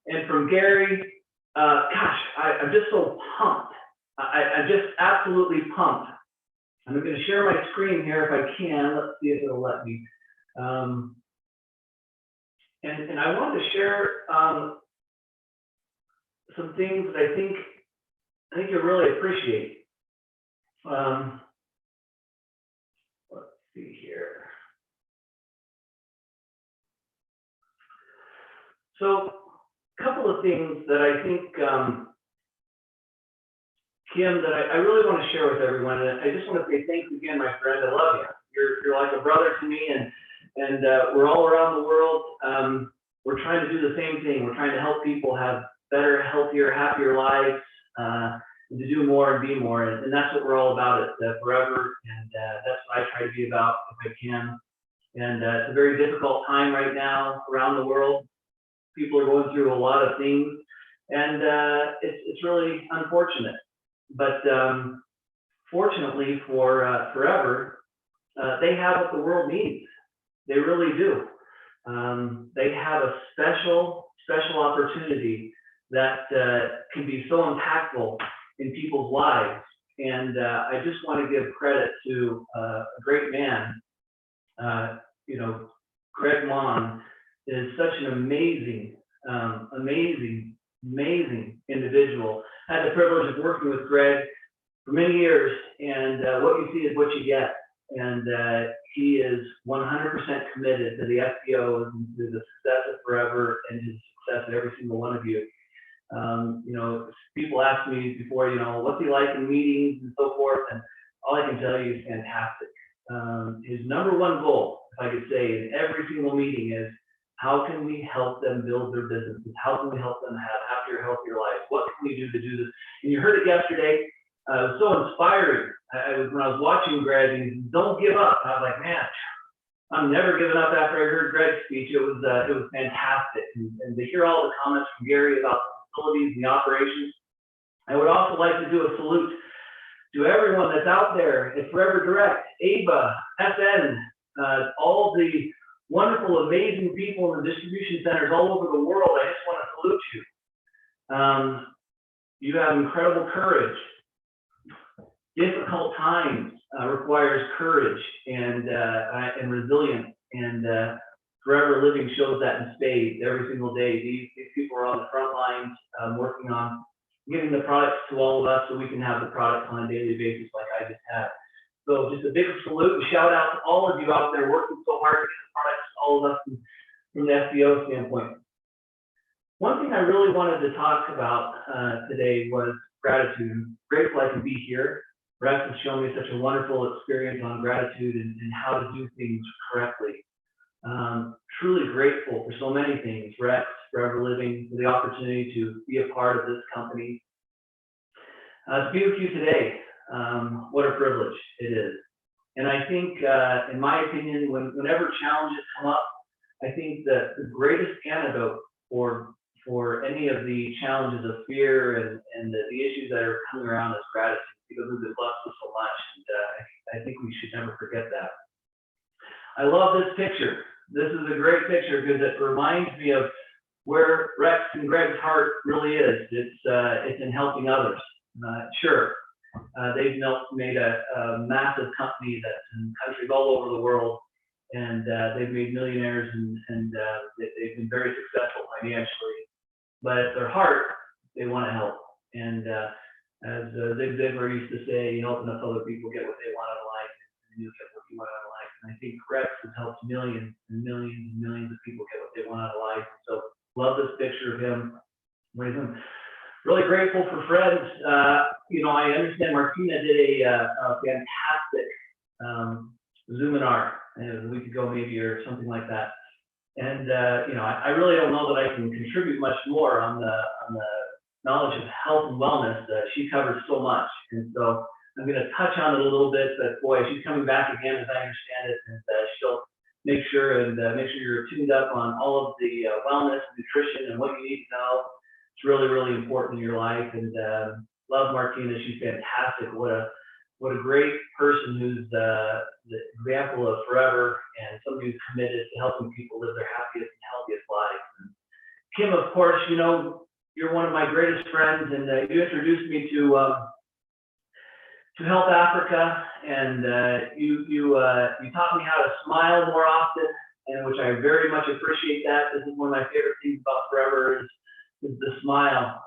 S4: and from Gary. Gosh, I'm just so pumped. I'm just absolutely pumped. I'm going to share my screen here if I can. Let's see if it'll let me. And I wanted to share some things that I think you'll really appreciate. Let's see here. So, a couple of things that I think, Kim, that I really want to share with everyone. And I just want to say thanks again, my friend. I love you. You're like a brother to me, and we're all around the world. We're trying to do the same thing. We're trying to help people have better, healthier, happier lives, and to do more and be more. And that's what we're all about at Forever. And that's what I try to be about if I can. And it's a very difficult time right now around the world. People are going through a lot of things, and it's really unfortunate. But fortunately for Forever, they have what the world needs. They really do. They have a special opportunity that can be so impactful in people's lives. And I just want to give credit to a great man You know, Greg Mon is such an amazing, amazing individual. I had the privilege of working with Greg for many years, and what you see is what you get. And he is 100% committed to the FBO and to the success of Forever and his success of every single one of you. You know, people ask me before, you know, what's he like in meetings and so forth, and all I can tell you is fantastic. His number one goal, if I could say, in every single meeting is, how can we help them build their businesses? How can we help them have happier, healthier lives? What can we do to do this? And you heard it yesterday. It was so inspiring. When I was watching Greg, and he said, don't give up. I was like, man, I'm never giving up after I heard Greg's speech. It was fantastic. And to hear all the comments from Gary about the facilities and the operations. I would also like to do a salute to everyone that's out there at Forever Direct, ABA, SN, all the wonderful, amazing people in the distribution centers all over the world. I just want to salute you. You have incredible courage. Difficult times requires courage and resilience, and Forever Living shows that in spades every single day. These people are on the front lines working on getting the products to all of us so we can have the product on a daily basis like I just had. So just a big salute and shout out to all of you out there working so hard to get the products to all of us from the FBO standpoint. One thing I really wanted to talk about today was gratitude. I'm grateful I can be here. Rex has shown me such a wonderful experience on gratitude and how to do things correctly. Truly grateful for so many things. Rex, Forever Living, for the opportunity to be a part of this company. To be with you today, what a privilege it is. And I think, in my opinion, whenever challenges come up, I think that the greatest antidote for any of the challenges of fear and the issues that are coming around is gratitude, because we've been blessed with so much, and I think we should never forget that. I love this picture. This is a great picture because it reminds me of where Rex and Greg's heart really is. It's in helping others. Sure, they've made a massive company that's in countries all over the world, and they've made millionaires, and they've been very successful financially. But at their heart, they want to help. And as Zig Ziglar used to say, you help enough other people get what they want out of life, and you get what you want out of life. And I think Rex has helped millions and millions and millions of people get what they want out of life. So love this picture of him. I'm really grateful for friends. You know, I understand Martina did a fantastic Zoominar a week ago maybe, or something like that. And you know, I really don't know that I can contribute much more on the knowledge of health and wellness. She covers so much, and so I'm going to touch on it a little bit. But boy, she's coming back again, as I understand it, and she'll make sure you're tuned up on all of the wellness and nutrition and what you need to know. It's really, really important in your life. And love Martina. She's fantastic. What a great person who's the example of Forever and somebody who's committed to helping people live their happiest and healthiest lives. And Kim, of course, you know, you're one of my greatest friends, and you introduced me to Help Africa, and you taught me how to smile more often, and which I very much appreciate that. This is one of my favorite things about Forever is the smile,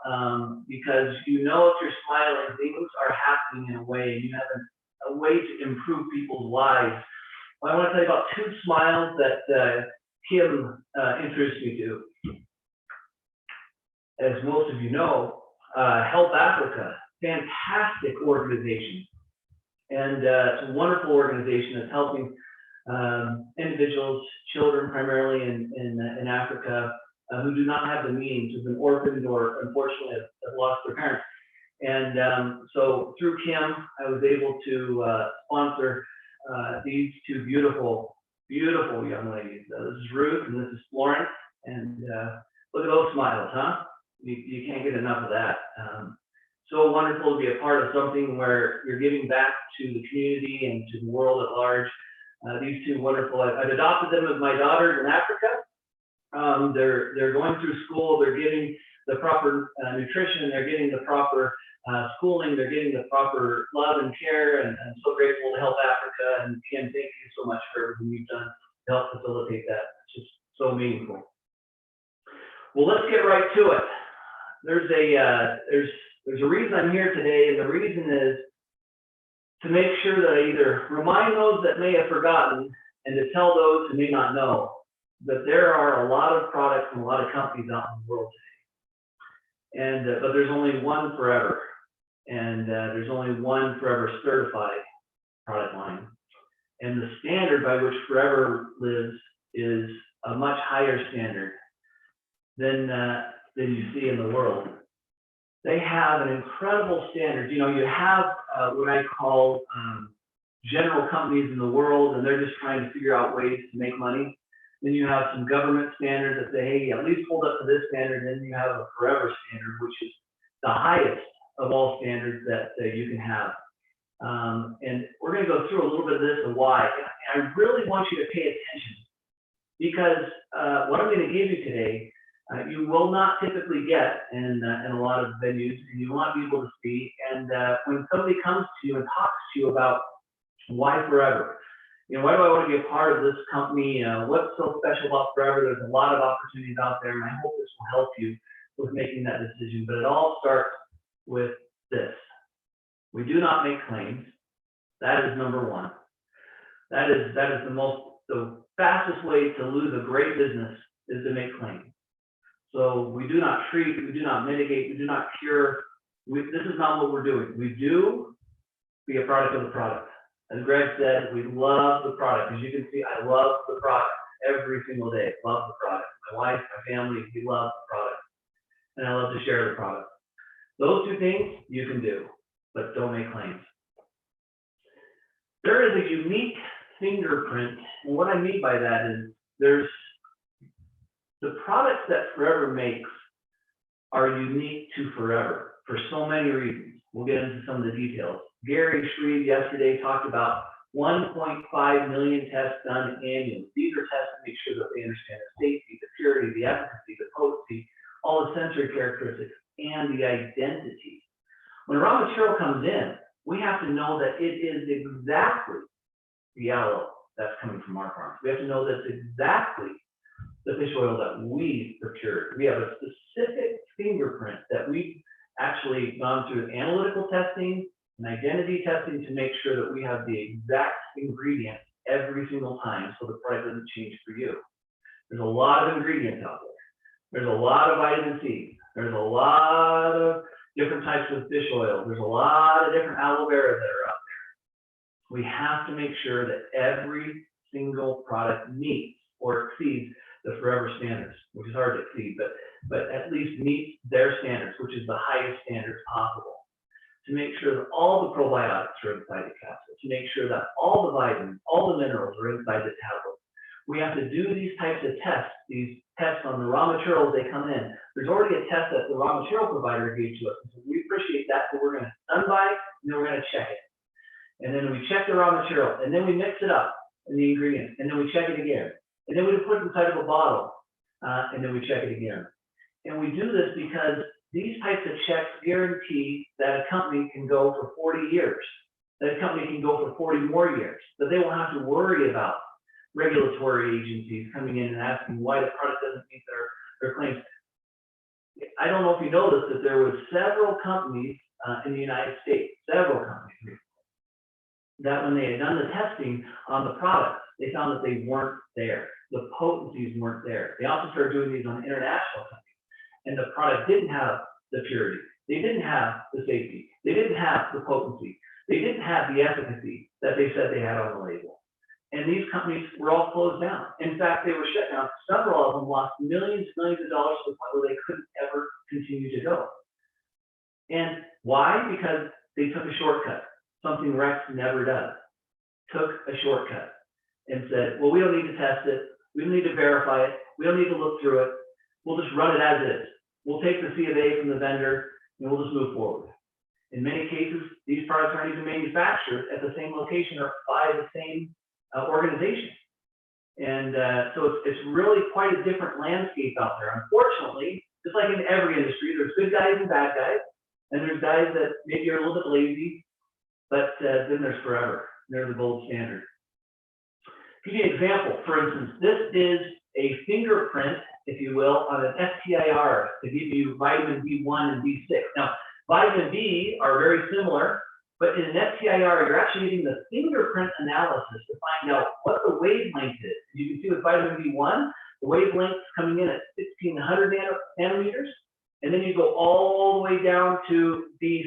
S4: because you know if you're smiling, things are happening in a way, and you have a way to improve people's lives. Well, I want to tell you about two smiles that Kim introduced me to. As most of you know, Help Africa, fantastic organization, and it's a wonderful organization that's helping individuals, children primarily in Africa, who do not have the means, who've been orphaned or unfortunately have lost their parents. And so through Kim, I was able to sponsor these two beautiful young ladies. This is Ruth and this is Florence, and look at those smiles, huh? You can't get enough of that. So wonderful to be a part of something where you're giving back to the community and to the world at large. These two wonderful, I've adopted them as my daughters in Africa. They're going through school, they're getting the proper nutrition, they're getting the proper schooling, they're getting the proper love and care, and I'm so grateful to Help Africa. And Kim, thank you so much for efforts and you've done to help facilitate that. It's just so meaningful. Well, let's get right to it. There's a reason I'm here today, and the reason is to make sure that I either remind those that may have forgotten and to tell those who may not know that there are a lot of products and a lot of companies out in the world today. And but there's only one forever, and there's only one forever certified product line. And the standard by which Forever lives is a much higher standard than you see in the world. They have an incredible standard. You know, you have what I call general companies in the world, and they're just trying to figure out ways to make money. Then you have some government standards that say, hey, at least hold up to this standard. And then you have a Forever standard, which is the highest of all standards that you can have. And we're going to go through a little bit of this and why. And I really want you to pay attention, because what I'm going to give you today, you will not typically get in a lot of venues, and you want to be able to see. And when somebody comes to you and talks to you about why Forever, you know, why do I want to be a part of this company? What's so special about Forever? There's a lot of opportunities out there, and I hope this will help you with making that decision. But it all starts with this. We do not make claims. That is number one. That is the fastest way to lose a great business is to make claims. So we do not treat, we do not mitigate, we do not cure. This is not what we're doing. We do be a product of the product. As Greg said, we love the product. As you can see, I love the product every single day. Love the product. My wife, my family, we love the product. And I love to share the product. Those two things you can do, but don't make claims. There is a unique fingerprint, and what I mean by that is there's the products that Forever makes are unique to Forever for so many reasons. We'll get into some of the details. Gary Shreve yesterday talked about 1.5 million tests done annually. These are tests to make sure that they understand the safety, the purity, the efficacy, the potency, all the sensory characteristics, and the identity. When raw material comes in, we have to know that it is exactly the aloe that's coming from our farms. We have to know that it's exactly the fish oil that we procured. We have a specific fingerprint that we've actually gone through analytical testing and identity testing to make sure that we have the exact ingredient every single time so the product doesn't change for you. There's a lot of ingredients out there. There's a lot of vitamin C. There's a lot of different types of fish oil. There's a lot of different aloe vera that are out there. We have to make sure that every single product meets or exceeds the Forever standards, which is hard to exceed, but at least meets their standards, which is the highest standards possible. To make sure that all the probiotics are inside the capsule, to make sure that all the vitamins, all the minerals are inside the tablet. We have to do these types of tests, these tests on the raw materials they come in. There's already a test that the raw material provider gave to us. So we appreciate that, but we're going to stand by it, and then we're going to check it. And then we check the raw material, and then we mix it up in the ingredients, and then we check it again. And then we put it inside of a bottle, and then we check it again. And we do this because these types of checks guarantee that a company can go for 40 years, that a company can go for 40 more years, that they won't have to worry about regulatory agencies coming in and asking why the product doesn't meet their claims. I don't know if you noticed that there was several companies in the United States, several companies, that when they had done the testing on the product, they found that they weren't there. The potencies weren't there. They also started doing these on international companies, and the product didn't have the purity. They didn't have the safety. They didn't have the potency. They didn't have the efficacy that they said they had on the label. And these companies were all closed down. In fact, they were shut down. Several of them lost millions of dollars to the point where they couldn't ever continue to go. And why? Because they took a shortcut, something Rex never does. Took a shortcut and said, well, we don't need to test it. We don't need to verify it. We don't need to look through it. We'll just run it as is. We'll take the C of A from the vendor and we'll just move forward. In many cases, these products aren't even manufactured at the same location or by the same organization. And so it's really quite a different landscape out there. Unfortunately, just like in every industry, there's good guys and bad guys. And there's guys that maybe are a little bit lazy, but then there's Forever. They're the gold standard. give you an example. For instance, this is a fingerprint, if you will, on an STIR to give you vitamin B1 and B6. Now, vitamin B are very similar, but in an STIR, you're actually getting the fingerprint analysis to find out what the wavelength is. You can see with vitamin B1, the wavelength is coming in at 1600 nanometers, and then you go all the way down to B6.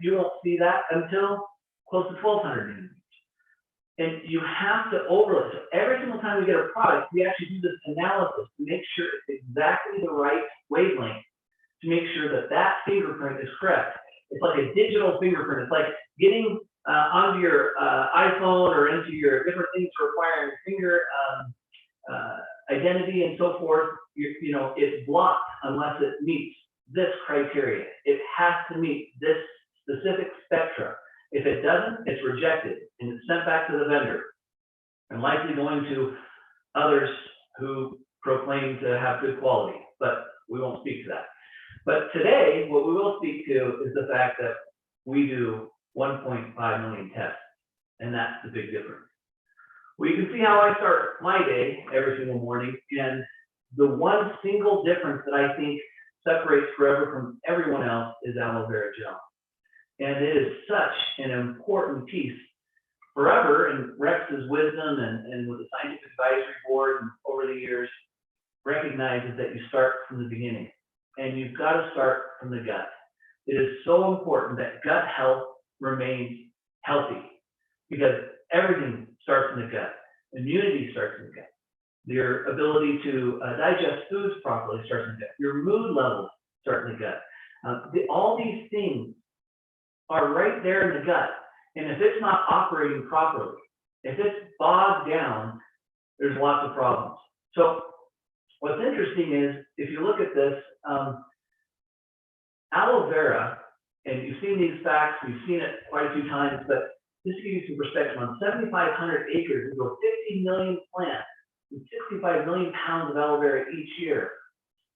S4: You won't see that until close to 1200 nanometers. And you have to overlay. So every single time we get a product, we actually do this analysis to make sure it's exactly the right wavelength to make sure that that fingerprint is correct. It's like a digital fingerprint. It's like getting onto your iPhone or into your different things requiring finger identity and so forth. You know, it's blocked unless it meets this criteria. It has to meet this specific spectra. If it doesn't, it's rejected and it's sent back to the vendor and likely going to others who proclaim to have good quality, but we won't speak to that. But today, what we will speak to is the fact that we do 1.5 million tests, and that's the big difference. Well, you can see how I start my day every single morning, and the one single difference that I think separates Forever from everyone else is aloe vera gel. And it is such an important piece. Forever, and Rex's wisdom and with the scientific advisory board and over the years, recognizes that you start from the beginning. And you've got to start from the gut. It is so important that gut health remains healthy because everything starts in the gut. Immunity starts in the gut. Your ability to digest foods properly starts in the gut. Your mood levels start in the gut. All these things are right there in the gut. And if it's not operating properly, if it's bogged down, there's lots of problems. So what's interesting is, if you look at this, aloe vera, and you've seen these facts, you've seen it quite a few times, but just to give you some perspective, on 7,500 acres, we grow 50 million plants and 65 million pounds of aloe vera each year.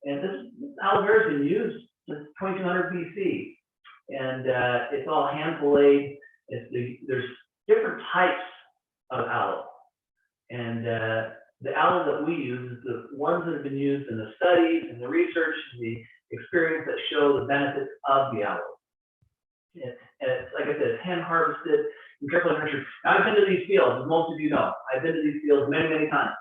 S4: And this aloe vera has been used since 2200 BC. And it's all hand filleted. There's different types of aloe. And the aloe that we use is the ones that have been used in the studies and the research and the experience that show the benefits of the aloe. It's like I said, it's hand harvested and carefully nurtured. Now, I've been to these fields, as most of you know. I've been to these fields many, many times.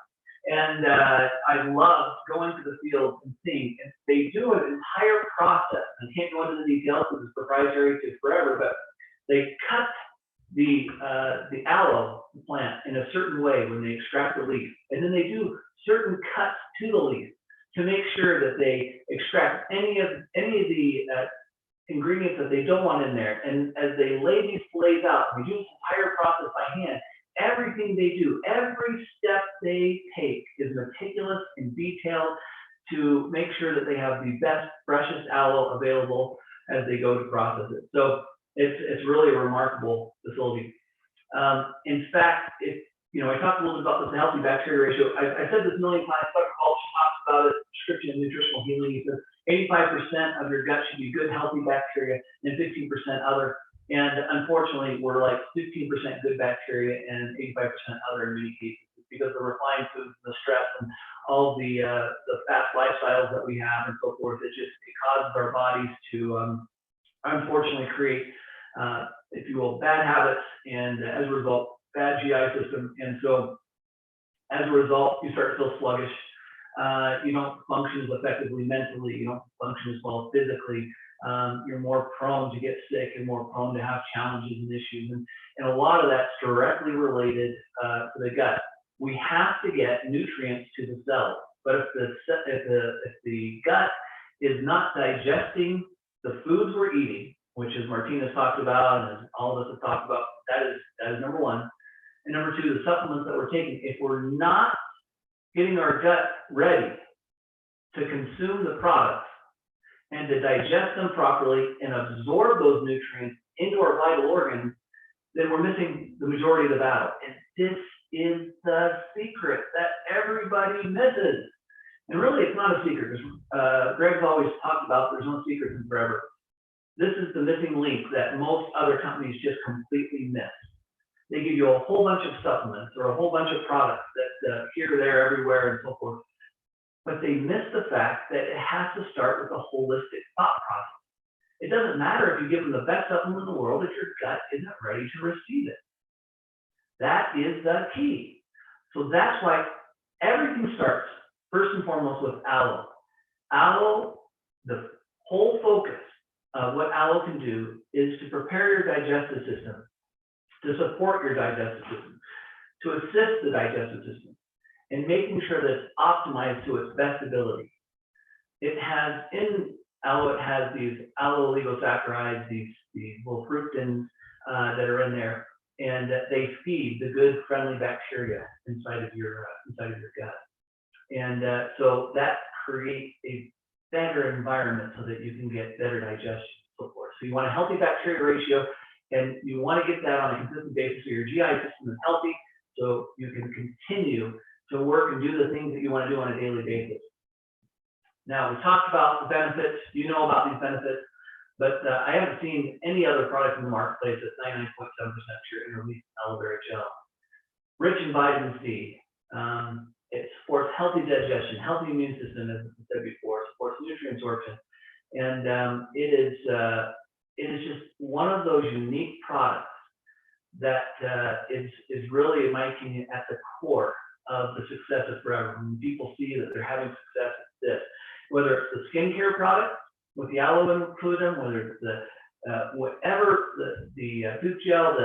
S4: And I love going to the fields and seeing. And they do an entire process. I can't go into the details because it's proprietary to Forever, but they cut the aloe plant in a certain way when they extract the leaf. And then they do certain cuts to the leaf to make sure that they extract any of the ingredients that they don't want in there. And as they lay these fillets out, we do this entire process by hand. Everything they do, every step they take is meticulous and detailed to make sure that they have the best, freshest aloe available as they go to process it. So it's really a remarkable facility. In fact, I talked a little bit about this healthy bacteria ratio. I said this a million times. Dr. Walsh talks about it, prescription and nutritional healing. He says 85% of your gut should be good, healthy bacteria, and 15% other. And unfortunately, we're like 15% good bacteria and 85% other in many cases, because the refined foods, the stress, and all the fast lifestyles that we have and so forth. It causes our bodies to unfortunately create, if you will, bad habits, and as a result, bad GI system. And so, as a result, you start to feel sluggish. You don't function as effectively mentally. You don't function as well physically. You're more prone to get sick and more prone to have challenges and issues. And a lot of that's directly related to the gut. We have to get nutrients to the cells, but if the gut is not digesting the foods we're eating, which is Martina's talked about and all of us have talked about, that is number one. And number two, the supplements that we're taking. If we're not getting our gut ready to consume the products and to digest them properly and absorb those nutrients into our vital organs, then we're missing the majority of the battle. And this is the secret that everybody misses. And really, it's not a secret. Greg's always talked about there's no secrets in Forever. This is the missing link that most other companies just completely miss. they give you a whole bunch of supplements or a whole bunch of products that here, there, everywhere, and so forth. But they miss the fact that it has to start with a holistic thought process. It doesn't matter if you give them the best supplement in the world if your gut isn't ready to receive it. That is the key. So that's why everything starts first and foremost with aloe. Aloe, the whole focus of what aloe can do is to prepare your digestive system, to support your digestive system, to assist the digestive system, and making sure that it's optimized to its best ability. It has in aloe, it has these aloe oligosaccharides, these little fructans that are in there, and they feed the good, friendly bacteria inside of your gut. And so that creates a better environment so that you can get better digestion and so forth. So you want a healthy bacteria ratio, and you want to get that on a consistent basis so your GI system is healthy, so you can continue to work and do the things that you want to do on a daily basis. Now, we talked about the benefits. You know about these benefits, but I haven't seen any other product in the marketplace that's 99.7% pure intermediate aloe vera gel. Rich in vitamin C. It supports healthy digestion, healthy immune system, as I said before, supports nutrient absorption. And it is just one of those unique products that is really, in my opinion, at the core of the success of Forever. When people see that they're having success with this, whether it's the skincare product with the aloe included, whether it's the whatever the tooth gel,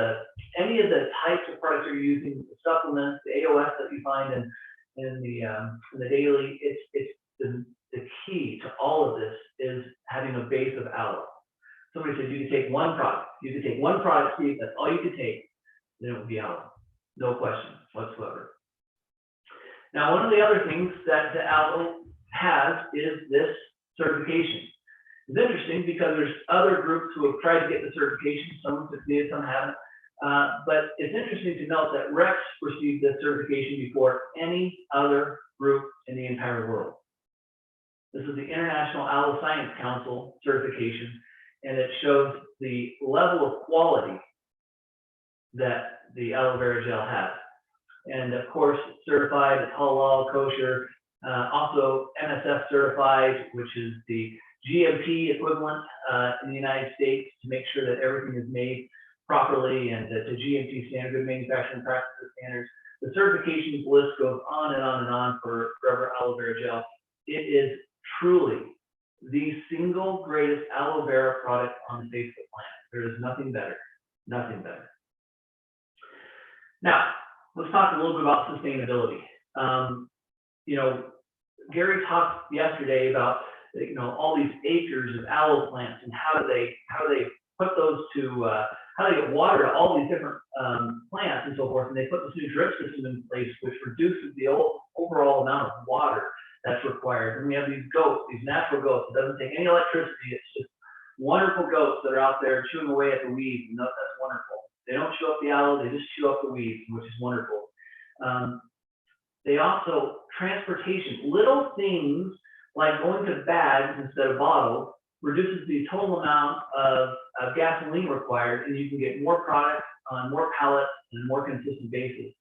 S4: any of the types of products you're using, the supplements, the AOS that you find in the daily, it's the key to all of this is having a base of aloe. Somebody said you could take one product. You could take one product, see if that's all you could take, then it would be aloe. No question whatsoever. Now, one of the other things that the aloe has is this certification. It's interesting because there's other groups who have tried to get the certification. Some succeeded, some haven't. But it's interesting to note that Rex received this certification before any other group in the entire world. This is the International Aloe Science Council certification, and it shows the level of quality that the aloe vera gel has. And of course, it's certified, it's halal, kosher, also NSF certified, which is the GMP equivalent in the United States to make sure that everything is made properly and to GMP standard, good manufacturing practices standards. The certification list goes on and on and on for Forever Aloe Vera Gel. It is truly the single greatest aloe vera product on the face of the planet. There is nothing better, nothing better. Now, let's talk a little bit about sustainability. You know, Gary talked yesterday about all these acres of aloe plants and how do they put those to how they get water to all these different plants and so forth, and they put this new drip system in place which reduces the overall amount of water that's required. And we have these goats, these natural goats. It doesn't take any electricity. It's just wonderful goats that are out there chewing away at the weeds, and that's wonderful. They don't chew up the aloe, they just chew up the weeds, which is wonderful. They also, transportation, little things like going to bags instead of bottles reduces the total amount of gasoline required, and you can get more product on more pallets and a more consistent basis.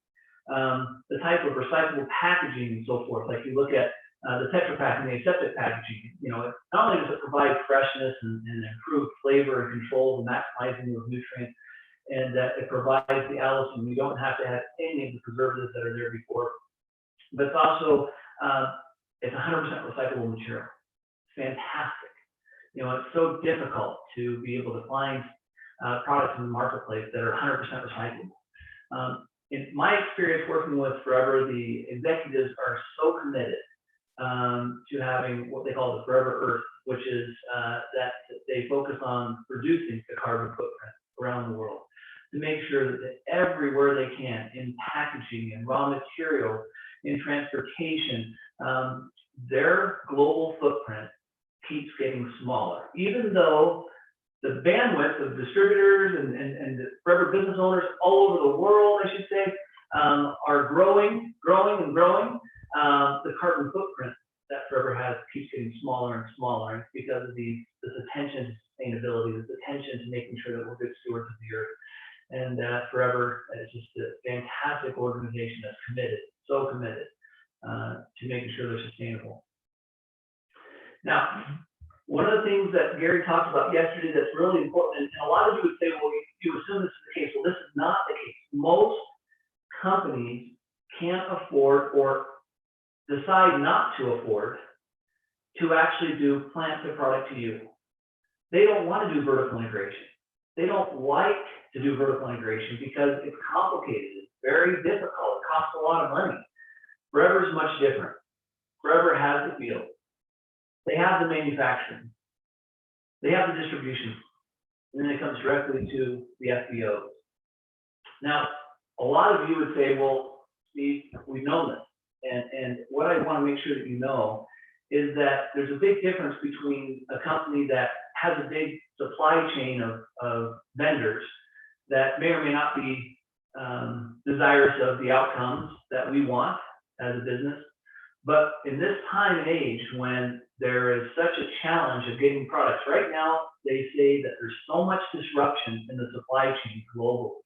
S4: The type of recyclable packaging and so forth, like you look at the Tetra Pak and the aseptic packaging, not only does it provide freshness and improved flavor and control and maximizing those nutrients, and it provides the allicin. You don't have to have any of the preservatives that are there before. But it's also, it's 100% recyclable material. It's fantastic. It's so difficult to be able to find products in the marketplace that are 100% recyclable. In my experience working with Forever, the executives are so committed to having what they call the Forever Earth, which is that they focus on reducing the carbon footprint around the world to make sure that everywhere they can, in packaging and raw materials, in transportation, their global footprint keeps getting smaller, even though the bandwidth of distributors and the Forever business owners all over the world, I should say, are growing. The carbon footprint that Forever has keeps getting smaller and smaller, and it's because of this attention to sustainability, this attention to making sure that we're good stewards of the earth. And Forever is fantastic organization that's committed, so committed to making sure they're sustainable. Now, one of the things that Gary talked about yesterday that's really important, and a lot of you would say, well, you assume this is the case. Well, this is not the case. Most companies can't afford or decide not to afford to actually do plant to product to you. They don't want to do vertical integration. They don't like to do vertical integration because it's complicated. It's very difficult. It costs a lot of money. Forever is much different. Forever has the field. They have the manufacturing. They have the distribution. And then it comes directly to the FBOs. Now, a lot of you would say, well, Steve, we've known this. And what I want to make sure that you know is that there's a big difference between a company that has a big supply chain of vendors that may or may not be desirous of the outcomes that we want as a business. But in this time and age, when there is such a challenge of getting products, right now, they say that there's so much disruption in the supply chain globally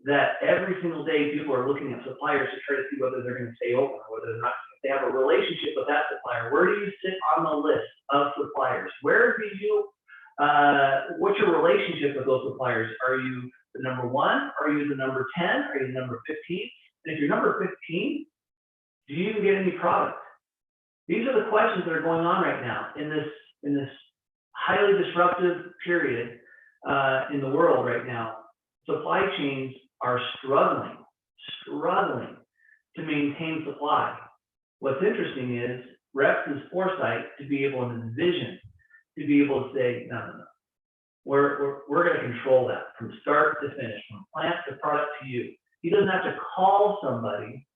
S4: that every single day people are looking at suppliers to try to see whether they're going to stay open or whether they're not. If they have a relationship with that supplier, where do you sit on the list of suppliers? Where do you, what's your relationship with those suppliers? Are you the number 1? Are you the number 10? Are you the number 15? And if you're number 15, do you even get any product? These are the questions that are going on right now in this highly disruptive period in the world right now. Supply chains are struggling to maintain supply. What's interesting is Reps' foresight to be able to envision, to be able to say, no. We're going to control that from start to finish, from plant to product to you. He doesn't have to call somebody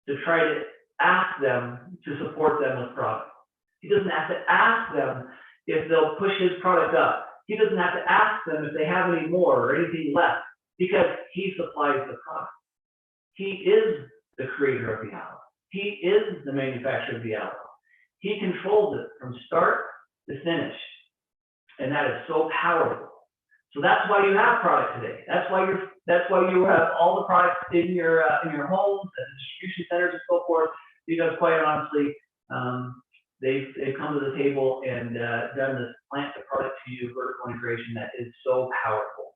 S4: to try to ask them to support them with product. He doesn't have to ask them if they'll push his product up. He doesn't have to ask them if they have any more or anything left because he supplies the product. He is the creator of the alloy. He is the manufacturer of the alloy. He controls it from start to finish. And that is so powerful. So that's why you have product today. That's why you have all the products in your homes and distribution centers and so forth. Because quite honestly, they've come to the table and done this plant to product to you vertical integration that is so powerful.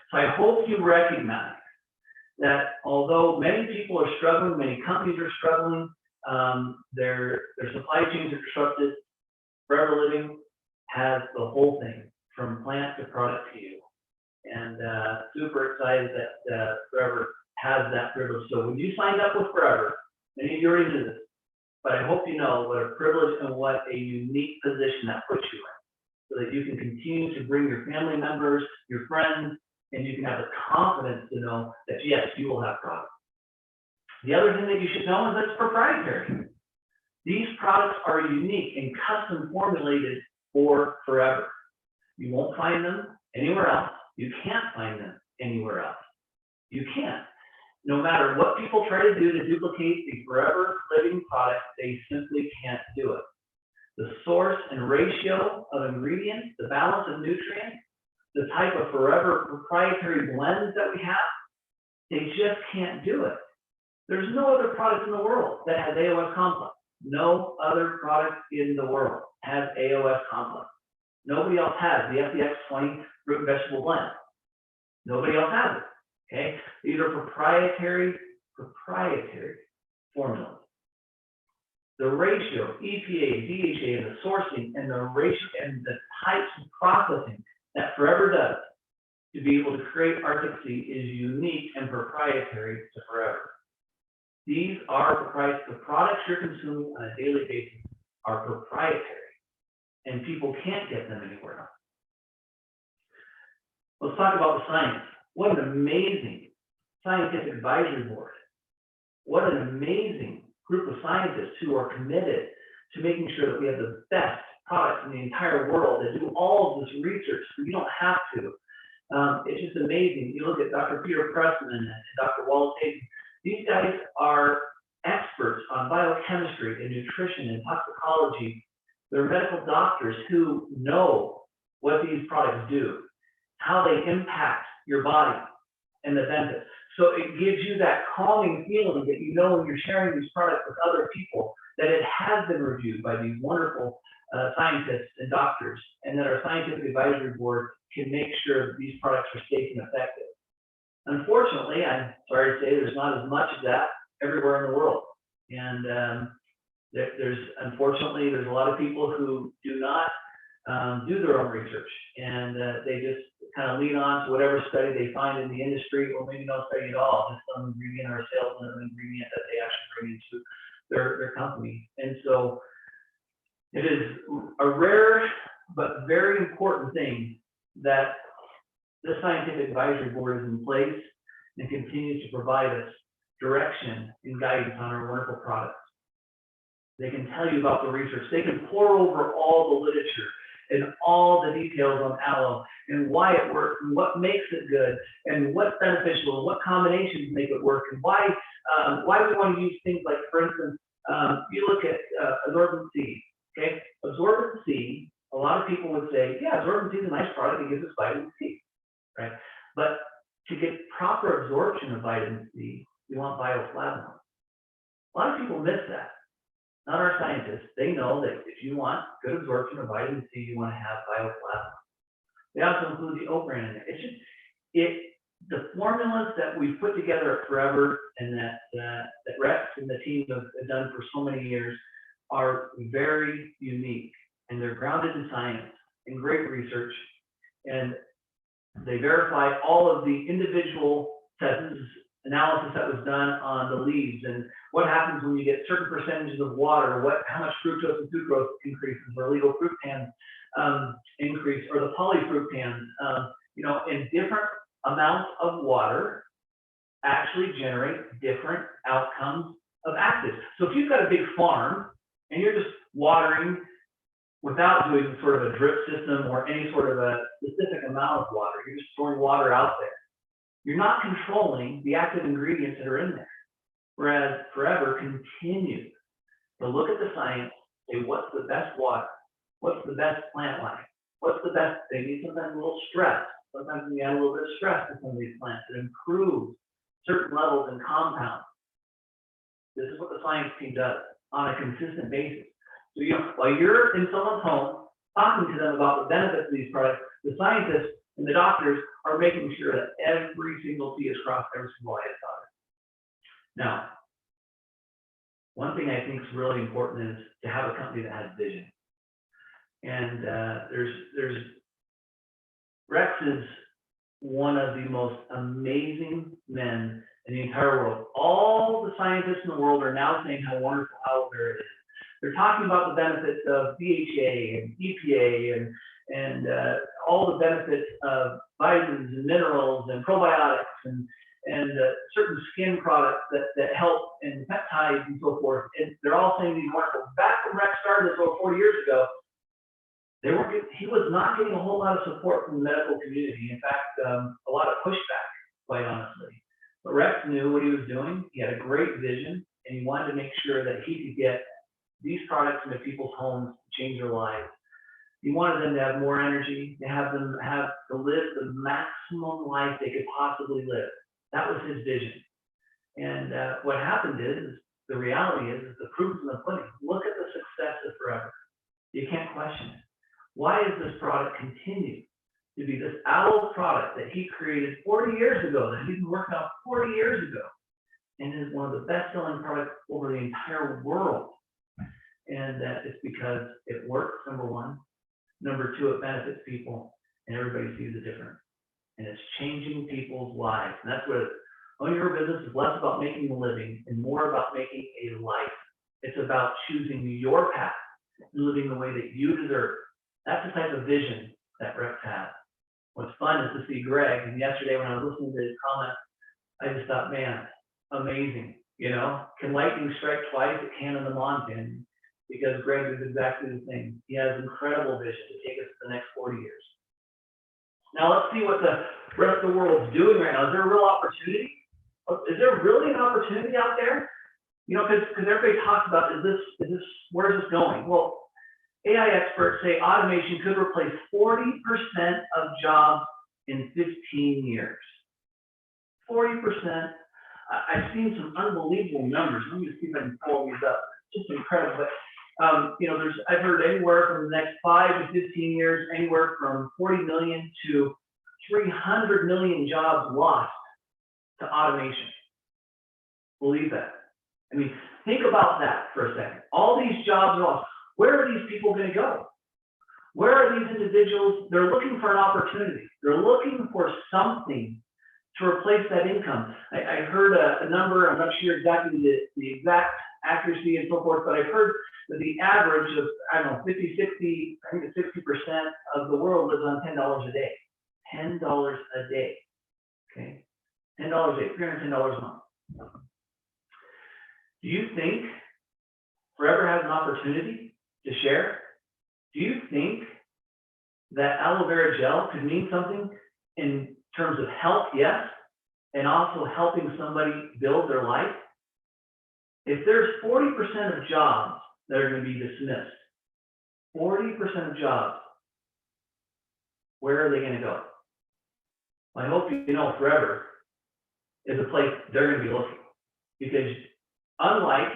S4: So I hope you recognize that although many people are struggling, many companies are struggling, their supply chains are disrupted, Forever Living has the whole thing from plant to product to you. And super excited that Forever has that privilege. So when you signed up with Forever, many of you already knew this, but I hope you know what a privilege and what a unique position that puts you in, so that you can continue to bring your family members, your friends, and you can have the confidence to know that yes, you will have product. The other thing that you should know is that it's proprietary. These products are unique and custom formulated for Forever. You won't find them anywhere else. You can't find them anywhere else. You can't. No matter what people try to do to duplicate the Forever Living product, they simply can't do it. The source and ratio of ingredients, the balance of nutrients, the type of Forever proprietary blends that we have, they just can't do it. There's no other product in the world that has AOS complex. No other product in the world has AOS complex. Nobody else has the FDX20 fruit and vegetable blend. Nobody else has it. Okay, these are proprietary formulas. The ratio, EPA, DHA, and the sourcing, and the ratio and the types of processing that Forever does to be able to create Arctic Sea is unique and proprietary to Forever. These are proprietary. The products you're consuming on a daily basis are proprietary, and people can't get them anywhere else. Let's talk about the science. What an amazing scientific advisory board. What an amazing group of scientists who are committed to making sure that we have the best products in the entire world that do all of this research so you don't have to. It's just amazing. You look at Dr. Peter Pressman and Dr. Wallace Hayden. These guys are experts on biochemistry and nutrition and toxicology. They're medical doctors who know what these products do, how they impact your body and the benefits. So it gives you that calming feeling that you know when you're sharing these products with other people, that it has been reviewed by these wonderful scientists and doctors, and that our scientific advisory board can make sure that these products are safe and effective. Unfortunately, I'm sorry to say there's not as much of that everywhere in the world. And unfortunately, there's a lot of people who do not do their own research, and they just kind of lean on to whatever study they find in the industry, or maybe no study at all, just some ingredient or sales ingredient that they actually bring into their company. And so it is a rare but very important thing that the scientific advisory board is in place and continues to provide us direction and guidance on our wonderful products. They can tell you about the research. They can pour over all the literature and all the details on aloe and why it works and what makes it good and what's beneficial and what combinations make it work and why we want to use things like, for instance, you look at absorbent C. Okay, absorbent C. A lot of people would say, yeah, absorbent C is a nice product. It gives us vitamin C, right? But to get proper absorption of vitamin C, you want bioflavonoids. A lot of people miss that. Not our scientists. They know that if you want good absorption of vitamin C, you want to have bioflavonoids. They also include the oat bran in there. It's just the formulas that we've put together at Forever and that Rex and the team have done for so many years are very unique, and they're grounded in science and great research, and they verify all of the individual tests, analysis that was done on the leaves and what happens when you get certain percentages of water, how much fructose and sucrose increases, or illegal fructans increase, or the polyfructans, in different amounts of water actually generate different outcomes of actives. So if you've got a big farm and you're just watering without doing sort of a drip system or any sort of a specific amount of water, you're just throwing water out there, you're not controlling the active ingredients that are in there. Whereas Forever continues to look at the science, say what's the best water, what's the best plant life, what's the best, they need sometimes a little stress. Sometimes we add a little bit of stress to some of these plants. It improves certain levels in compounds. This is what the science team does on a consistent basis. So while you're in someone's home talking to them about the benefits of these products, the scientists and the doctors are making sure that every single T is crossed, every single I is dotted. Now, one thing I think is really important is to have a company that has vision. And there's Rex is one of the most amazing men in the entire world. All the scientists in the world are now saying how wonderful aloe vera is. They're talking about the benefits of DHA and EPA and all the benefits of vitamins and minerals and probiotics and certain skin products that help, and peptides and so forth. And they're all saying these wonderful. Back when Rex started this over 40 years ago, he was not getting a whole lot of support from the medical community. In fact, a lot of pushback, quite honestly. But Rex knew what he was doing. He had a great vision, and he wanted to make sure that he could get these products into people's homes to change their lives. He wanted them to have more energy, to have them to live the maximum life they could possibly live. That was his vision. And what happened is the reality is the proof is in the pudding. Look at the success of Forever. You can't question it. Why does this product continue to be this aloe product that he created 40 years ago, that he's been working on 40 years ago, and is one of the best-selling products over the entire world? And that is because it works, number one. Number two, it benefits people, and everybody sees the difference. And it's changing people's lives. And that's what owning your business is less about making a living and more about making a life. It's about choosing your path and living the way that you deserve. That's the type of vision that Rex has. What's fun is to see Greg, and yesterday when I was listening to his comments, I just thought, man, amazing. Can lightning strike twice? It can in the mountain, because Greg is exactly the same. He has incredible vision to take us to the next 40 years. Now let's see what the rest of the world's doing right now. Is there a real opportunity? Is there really an opportunity out there? Because everybody talks about, where is this going? Well, AI experts say automation could replace 40% of jobs in 15 years. 40%. I've seen some unbelievable numbers. Let me just see if I can pull these up. Just incredible. But you know, I've heard anywhere from the next 5 to 15 years, anywhere from 40 million to 300 million jobs lost to automation. Believe that. I mean, think about that for a second. All these jobs lost. Where are these people going to go? Where are these individuals? They're looking for an opportunity. They're looking for something to replace that income. I heard a number, I'm not sure exactly the exact accuracy and so forth, but I've heard that the average of, I don't know, 50, 60, I think it's 60% of the world lives on $10 a day. $10 a day, okay? $10 a day, $310 a month. Do you think Forever has an opportunity to share? Do you think that aloe vera gel could mean something in terms of health? Yes, and also helping somebody build their life? If there's 40% of jobs that are going to be dismissed, 40% of jobs, where are they going to go? I hope you know Forever is a place they're going to be looking, because unlike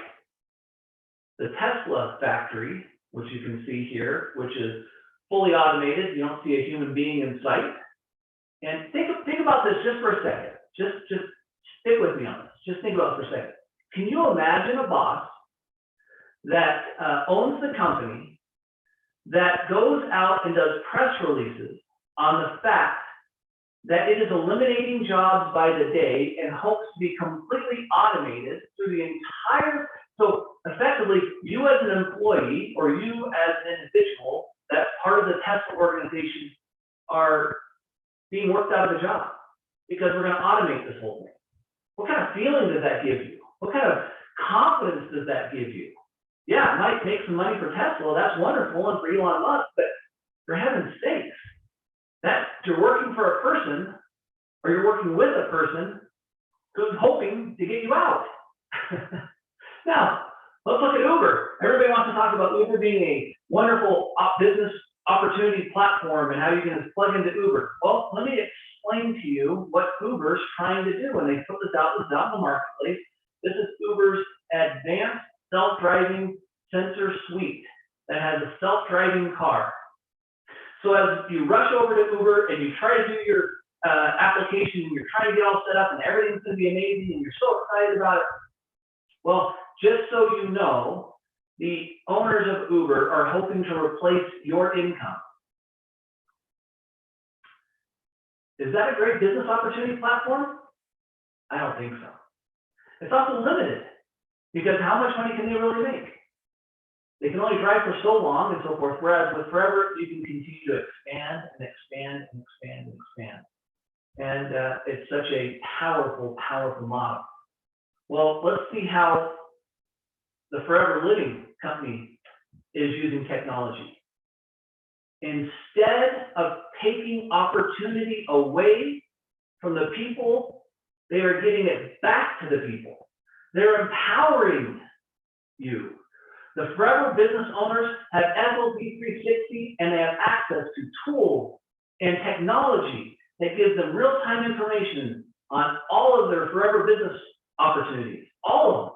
S4: the Tesla factory, which you can see here, which is fully automated, you don't see a human being in sight. And think about this just for a second. Just stick with me on this. Just think about it for a second. Can you imagine a boss that owns the company that goes out and does press releases on the fact that it is eliminating jobs by the day and hopes to be completely automated through the entire, so effectively you as an employee or you as an individual that's part of the Tesla organization are being worked out of the job because we're going to automate this whole thing. What kind of feeling does that give you? What kind of confidence does that give you? Yeah, it might make some money for Tesla, that's wonderful, and for Elon Musk, but for heaven's sakes, that you're working for a person or you're working with a person who's hoping to get you out. Now, let's look at Uber. Everybody wants to talk about Uber being a wonderful business opportunity platform and how you can plug into Uber. Well, let me explain to you what Uber's trying to do when they put this out in the marketplace. This is Uber's advanced self-driving sensor suite that has a self-driving car. So as you rush over to Uber and you try to do your application and you're trying to get all set up and everything's going to be amazing and you're so excited about it, well, just so you know, the owners of Uber are hoping to replace your income. Is that a great business opportunity platform? I don't think so. It's also limited because how much money can they really make? They can only drive for so long and so forth, whereas with Forever, you can continue to expand and expand and expand and expand. And it's such a powerful, powerful model. Well, let's see how the Forever Living company is using technology. Instead of taking opportunity away from the people, they are giving it back to the people. They're empowering you. The Forever business owners have SOP 360 and they have access to tools and technology that gives them real-time information on all of their Forever business opportunities, all of them.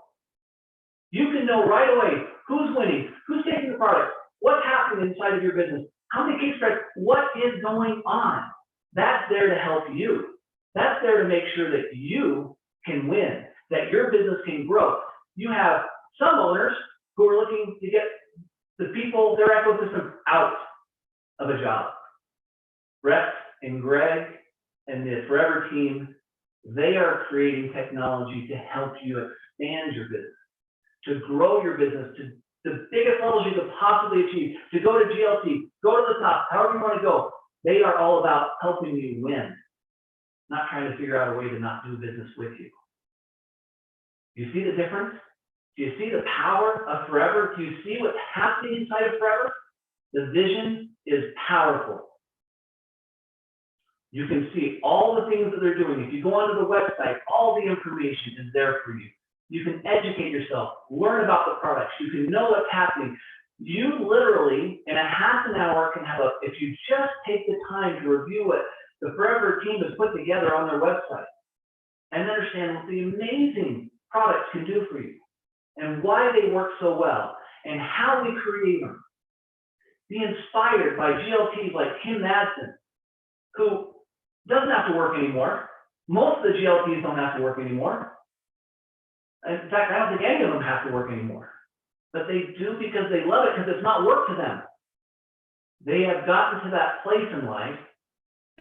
S4: You can know right away who's winning, who's taking the product, what's happening inside of your business, how many case spreads, what is going on. That's there to help you. That's there to make sure that you can win, that your business can grow. You have some owners who are looking to get the people, their ecosystem out of a job. Brett and Greg and the Forever team, they are creating technology to help you expand your business, to grow your business to the biggest levels you could possibly achieve, to go to GLT, go to the top, however you want to go. They are all about helping you win, not trying to figure out a way to not do business with you. You see the difference? Do you see the power of Forever? Do you see what's happening inside of Forever? The vision is powerful. You can see all the things that they're doing. If you go onto the website, all the information is there for you. You can educate yourself, learn about the products. You can know what's happening. You literally, in a half an hour, can have if you just take the time to review what the Forever team has put together on their website, and understand what the amazing products can do for you and why they work so well and how we create them. Be inspired by GLTs like Kim Madsen, who doesn't have to work anymore. Most of the GLTs don't have to work anymore. In fact, I don't think any of them have to work anymore. But they do because they love it, because it's not work to them. They have gotten to that place in life,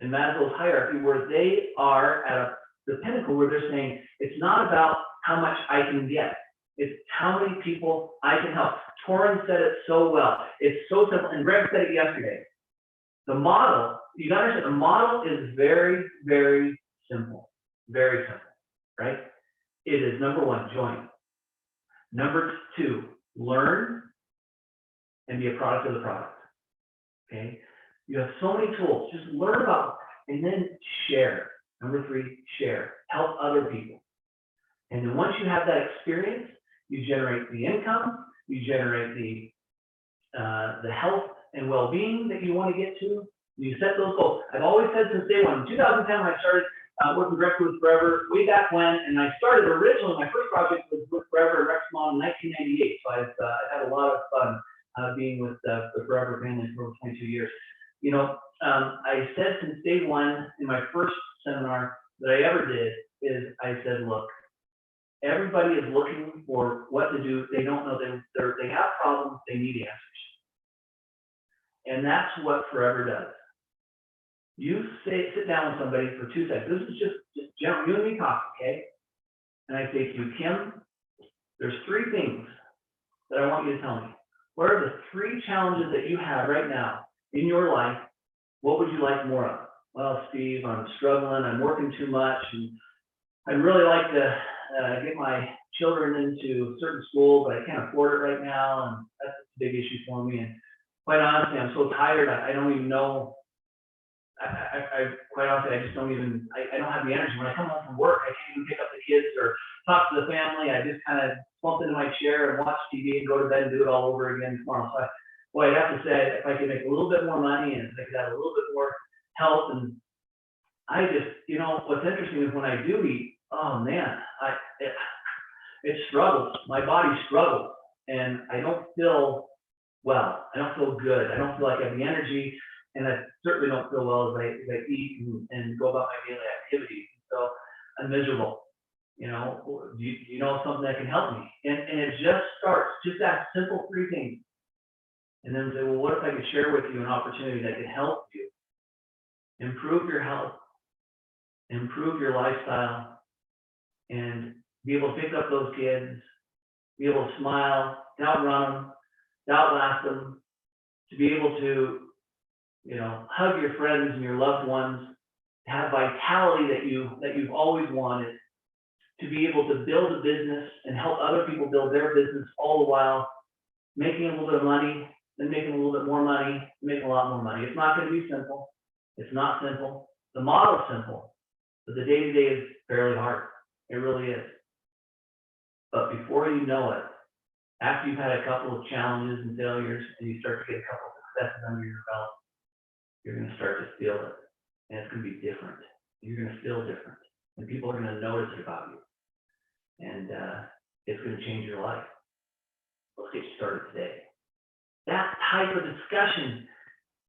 S4: in Maslow's hierarchy, where they are at the pinnacle where they're saying, it's not about how much I can get. It's how many people I can help. Torrin said it so well. It's so simple, and Greg said it yesterday. The model, you gotta understand, the model is very, very simple. Very simple, right? It is number one, join. Number two, learn and be a product of the product. Okay? You have so many tools. Just learn about it and then share. Number three, share. Help other people. And then once you have that experience, you generate the income, you generate the health and well-being that you want to get to. You set those goals. I've always said since day one, in 2010 when I started working directly with Forever, way back when, and I started originally, my first project was with Forever and Rexmont in 1998. So I've had a lot of fun being with the Forever family for over 22 years. You know, I said since day one in my first seminar that I ever did is I said, look, everybody is looking for what to do. They don't know, they have problems, they need answers. And that's what Forever does. You sit down with somebody for 2 seconds. This is just general, you and me talking, okay? And I say to you, Kim, there's 3 things that I want you to tell me. What are the 3 challenges that you have right now in your life? What would you like more of? Well, Steve, I'm struggling, I'm working too much, and I'd really like to get my children into a certain school, but I can't afford it right now, and that's a big issue for me. And quite honestly, I'm so tired, I don't even know. I quite honestly, I just don't even, I don't have the energy. When I come home from work, I can't even pick up the kids or talk to the family. I just kind of slump into my chair and watch TV and go to bed and do it all over again tomorrow. So I'd have to say, if I could make a little bit more money and if I could have a little bit more health, and I just, you know, what's interesting is when I do eat, oh man, it struggles. My body struggles, and I don't feel well. I don't feel good. I don't feel like I have the energy, and I certainly don't feel well as I eat and go about my daily activities. So I'm miserable. You know, do you know something that can help me? And it just starts, just that simple 3 things. And then say, well, what if I could share with you an opportunity that could help you improve your health, improve your lifestyle, and be able to pick up those kids, be able to smile, to outrun them, to outlast them, to be able to, you know, hug your friends and your loved ones, to have vitality that you've always wanted, to be able to build a business and help other people build their business, all the while making a little bit of money, then making a little bit more money, making a lot more money. It's not going to be simple. It's not simple. The model's simple, but the day-to-day is fairly hard. It really is. But before you know it, after you've had a couple of challenges and failures and you start to get a couple of successes under your belt, you're going to start to feel it. And it's going to be different. You're going to feel different. And people are going to notice it about you. And it's going to change your life. Let's get started today. That type of discussion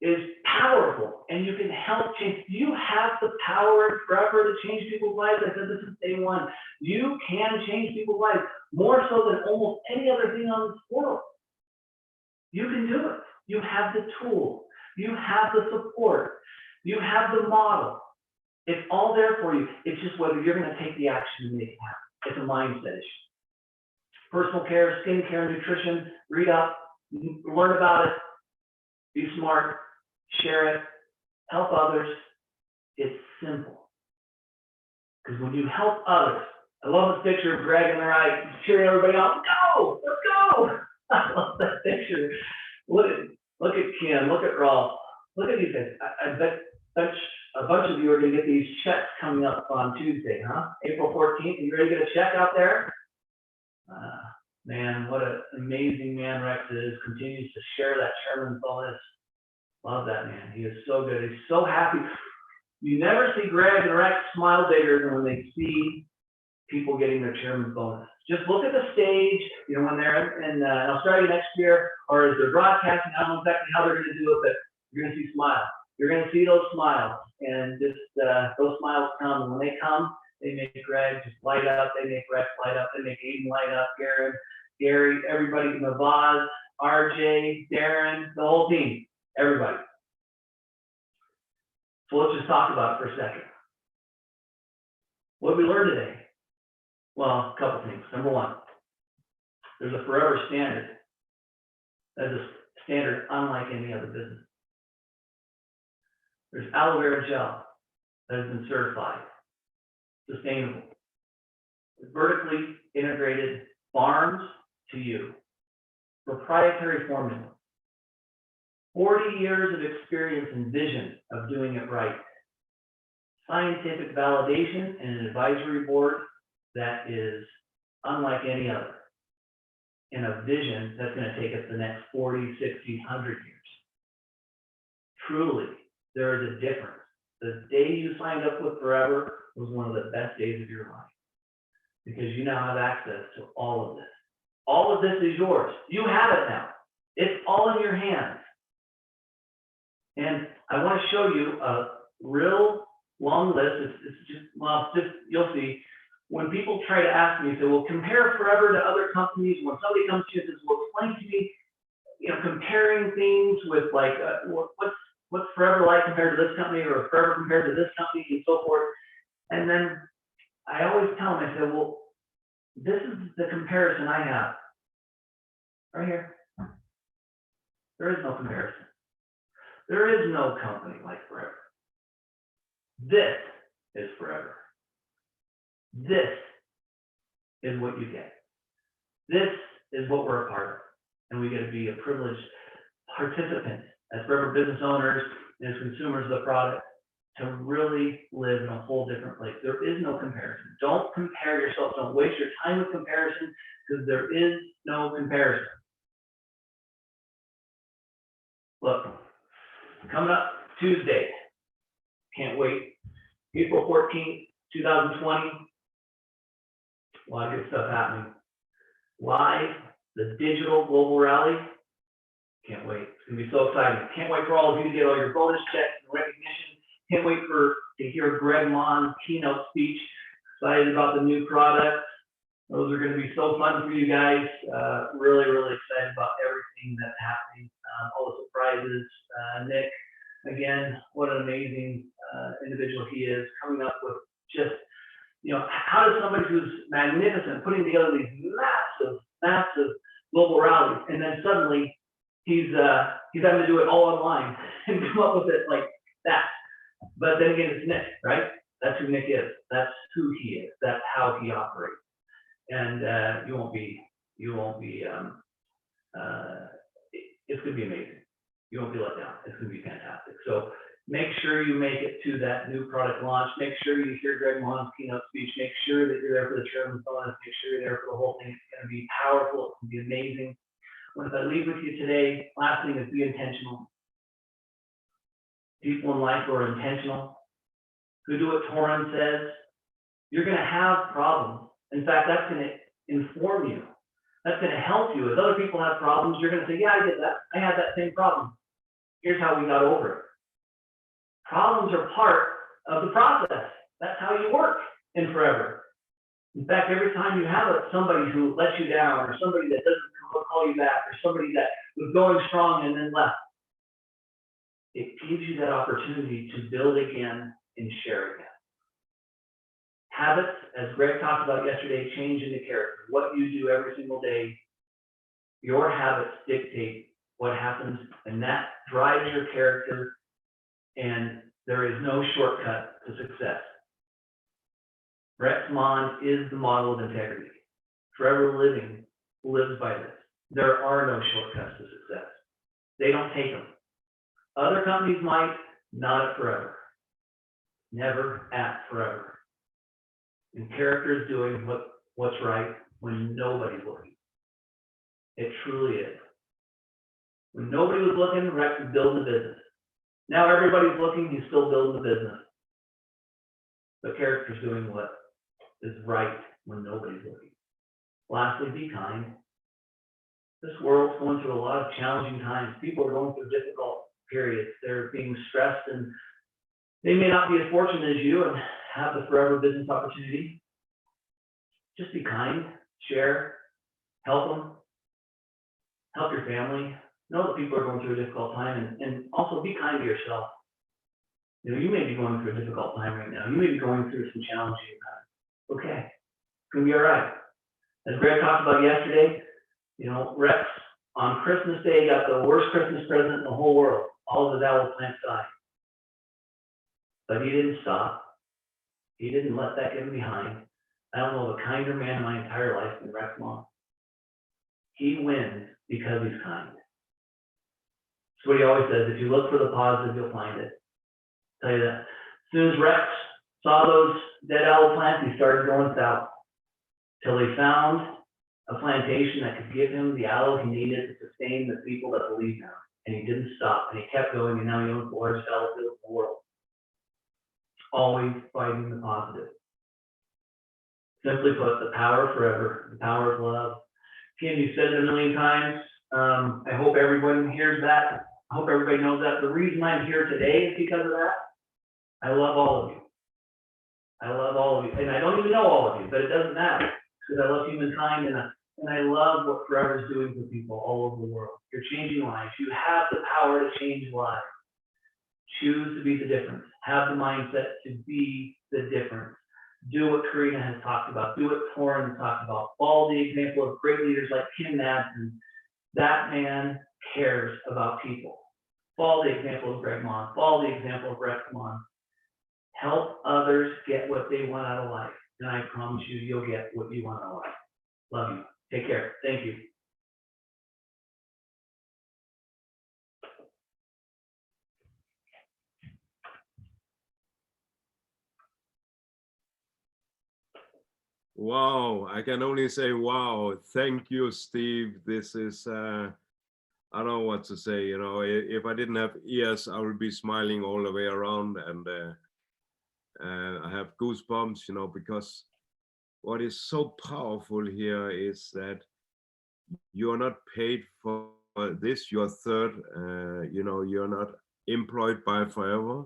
S4: is powerful, and you can help change. You have the power forever to change people's lives. I said this is day one. You can change people's lives more so than almost any other thing on this world. You can do it. You have the tool. You have the support. You have the model. It's all there for you. It's just whether you're going to take the action and make it happen. It's a mindset issue. Personal care, skincare, nutrition, read up, learn about it, be smart, share it, help others. It's simple. Because when you help others, I love this picture of Greg and the right cheering everybody on. Go! Let's go! I love that picture. Look at Kim, look at Rolf, look at these guys. I bet a bunch of you are going to get these checks coming up on Tuesday, huh? April 14th. You ready to get a check out there? Man, what an amazing man Rex is. Continues to share that Sherman bonus. Love that man. He is so good. He's so happy. You never see Greg and Rex smile bigger than when they see people getting their chairman's bonus. Just look at the stage, you know, when they're in Australia next year, or as they're broadcasting, I don't know exactly how they're going to do it, but you're going to see smiles. You're going to see those smiles, and just those smiles come. And when they come, they make Greg just light up. They make Rex light up. They make Aiden light up. Gary, everybody, Navaz, RJ, Darren, the whole team, everybody. So let's just talk about it for a second. What did we learn today? Well, a couple things. Number one, there's a forever standard. That's a standard unlike any other business. There's aloe vera gel that has been certified, sustainable, vertically integrated farms to you, proprietary formula, 40 years of experience and vision of doing it right, scientific validation and an advisory board that is unlike any other, and a vision that's going to take us the next 40, 60, 100 years. Truly, there is a difference. The day you signed up with Forever was one of the best days of your life, because you now have access to all of this. All of this is yours. You have it now. It's all in your hands. And I want to show you a real long list. It's just you'll see. When people try to ask me, say, well, compare Forever to other companies. When somebody comes to you and says, well, explain to me, you know, comparing things with like, what's Forever like compared to this company, or Forever compared to this company, and so forth. And then I always tell them, I say, well, this is the comparison I have. Right here. There is no comparison. There is no company like Forever. This is Forever. This is what you get. This is what we're a part of. And we get to be a privileged participant as Forever business owners, as consumers of the product, to really live in a whole different place. There is no comparison. Don't compare yourself. Don't waste your time with comparison, because there is no comparison. Look, coming up Tuesday, can't wait, April 14th, 2020, a lot of good stuff happening. Live, the digital global rally, can't wait. It's gonna be so exciting. Can't wait for all of you to get all your bonus checks and recognition. Can't wait to hear Greg Mon's keynote speech. Excited about the new product. Those are going to be so fun for you guys. Really, really excited about everything that's happening. All the surprises. Nick, again, what an amazing individual he is, coming up with just, you know, how does somebody who's magnificent putting together these massive global rallies, and then suddenly he's having to do it all online and come up with it like that. But then again, it's Nick, right? That's who Nick is. That's who he is. That's how he operates. And you won't be. It's going to be amazing. You won't be let down. It's going to be fantastic. So make sure you make it to that new product launch. Make sure you hear Greg Mon's keynote speech. Make sure that you're there for the chairman's bonus. Make sure you're there for the whole thing. It's going to be powerful. It's going to be amazing. What I leave with you today, last thing is be intentional. People in life who are intentional, who do what Torin says, you're going to have problems. In fact, that's going to inform you. That's going to help you. As other people have problems, you're going to say, yeah, I did that. I had that same problem. Here's how we got over it. Problems are part of the process. That's how you work in Forever. In fact, every time you have somebody who lets you down, or somebody that doesn't call you back, or somebody that was going strong and then left, it gives you that opportunity to build again and share again. Habits, as Greg talked about yesterday, change into character. What you do every single day, your habits dictate what happens, and that drives your character, and there is no shortcut to success. Rex Mon is the model of integrity. Forever Living lives by this. There are no shortcuts to success. They don't take them. Other companies might, not at Forever. Never at Forever. And character is doing what's right when nobody's looking. It truly is. When nobody was looking, Rex was building the business. Now everybody's looking, he's still building the business. But character's doing what is right when nobody's looking. Lastly, be kind. This world's going through a lot of challenging times. People are going through difficult periods. They're being stressed, and they may not be as fortunate as you and have the forever business opportunity. Just be kind, share, help them, help your family. Know that people are going through a difficult time, and also be kind to yourself. You know, you may be going through a difficult time right now. You may be going through some challenging times. Okay, it's gonna be all right. As Greg talked about yesterday, you know, Rex on Christmas Day got the worst Christmas present in the whole world. All of his aloe plants died. But he didn't stop. He didn't let that get him behind. I don't know of a kinder man in my entire life than Rex Long. He wins because he's kind. That's what he always says. If you look for the positive, you'll find it. I'll tell you that. As soon as Rex saw those dead aloe plants, he started going south till he found a plantation that could give him the aloe he needed to sustain the people that believe now. And he didn't stop, and he kept going, and now he owns the largest aloe field in the world. Always fighting the positive. Simply put, the power forever, the power of love. Kim, you said it a million times. I hope everyone hears that. I hope everybody knows that. The reason I'm here today is because of that. I love all of you. I love all of you. And I don't even know all of you, but it doesn't matter because I love humankind, and I love what Forever is doing for people all over the world. You're changing lives. You have the power to change lives. Choose to be the difference. Have the mindset to be the difference. Do what Karina has talked about. Do what Torin has talked about. Follow the example of great leaders like Kim Madsen. That man cares about people. Follow the example of Greg Mon. Follow the example of Rex Mon. Help others get what they want out of life. And I promise you, you'll get what you want out of life. Love you. Take care. Thank you.
S1: Wow, I can only say wow. Thank you, Steve. This is, I don't know what to say. You know, if I didn't have ears, I would be smiling all the way around, and I have goosebumps, you know, because what is so powerful here is that you're not paid for this. You're third, you know, you're not employed by Forever.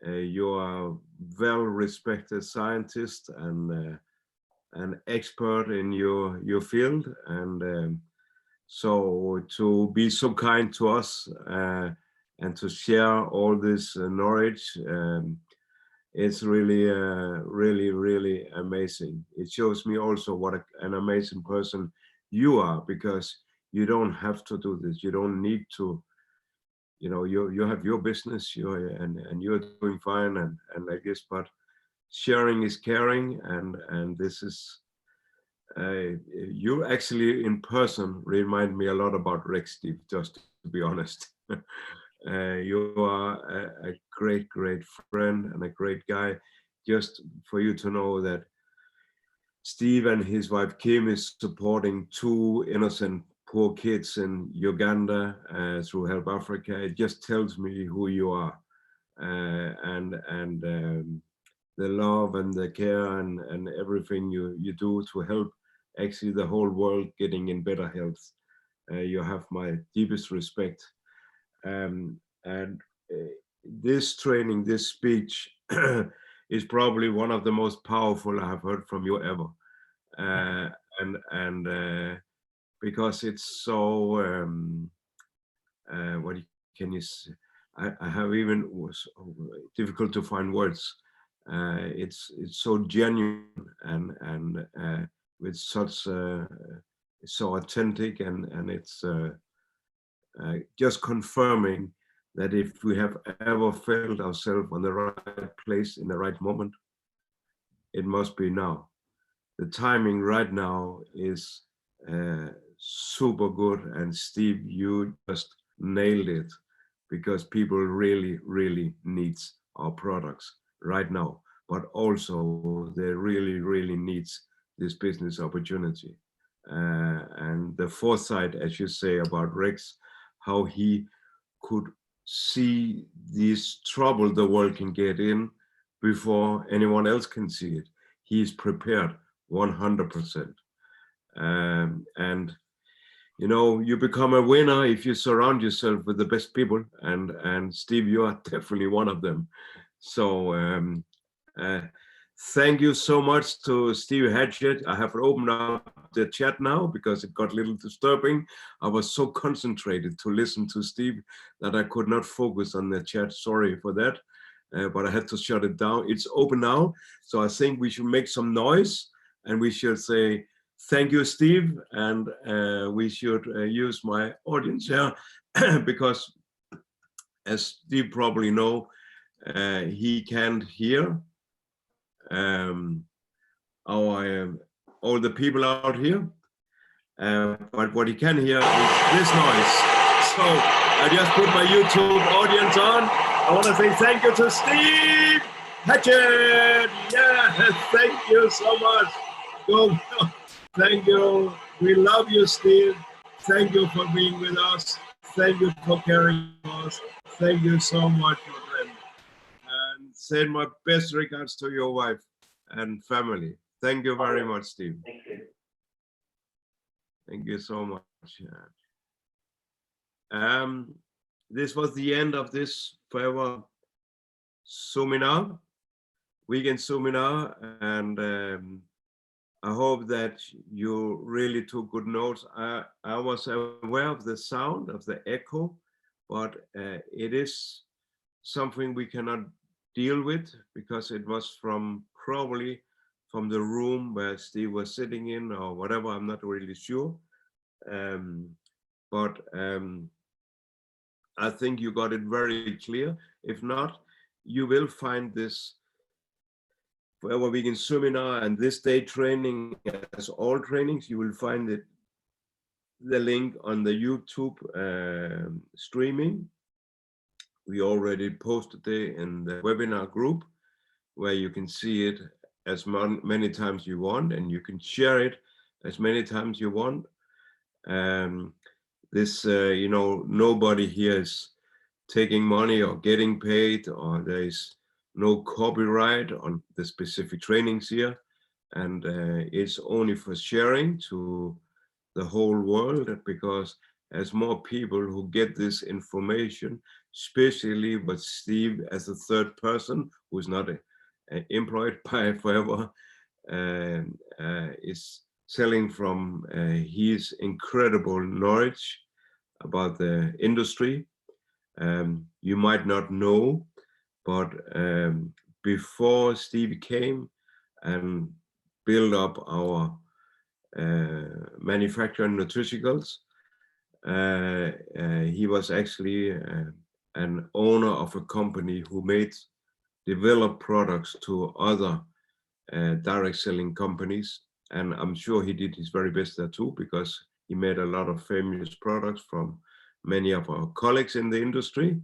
S1: You are a well-respected scientist and an expert in your field, and so to be so kind to us and to share all this knowledge, it's really really amazing. It shows me also what an amazing person you are, because you don't have to do this. You don't need to, you know, you have your business, and you're doing fine and like this, but sharing is caring, and this is you actually in person remind me a lot about Rex, Steve, just to be honest. You are a great friend and a great guy. Just for you to know that Steve and his wife Kim is supporting 2 innocent poor kids in Uganda through Help Africa, it just tells me who you are, and the love and the care and everything you do to help actually the whole world getting in better health. You have my deepest respect. And this training, this speech is probably one of the most powerful I have heard from you ever. Because it's so, what can you say? I have even difficult to find words. It's so genuine and with such so authentic, and it's just confirming that if we have ever felt ourselves on the right place in the right moment, it must be now. The timing right now is super good, and Steve, you just nailed it, because people really needs our products right now, but also they really needs this business opportunity. And the foresight, as you say, about Rex, how he could see this trouble the world can get in before anyone else can see it. He is prepared 100%. And you know, you become a winner if you surround yourself with the best people, and Steve, you are definitely one of them. So thank you so much to Steve Hatchett. I have opened up the chat now because it got a little disturbing. I was so concentrated to listen to Steve that I could not focus on the chat. Sorry for that, but I had to shut it down. It's open now, so I think we should make some noise and we should say, thank you, Steve, and we should use my audience here because, as Steve probably know, he can't hear all the people out here, but what he can hear is this noise. So I just put my YouTube audience on. I want to say thank you to Steve Hatchett. Yeah, thank you so much. Go. Thank you. We love you, Steve. Thank you for being with us. Thank you for caring for us. Thank you so much, my friend. And send my best regards to your wife and family. Thank you very much, Steve.
S4: Thank you.
S1: Thank you so much. This was the end of this Forever Zoominar, weekend Zoominar, and I hope that you really took good notes. I was aware of the sound of the echo, but it is something we cannot deal with because it was probably from the room where Steve was sitting in or whatever. I'm not really sure. But I think you got it very clear. If not, you will find this Forever Vegan Seminar and this day training, as all trainings, you will find it, the link on the YouTube streaming. We already posted it in the webinar group where you can see it as many times you want, and you can share it as many times you want. You know, nobody here is taking money or getting paid, or there is no copyright on the specific trainings here, and it's only for sharing to the whole world, because as more people who get this information, especially with Steve as a third person who's not employed by Forever, is selling from his incredible knowledge about the industry. You might not know, but before Steve came and built up our manufacturing nutraceuticals, he was actually an owner of a company who developed products to other direct selling companies. And I'm sure he did his very best there too, because he made a lot of famous products from many of our colleagues in the industry.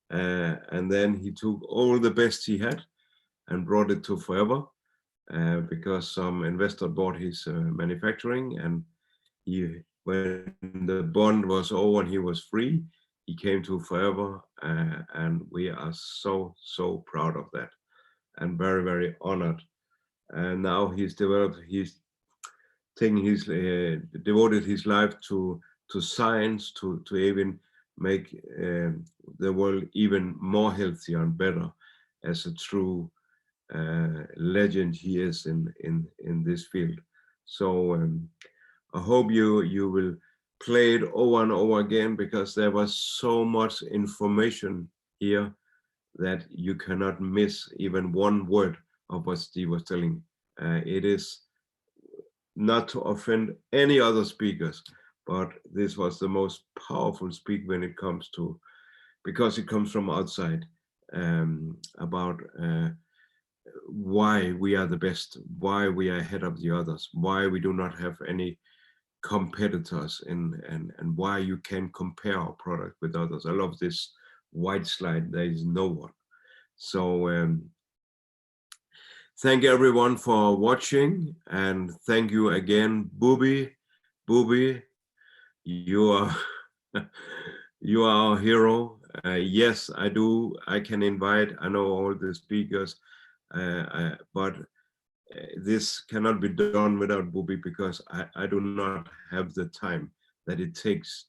S1: And then he took all the best he had and brought it to Forever, because some investor bought his manufacturing, and when the bond was over and he was free, he came to Forever, and we are so proud of that and very, very honored. And now he's devoted his life to science, to even make the world even more healthier and better, as a true legend he is in this field. So I hope you will play it over and over again, because there was so much information here that you cannot miss even one word of what Steve was telling. It is not to offend any other speakers, but this was the most powerful speak when it comes to, because it comes from outside, about why we are the best, why we are ahead of the others, why we do not have any competitors, and why you can compare our product with others. I love this white slide. There is no one. So thank everyone for watching, and thank you again, Booby, you are you are our hero. Yes, I can invite, I know all the speakers, but this cannot be done without Bubi, because I do not have the time that it takes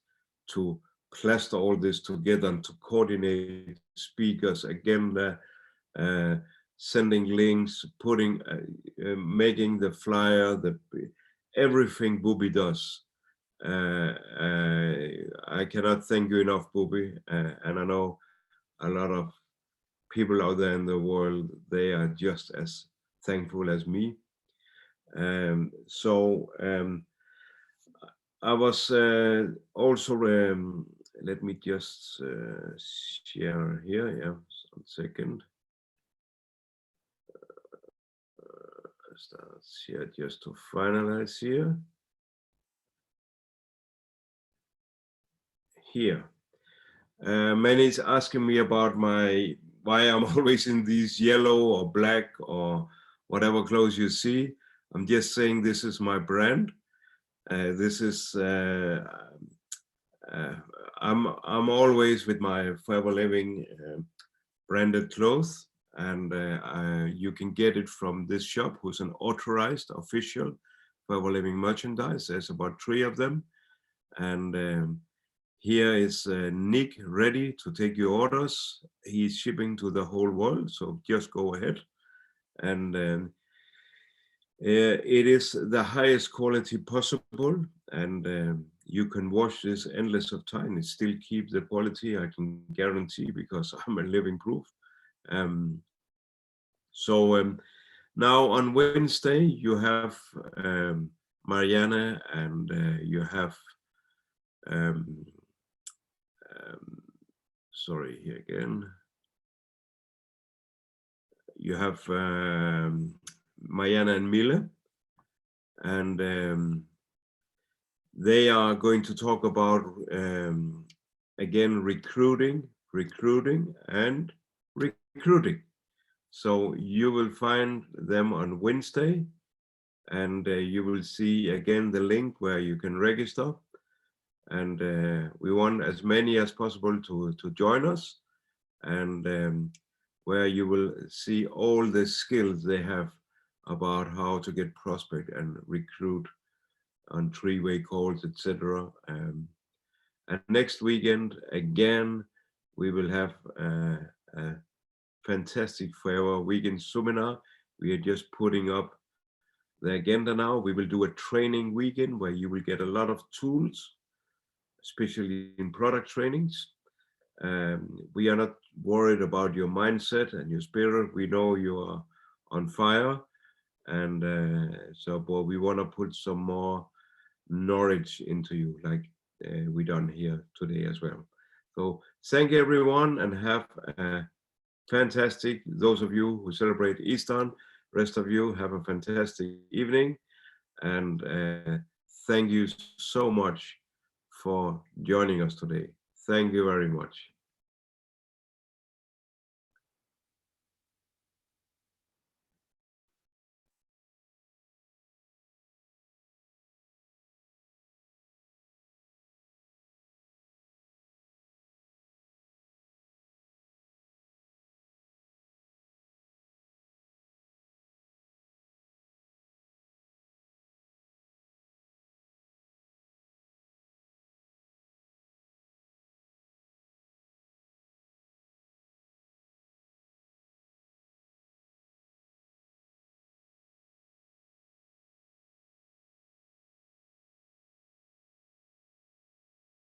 S1: to plaster all this together and to coordinate speakers, agenda, sending links, putting, making the flyer, everything Bubi does. I cannot thank you enough, Bubi, and I know a lot of people out there in the world, they are just as thankful as me. I was also, let me just share here, yeah, 1 second. Start share just to finalize here. Here. Many is asking me about why I'm always in these yellow or black or whatever clothes you see. I'm just saying this is my brand. This is I'm always with my Forever Living branded clothes, and you can get it from this shop, who's an authorized official Forever Living merchandise. There's about 3 of them, and here is Nick ready to take your orders. He's shipping to the whole world, so just go ahead. And it is the highest quality possible, and you can wash this endless of time. It still keeps the quality, I can guarantee, because I'm a living proof. Now on Wednesday, you have Marianne, and you have sorry, here again. You have Marianne and Mille, and they are going to talk about, again, recruiting. So you will find them on Wednesday, and you will see again the link where you can register. And we want as many as possible to join us, and where you will see all the skills they have about how to get prospect and recruit on 3-way calls, etc. And next weekend, again, we will have a fantastic Forever Weekend Zoominar. We are just putting up the agenda now. We will do a training weekend where you will get a lot of tools, especially in product trainings. We are not worried about your mindset and your spirit. We know you are on fire, and but we want to put some more knowledge into you, like we done here today as well. So thank you, everyone, and have a fantastic, those of you who celebrate Easter, rest of you have a fantastic evening, and thank you so much for joining us today. Thank you very much.